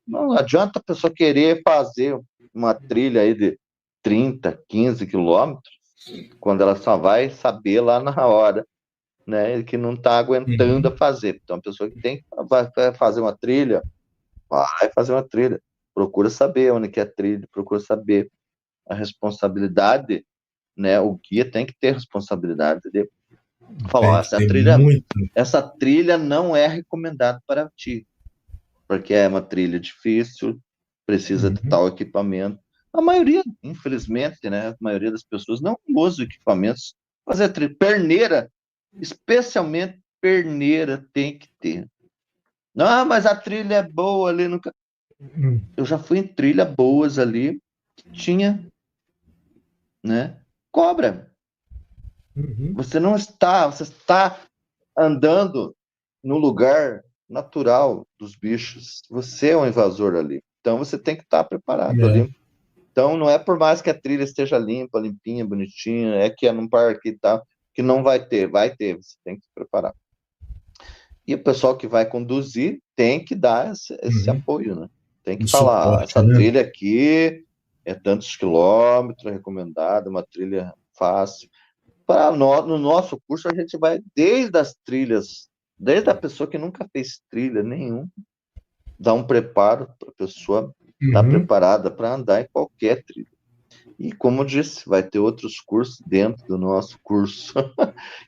Não adianta a pessoa querer fazer uma trilha aí de 30, 15 quilômetros, quando ela só vai saber lá na hora, né? Que não está aguentando uhum. a fazer. Então, a pessoa que vai fazer uma trilha, vai fazer uma trilha. Procura saber onde que é a trilha, procura saber a responsabilidade, né? O guia tem que ter responsabilidade de falar, ó, Tem que ter muito. essa trilha não é recomendada para ti, porque é uma trilha difícil, precisa de Uhum, tal equipamento. A maioria, infelizmente, né? A maioria das pessoas não usa equipamentos. Fazer trilha, perneira, especialmente perneira tem que ter. Não, mas a trilha é boa ali no. uhum, Eu já fui em trilha boas ali, que tinha, né? Cobra. uhum. Você está andando no lugar natural dos bichos. Você é um invasor ali. Então você tem que estar preparado É. ali. Então não é por mais que a trilha esteja limpa, limpinha, bonitinha, é que é num parque e tal, que não vai ter, você tem que se preparar. E o pessoal que vai conduzir tem que dar esse Uhum. apoio, né? Tem Um que falar, suporte, essa né? trilha aqui é tantos quilômetros, recomendada, uma trilha fácil. No nosso curso, a gente vai desde as trilhas, desde a pessoa que nunca fez trilha nenhum, dar um preparo para a pessoa estar Uhum. preparada para andar em qualquer trilha. E, como eu disse, vai ter outros cursos dentro do nosso curso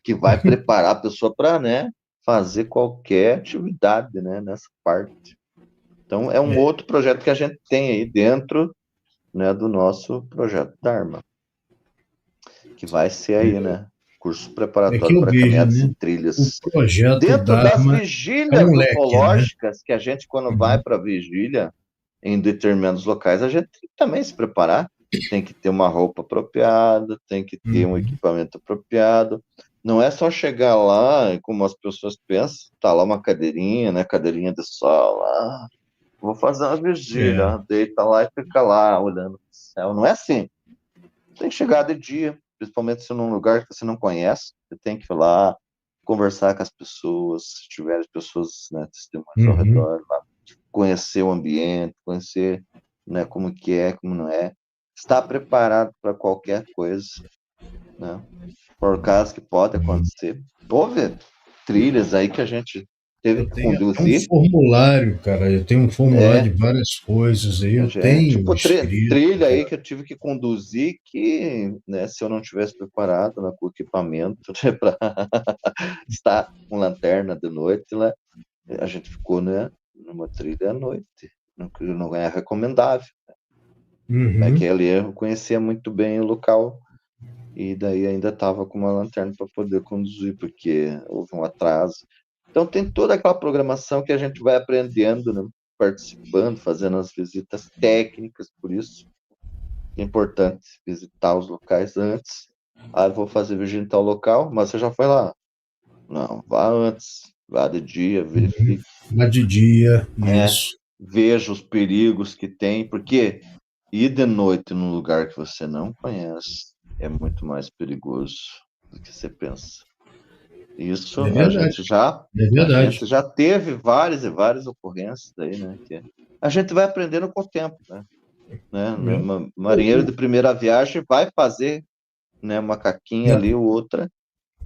que vai preparar a pessoa para, né, fazer qualquer atividade, né, nessa parte. Então, é um outro projeto que a gente tem aí dentro, né, do nosso projeto Dharma, que vai ser aí, né, curso É que preparatório eu para vejo, caminhadas e né? O trilhas. projeto Dentro das Dharma é vigílias um leque, né? ufológicas, que a gente, quando vai Uhum, para a vigília, em determinados locais, a gente tem que também se preparar. Tem que ter uma roupa apropriada, tem que ter um uhum. equipamento apropriado. Não é só chegar lá, e como as pessoas pensam, tá lá uma cadeirinha, né? Cadeirinha de sol, vou fazer uma É. vigília, deita lá e fica lá olhando pro céu. Não é assim. Tem que chegar de dia, principalmente se num lugar que você não conhece, você tem que ir lá conversar com as pessoas, se tiver pessoas, né, testemunhas ao Uhum. redor, lá, conhecer o ambiente, conhecer, né, como que é, como não é, estar preparado para qualquer coisa, né, por causa que pode acontecer. Houve trilhas aí que a gente teve Eu que tenho até um conduzir, formulário, cara. Eu tenho um formulário de várias coisas aí. Eu tenho tipo escrito trilha já. aí que eu tive que conduzir que, né, se eu não tivesse preparado, né, com o equipamento, né, para estar com lanterna de noite, né, a gente ficou, né, numa trilha à noite, não é recomendável. É que Uhum. ali eu conhecia muito bem o local e daí ainda estava com uma lanterna para poder conduzir, porque houve um atraso. Então tem toda aquela programação que a gente vai aprendendo, né, participando, fazendo as visitas técnicas, por isso é importante visitar os locais antes. Ah, eu vou fazer vigília em tal local, mas você já foi lá? Não, vá antes, vá de dia, verifique, Lá de dia, né? isso. Veja os perigos que tem, porque ir de noite num lugar que você não conhece é muito mais perigoso do que você pensa. Isso É verdade. É a verdade. gente já teve várias e várias ocorrências daí, né? Que a gente vai aprendendo com o tempo, né? É. Marinheiro de primeira viagem vai fazer, né, uma caquinha Já ali ou outra,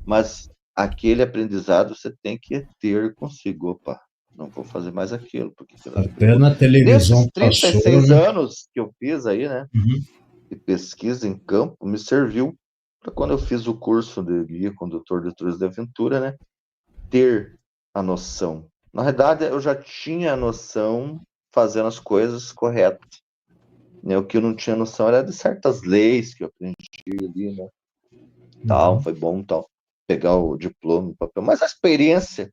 mas aquele aprendizado você tem que ter consigo. Opa, não vou fazer mais aquilo, porque aquilo ali é até perigoso. na televisão Nesses passou, 36 né? anos que eu fiz aí, né, Uhum. de pesquisa em campo, me serviu para quando eu fiz o curso de guia condutor de turismo de aventura, né, ter a noção. Na verdade, eu já tinha a noção fazendo as coisas corretas. Né? O que eu não tinha noção era de certas leis que eu aprendi ali, né? Tal, Uhum. foi bom, tal, pegar o diploma, o papel. Mas a experiência,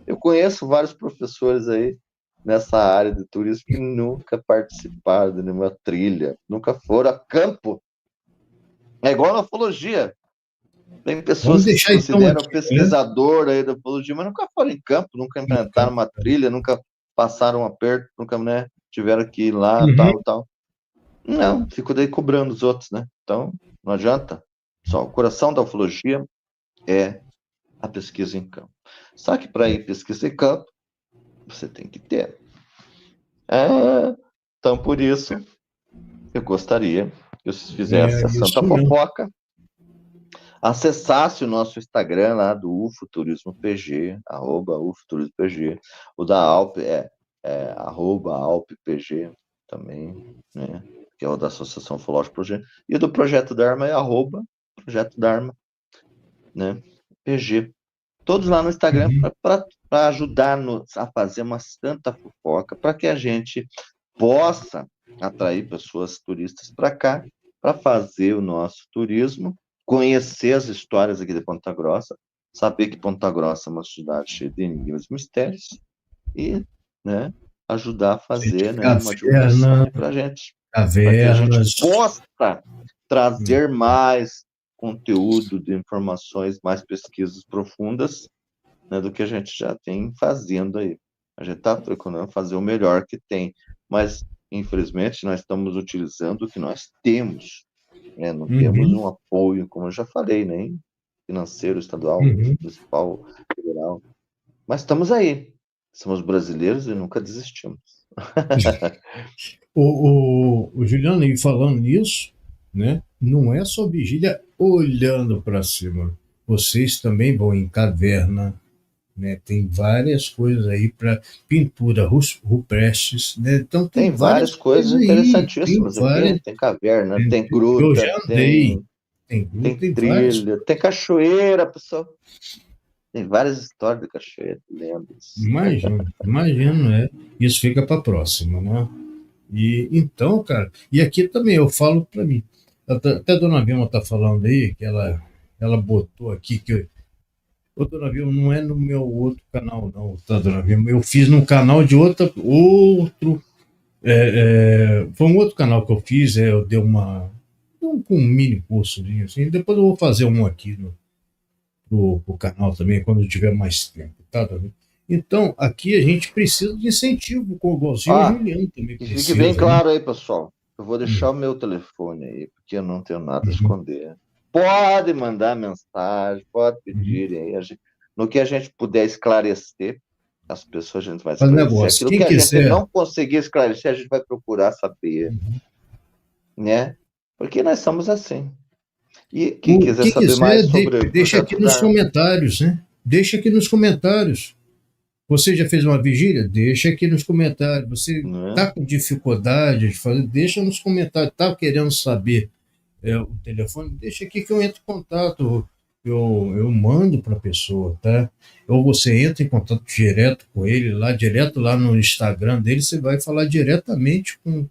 eu conheço vários professores aí nessa área de turismo que nunca participaram de nenhuma trilha, nunca foram a campo. É igual na ufologia. Tem Vamos pessoas que se deixar então consideram aqui, né? pesquisador aí da ufologia, mas nunca foram em campo, nunca enfrentaram uma trilha, nunca passaram um aperto, nunca, né, tiveram que ir lá, Uhum. tal, tal. Não, fico daí cobrando os outros, né? Então, não adianta. Só o coração da ufologia é a pesquisa em campo. Só que para ir pesquisa em campo, você tem que ter. É, então, por isso, eu gostaria que vocês É fizessem a Santa isso mesmo. Fofoca, acessasse o nosso Instagram lá do UFO PG, arroba UFO PG, o da Alp arroba AlpPG também, né? Que é o da Associação Ufológica Projeto, e do Projeto Dharma é arroba Projeto Dharma, né? PG. Todos lá no Instagram Uhum. para ajudar-nos a fazer uma santa fofoca, para que a gente possa atrair pessoas turistas para cá, para fazer o nosso turismo, conhecer as histórias aqui de Ponta Grossa, saber que Ponta Grossa é uma cidade cheia de enigmas e mistérios, e, né, ajudar a De fazer, né, uma divulgação caverna, aí para gente, para que a gente cavernas. possa trazer mais conteúdo de informações, mais pesquisas profundas, né, do que a gente já tem fazendo aí. A gente está procurando fazer o melhor que tem, mas infelizmente nós estamos utilizando o que nós temos, né? Não temos Uhum. um apoio, como eu já falei, nem financeiro, estadual, Uhum. municipal, federal, mas estamos aí. Somos brasileiros e nunca desistimos. O Juliano, e falando nisso, né? Não é só vigília olhando para cima. Vocês também vão em caverna, né? Tem várias coisas aí para pintura rupestres, né? Então tem Tem várias várias coisas coisas aí, tem interessantíssimas aqui. várias. Tem caverna, tem Eu gruta, já andei, tem tem tem várias. trilha, tem cachoeira, pessoal. Tem várias histórias de cachoeira, lendas. Imagino, é. Isso fica para próxima, né? E então, cara, e aqui também eu falo para mim. Até a dona Vilma tá falando aí que ela botou aqui que ô, dona Vilma, não é no meu outro canal, não, tá, dona Vilma? Eu fiz num canal de outro. Foi um outro canal que eu fiz, eu dei um mini cursozinho assim. Depois eu vou fazer um aqui pro canal também, quando eu tiver mais tempo, tá, dona Vilma? Então, aqui a gente precisa de incentivo, com igualzinho o Ah, Juliano também que fique bem precisa, né? claro aí, pessoal. Eu vou deixar Hum, o meu telefone aí, porque eu não tenho nada a uhum, esconder. Pode mandar mensagem, pode uhum. pedir aí. No que a gente puder esclarecer, as pessoas a gente vai Faz esclarecer. negócio. Aquilo que Quem a gente quiser, não conseguir esclarecer, a gente vai procurar saber, né? Porque nós somos assim. E quem quiser quem saber mais quiser, sobre o deixa projeto aqui nos Dharma, comentários, né? Deixa aqui nos comentários. Você já fez uma vigília? Deixa aqui nos comentários. Você né? está com dificuldade de fazer? Deixa nos comentários. Está querendo saber o telefone? Deixa aqui que eu entro em contato. Eu mando para a pessoa, tá? Ou você entra em contato direto com ele, direto lá no Instagram dele, você vai falar diretamente com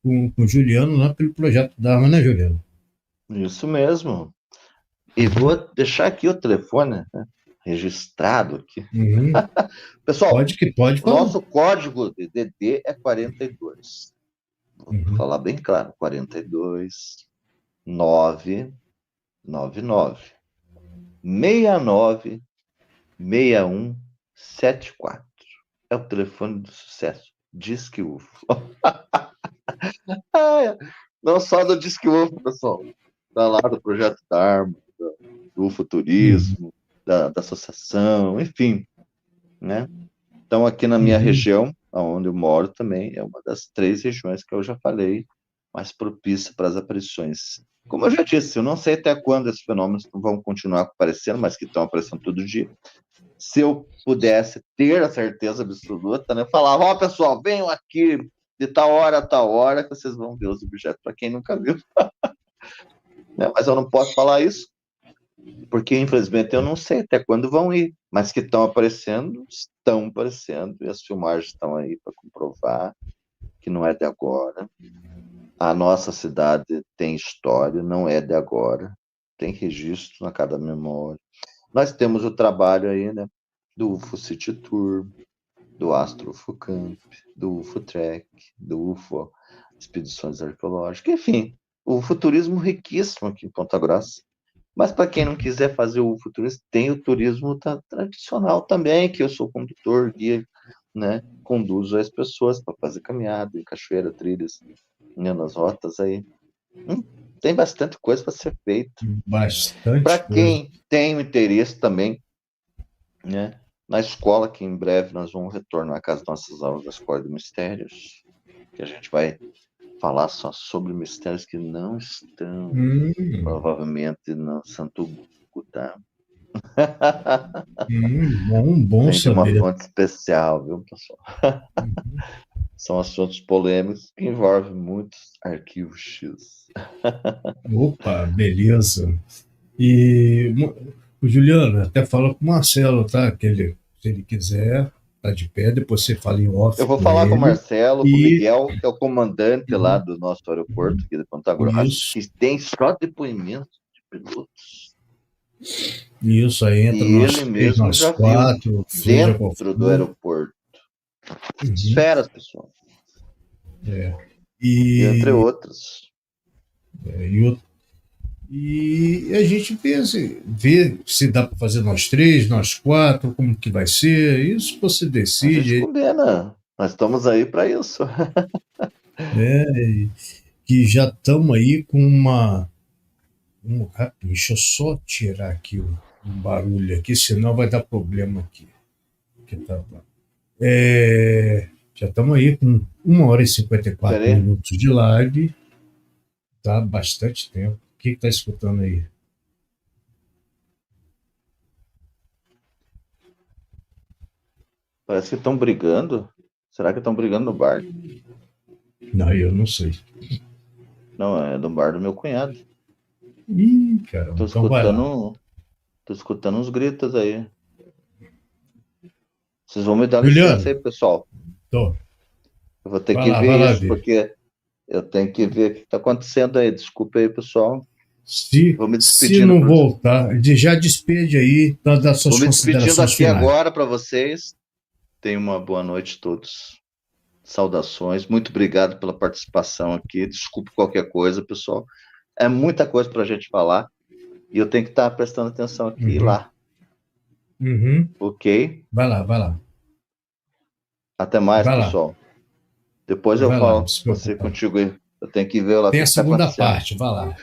o Juliano lá pelo projeto Dharma, né, Juliano? Isso mesmo. E Uhum, vou deixar aqui o telefone, né, registrado aqui. uhum. Pessoal, Pode o falar. nosso código de DD é 42. Vou Uhum. falar bem claro, 42 999 69 6174. É o telefone do sucesso. Disque UFO. Não só do Disque UFO, pessoal. Tá lá do Projeto Dharma, do Uhum. Ufoturismo, da associação, enfim, né? Então, aqui na minha Uhum. região, onde eu moro também, é uma das 3 regiões que eu já falei, mais propícia para as aparições. Como eu já disse, eu não sei até quando esses fenômenos vão continuar aparecendo, mas que estão aparecendo todo dia. Se eu pudesse ter a certeza absoluta, né, eu falava, ó, pessoal, venham aqui de tal hora a tal hora que vocês vão ver os objetos, para quem nunca viu. Né? Mas eu não posso falar isso, porque infelizmente eu não sei até quando vão ir, mas que estão aparecendo, e as filmagens estão aí para comprovar que não é de agora. A nossa cidade tem história, não é de agora, tem registro na cada memória. Nós temos o trabalho aí, né, do UFO City Tour, do Astro UFO Camp, do UFO Trek, do UFO Expedições Arqueológicas, enfim, o futurismo riquíssimo aqui em Ponta Grossa. Mas para quem não quiser fazer o futurismo, tem o turismo tradicional também, que eu sou condutor, guia, né? Conduzo as pessoas para fazer caminhada, em cachoeira, trilhas, né, nas rotas aí. Hum, Tem bastante coisa para ser feita. Para Bastante coisa. quem tem o interesse também, né? Na escola, que em breve nós vamos retornar com as nossas aulas da Escola de Mistérios, que a gente vai falar só sobre mistérios que não estão, Hum, provavelmente, no Santo Buco, tá? bom Vem de uma saber. fonte especial, viu, pessoal? Uhum. São assuntos polêmicos que envolvem muitos arquivos X. Opa, beleza. E o Juliano, até fala com o Marcelo, tá? Se ele quiser, tá de pé, depois você fala em Eu off vou com falar com o ele. Marcelo, com o E Miguel, que é o comandante lá uhum, do nosso aeroporto aqui de Ponta Grossa, isso, que tem só depoimento de pilotos. isso aí entra E nós ele três, mesmo nós já viu quatro, seja qual dentro do for. aeroporto. Uhum, Esferas, pessoal. é. E entre E, outras. e, o- e a gente pensa, vê se dá para fazer nós três, nós quatro, como que vai ser. Isso você A gente decide, combina. Nós estamos aí para isso. né? Que já estamos aí com deixa eu só tirar aqui um barulho aqui, senão vai dar problema aqui. Que tá, já estamos aí com 1 hora e 54 Peraí. minutos de live, tá? Bastante tempo. O que está escutando aí? Parece que estão brigando. Será que estão brigando no bar? Não, eu não sei. Não, é do bar do meu cunhado. Ih, caramba, Tô então vai lá. escutando, tô escutando uns gritos aí. Vocês vão me dar licença Juliano, aí, pessoal. tô. Eu vou ter que ver Vai lá isso, ver. porque eu tenho que ver o que está acontecendo aí. Desculpa aí, pessoal. Se, Vou me se despedindo não para voltar, já despede aí, das Vou suas me despedindo considerações aqui finais. agora para vocês. Tenham uma boa noite a todos. Saudações. Muito obrigado pela participação aqui. Desculpe qualquer coisa, pessoal. É muita coisa para a gente falar e eu tenho que estar prestando atenção aqui e Uhum, lá. uhum. Ok? Vai lá, vai lá. Até mais, Vai lá, pessoal. Depois eu vai lá, não falo se com você preocupa. contigo aí. Eu tenho que ver lá o Tem que a está segunda acontecendo. parte, vai lá.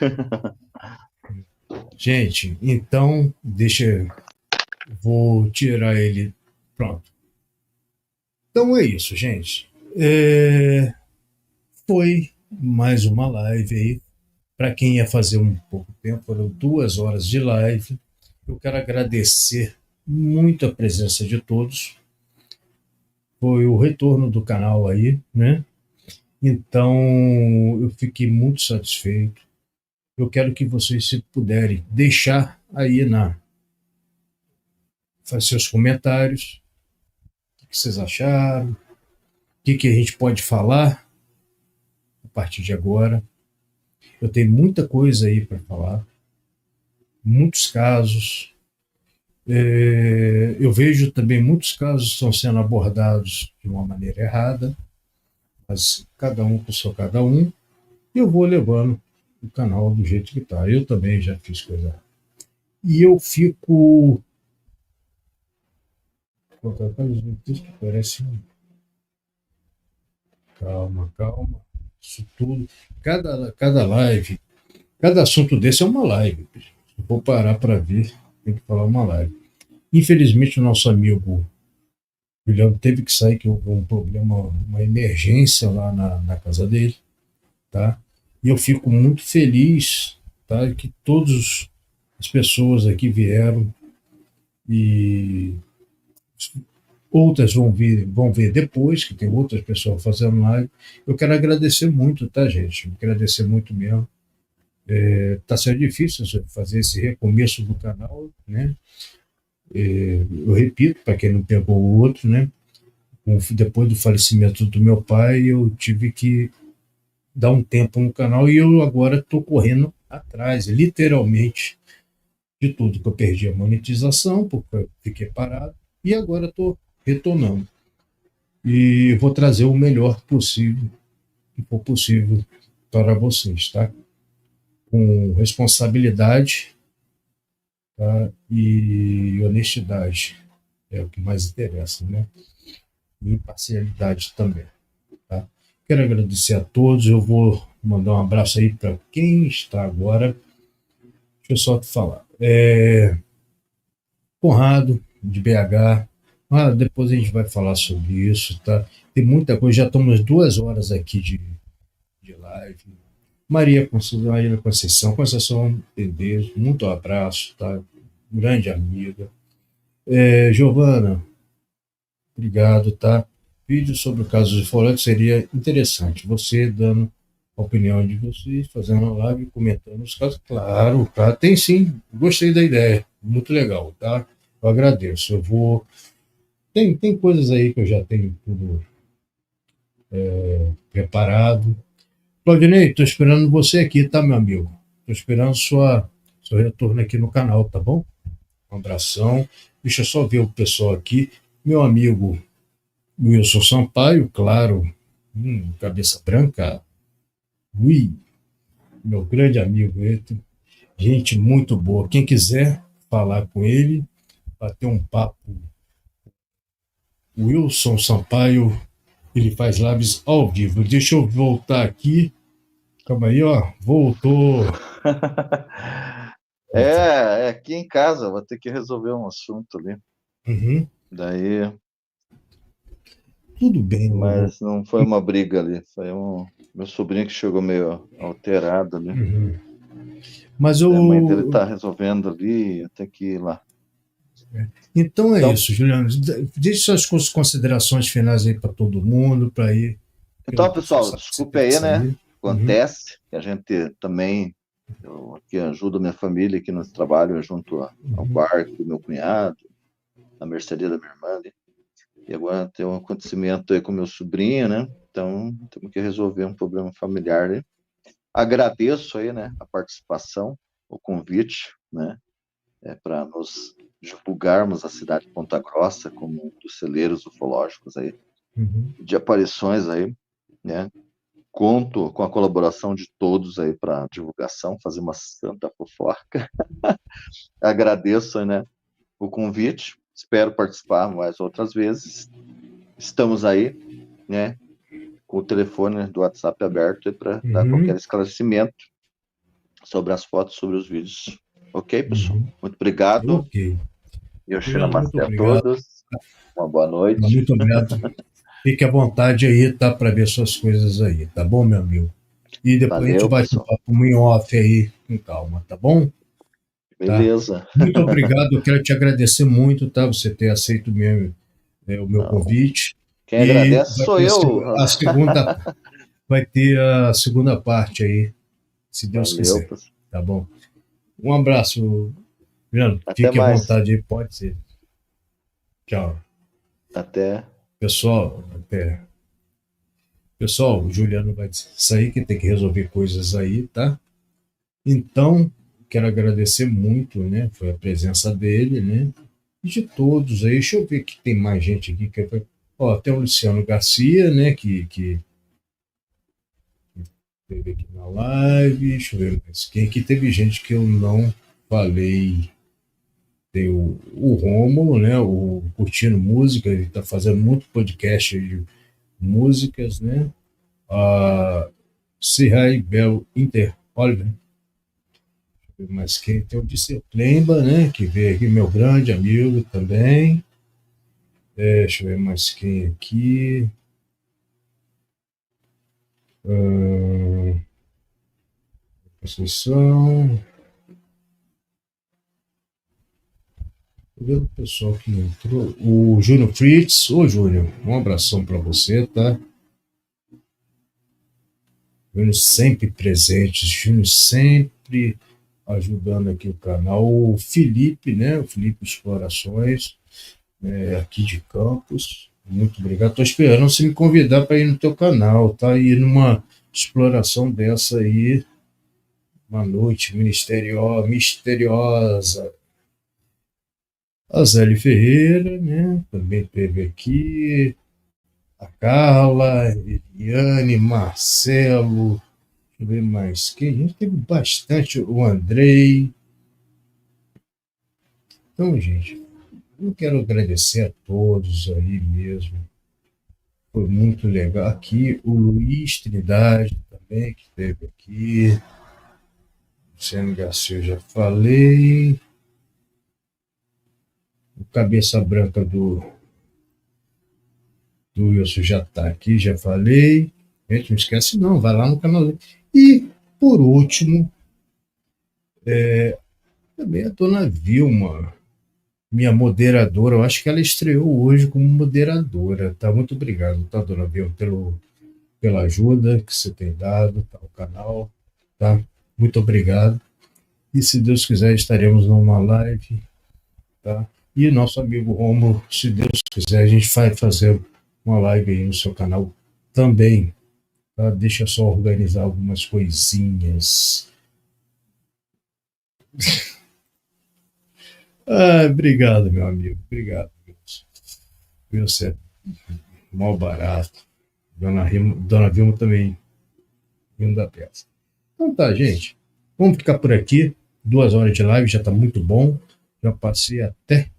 Gente, então, vou tirar ele. Pronto. Então é isso, gente. Foi mais uma live aí. Para quem ia fazer um pouco tempo, foram 2 horas de live. Eu quero agradecer muito a presença de todos. Foi o retorno do canal aí, né? Então, eu fiquei muito satisfeito. Eu quero que vocês, se puderem, deixar aí fazer seus comentários, o que vocês acharam, o que a gente pode falar a partir de agora. Eu tenho muita coisa aí para falar, muitos casos. Eu vejo também muitos casos que estão sendo abordados de uma maneira errada, mas cada um com seu cada um. E eu vou levando o canal do jeito que está. Eu também já fiz coisa errada. E eu fico. Parece. Calma, calma. Isso tudo. Cada live, cada assunto desse é uma live. Se for parar para ver, tem que falar uma live. Infelizmente, o nosso amigo Juliano teve que sair, que houve um problema, uma emergência lá na casa dele, tá? E eu fico muito feliz, tá? Que todas as pessoas aqui vieram e outras vão ver depois, que tem outras pessoas fazendo live. Eu quero agradecer muito, tá, gente? Agradecer muito mesmo. Tá sendo difícil fazer esse recomeço do canal, né? Eu repito, para quem não pegou o outro, né? Depois do falecimento do meu pai, eu tive que dar um tempo no canal e eu agora estou correndo atrás, literalmente, de tudo que eu perdi a monetização, porque eu fiquei parado, e agora estou retornando. E vou trazer o melhor possível, que for possível, para vocês, tá? Com responsabilidade, tá? E honestidade, é o que mais interessa, né? E imparcialidade também, tá? Quero agradecer a todos, eu vou mandar um abraço aí para quem está agora. Deixa eu só te falar. Conrado, de BH. Depois a gente vai falar sobre isso, tá? Tem muita coisa, já estamos 2 horas aqui de live. Maria Conceição, Conceição Medeiros, muito abraço, tá? Grande amiga. Giovana, obrigado, tá? Vídeo sobre o caso de Folha seria interessante. Você dando a opinião de vocês, fazendo uma live, comentando os casos. Claro, tá? Tem sim. Gostei da ideia. Muito legal, tá? Eu agradeço. Eu vou. Tem coisas aí que eu já tenho tudo preparado. Claudinei, estou esperando você aqui, tá, meu amigo? Estou esperando seu retorno aqui no canal, tá bom? Um abração. Deixa eu só ver o pessoal aqui. Meu amigo Wilson Sampaio, claro. Cabeça branca. Ui, meu grande amigo. Gente muito boa. Quem quiser falar com ele, bater um papo. Wilson Sampaio, ele faz lives ao vivo. Deixa eu voltar aqui. Calma aí, ó. Voltou. É aqui em casa, vou ter que resolver um assunto ali. Uhum. Daí, Tudo bem, mas não foi uma briga ali, foi meu sobrinho que chegou meio alterado ali. Uhum. Mas Daí a mãe dele eu. tá resolvendo ali, eu tenho que ir lá. Então é Então, isso, Juliano. Deixe suas considerações finais aí para todo mundo, para ir. então, Você pessoal, sabe que você desculpe teve que aí, né? sair. Uhum. Acontece que a gente também, eu aqui ajudo minha família aqui no trabalho, junto ao Uhum. barco do meu cunhado, na mercearia da minha irmã ali. E agora tem um acontecimento aí com meu sobrinho, né? Então, temos que resolver um problema familiar aí. Agradeço aí, né, a participação, o convite, né, para nos divulgarmos a cidade de Ponta Grossa como um dos celeiros ufológicos aí, Uhum. de aparições aí, né? Conto com a colaboração de todos aí para divulgação, fazer uma santa fofoca. Agradeço, né, o convite. Espero participar mais outras vezes. Estamos aí, né, com o telefone do WhatsApp aberto para dar qualquer Uhum. esclarecimento sobre as fotos, sobre os vídeos. Ok, pessoal? Uhum. Muito obrigado. Ok. Yoshina Juliano, muito Namastê a obrigado. todos. Uma boa noite. Muito obrigado. Fique à vontade aí, tá? Para ver suas coisas aí, tá bom, meu amigo? E depois a gente Valeu, bate um pessoal. papo em off aí, com calma, tá bom? Tá? Beleza. Muito obrigado. Eu quero te agradecer muito, tá? Você ter aceito o meu Não. convite. Quem E agradece sou eu. vai ter a segunda parte aí, se Deus Valeu, quiser. pessoal. Tá bom? Um abraço, Juliano. Até Fique à mais. vontade aí, pode ser. Tchau. Até. Pessoal, até. Pessoal, o Juliano vai sair, que tem que resolver coisas aí, tá? Então, quero agradecer muito, né? Foi a presença dele, né? E de todos aí. Deixa eu ver que tem mais gente aqui. Ó, tem o Luciano Garcia, né? Que teve aqui na live. Deixa eu ver mais quem. Aqui teve gente que eu não falei. Tem o Rômulo, né? O Curtindo Música, ele está fazendo muito podcast de músicas, né? A Cihai Bel Inter Oliver, mas quem tem o Disciplemba, né? Que veio aqui, meu grande amigo também. Deixa eu ver mais quem aqui. Conceição. Tô vendo o pessoal que entrou. O Júnior Fritz. Ô, Júnior, um abração para você, tá? Júnior sempre presente, Júnior sempre ajudando aqui o canal. O Felipe, né? O Felipe Explorações, aqui de Campos. Muito obrigado. Estou esperando você me convidar para ir no teu canal, tá? Ir numa exploração dessa aí, uma noite misteriosa. A Zélia Ferreira, né? Também teve aqui. A Carla, Eliane, Marcelo. Deixa eu ver mais quem. A gente teve bastante. O Andrei. Então, gente, eu quero agradecer a todos aí mesmo. Foi muito legal. Aqui, o Luiz Trindade também, que esteve aqui. Luciano Garcia, eu já falei. O Cabeça Branca do Wilson já está aqui, já falei. Gente, não esquece não, vai lá no canal dele. E, por último, também a dona Vilma, minha moderadora. Eu acho que ela estreou hoje como moderadora. Tá? Muito obrigado, tá, dona Vilma, pela ajuda que você tem dado ao canal. Tá? Muito obrigado. E se Deus quiser, estaremos numa live. Tá? E nosso amigo Romulo, se Deus quiser, a gente vai fazer uma live aí no seu canal também. Tá? Deixa eu só organizar algumas coisinhas. Obrigado, meu amigo. Obrigado. Você é mal barato. Dona Vilma também rindo da peça. Então tá, gente. Vamos ficar por aqui. 2 horas de live já está muito bom. Já passei até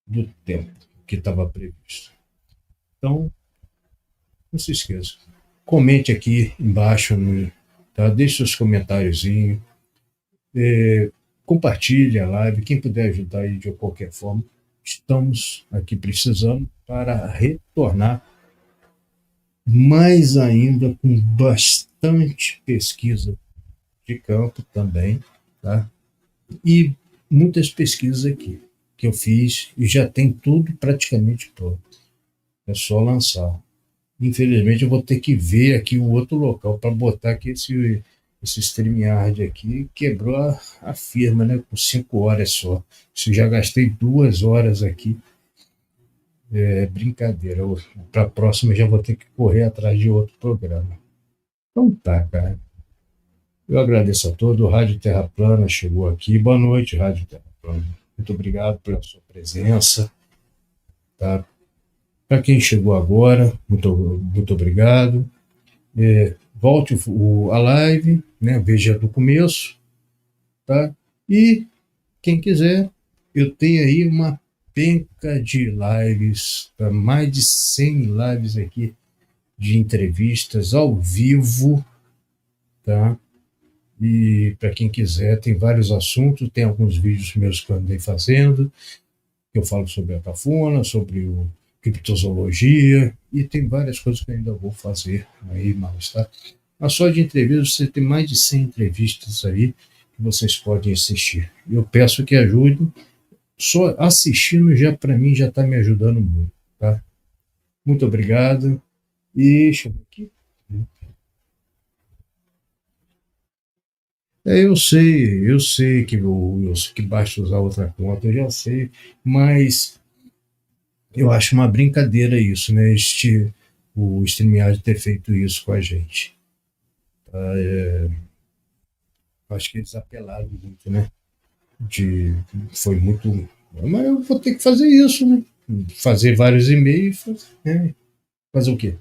do tempo que estava previsto. Então, não se esqueça. Comente aqui embaixo, tá? Deixe seus comentáriozinhos. Compartilhe a live. Quem puder ajudar aí de qualquer forma. Estamos aqui precisando para retornar mais ainda com bastante pesquisa de campo também, tá? E muitas pesquisas aqui que eu fiz e já tem tudo praticamente pronto. É só lançar. Infelizmente eu vou ter que ver aqui um outro local para botar aqui esse StreamYard aqui. Quebrou a firma, né? Por 5 horas só. Se já gastei 2 horas aqui É brincadeira. Para a próxima já vou ter que correr atrás de outro programa. Então tá, cara. Eu agradeço a todos. O Rádio Terra Plana chegou aqui. Boa noite, Rádio Terra Plana. Muito obrigado pela sua presença. Tá? Para quem chegou agora, muito obrigado. Volte a live, né? Veja do começo. Tá? E quem quiser, eu tenho aí uma penca de lives, tá? Mais de 100 lives aqui de entrevistas ao vivo, tá? E para quem quiser, tem vários assuntos, tem alguns vídeos meus que eu andei fazendo, que eu falo sobre a tafona, sobre o criptozoologia, e tem várias coisas que eu ainda vou fazer aí mais, tá? Mas só de entrevistas, você tem mais de 100 entrevistas aí que vocês podem assistir. Eu peço que ajudem, só assistindo já para mim já está me ajudando muito, tá? Muito obrigado. E deixa eu ver aqui. Eu sei que que basta usar outra conta, eu já sei, mas eu acho uma brincadeira isso, né? O StreamYard ter feito isso com a gente. Acho que eles apelaram muito, né? De, foi muito. Mas eu vou ter que fazer isso, né? Fazer vários e-mails, né? Fazer o quê?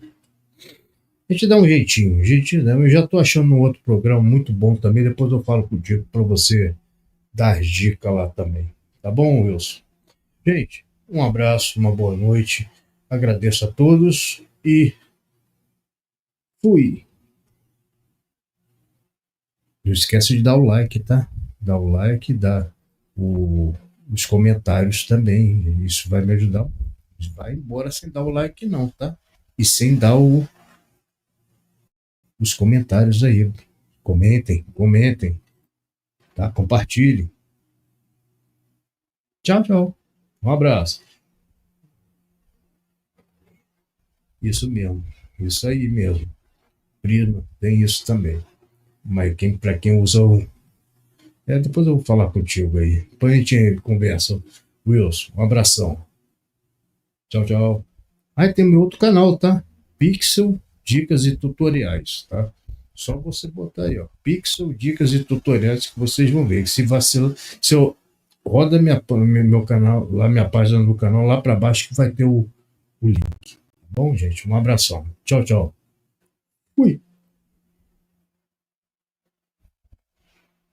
A gente dá um jeitinho, né? Eu já estou achando um outro programa muito bom também. Depois eu falo contigo para você dar as dicas lá também. Tá bom, Wilson? Gente, um abraço, uma boa noite. Agradeço a todos e fui. Não esquece de dar o like, tá? Dá o like, dá o, os comentários também. Isso vai me ajudar. Vai embora sem dar o like, não, tá? E sem dar os comentários aí. Comentem, tá? Compartilhem. Tchau, tchau. Um abraço. Isso mesmo. Isso aí mesmo. Primo, tem isso também. Mas para quem usa o. Depois eu vou falar contigo aí. Depois a gente conversa. Wilson, um abração. Tchau, tchau. Aí tem meu outro canal, tá? Pixel Dicas e Tutoriais, tá? Só você botar aí, ó. Pixel Dicas e Tutoriais que vocês vão ver. Se vacila, se eu roda meu canal, lá minha página do canal, lá para baixo que vai ter o link. Tá bom, gente? Um abração. Tchau, tchau. Fui.